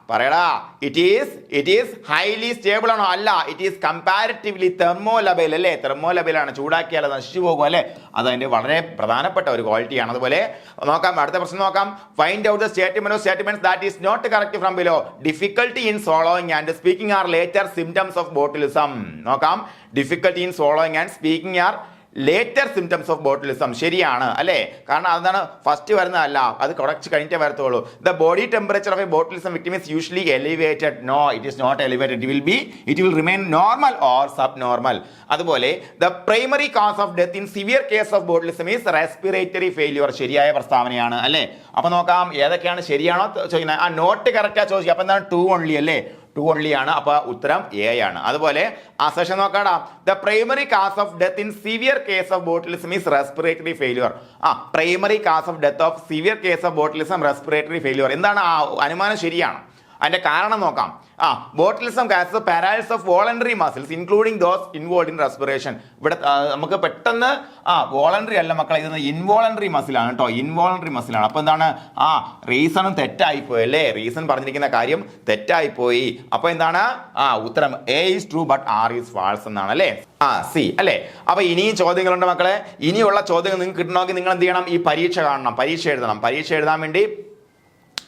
പറയടാ. ഇറ്റ് ഈസ് ഹൈലി സ്റ്റേബിൾ ആണോ? അല്ല, ഇറ്റ് ഈസ് കമ്പാരിറ്റീവ്ലി തെർമോലബൈൽ, അല്ലേ? തെർമോലബൈൽ ആണ്, ചൂടാക്കിയാൽ അത് നശിച്ചു പോകും, അല്ലെ? അത് അതിന്റെ വളരെ പ്രധാനപ്പെട്ട ഒരു ക്വാളിറ്റിയാണ്. അതുപോലെ നോക്കാം, അടുത്ത പ്രശ്നം നോക്കാം. Find out the statements that is not correct from below. Difficulty in swallowing and speaking are later symptoms of botulism. നോക്കാം, difficulty in swallowing and speaking are later symptoms of botulism. ശരിയാണ്, അല്ലേ? കാരണം അതാണ് ഫസ്റ്റ് വരുന്നതല്ല, അത് കുറച്ച് കഴിഞ്ഞിട്ടേ വരത്തുള്ളൂ. The body temperature of a botulism victim is usually elevated. No, it is not elevated. It will remain normal or sub normal. അതുപോലെ the primary cause of death in severe case of botulism is respiratory failure. ശരിയായ പ്രസ്താവനയാണ്, അല്ലേ? അപ്പൊ നോക്കാം ഏതൊക്കെയാണ് ശരിയാണോ ചോദിക്കുന്നത്. Not correct ചോദിക്കുക. അപ്പൊ എന്താണ്? 2 ഓൺലി, അല്ലേ? 2 only ആണ്. അപ്പൊ ഉത്തരം എ ആണ്. അതുപോലെ അസർഷൻ നോക്കാടാ. The primary cause of death in severe case of botulism is respiratory failure. Primary cause of death of severe case of botulism respiratory failure. എന്താണ് ആ അനുമാനം ശരിയാണ്? അതിന്റെ കാരണം നോക്കാം. Botulism cause paralysis of voluntary muscles including those involve in respiration. ഇവിടെ നമുക്ക് പെട്ടെന്ന് വോളണ്ടറി അല്ല മക്കളെ, ഇത് ഇൻവോളണ്ടറി മസിലാണ് കേട്ടോ, ഇൻവോളണ്ടറി മസിലാണ്. അപ്പൊ എന്താണ് റീസണും തെറ്റായിപ്പോയി അല്ലേ? റീസൺ പറഞ്ഞിരിക്കുന്ന കാര്യം തെറ്റായിപ്പോയി. അപ്പൊ എന്താണ് ഉത്തരം A is true but R is false എന്നാണ് അല്ലേ? സി അല്ലേ? അപ്പൊ ഇനിയും ചോദ്യങ്ങളുണ്ട് മക്കളെ. ഇനിയുള്ള ചോദ്യങ്ങൾ നിങ്ങൾക്ക് കിട്ടണമെങ്കിൽ നിങ്ങൾ എന്ത് ചെയ്യണം? ഈ പരീക്ഷ കാണണം, പരീക്ഷ എഴുതണം. പരീക്ഷ എഴുതാൻ വേണ്ടി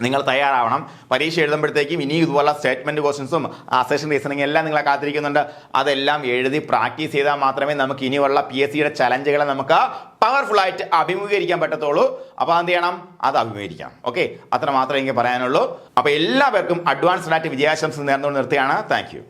നിങ്ങൾ തയ്യാറാവണം. പരീക്ഷ എഴുതുമ്പോഴത്തേക്കും ഇനി ഇതുപോലെ സ്റ്റേറ്റ്മെന്റ് ക്വസ്റ്റ്യൻസും അസർഷൻ റീസണിങ് എല്ലാം നിങ്ങളെ കാത്തിരിക്കുന്നുണ്ട്. അതെല്ലാം എഴുതി പ്രാക്ടീസ് ചെയ്താൽ മാത്രമേ നമുക്ക് ഇനിയുള്ള PSCയുടെ ചലഞ്ചുകളെ നമുക്ക് പവർഫുൾ ആയിട്ട് അഭിമുഖീകരിക്കാൻ പറ്റത്തുള്ളൂ. അപ്പൊ എന്ത് ചെയ്യണം? അത് അഭിമുഖീകരിക്കാം. ഓക്കെ, അത്ര മാത്രമേ എനിക്ക് പറയാനുള്ളൂ. അപ്പൊ എല്ലാവർക്കും അഡ്വാൻസ്ഡ് ആയിട്ട് വിജയാശംസ നേർന്നുകൊണ്ട് നിർത്തുകയാണ്. Thank you.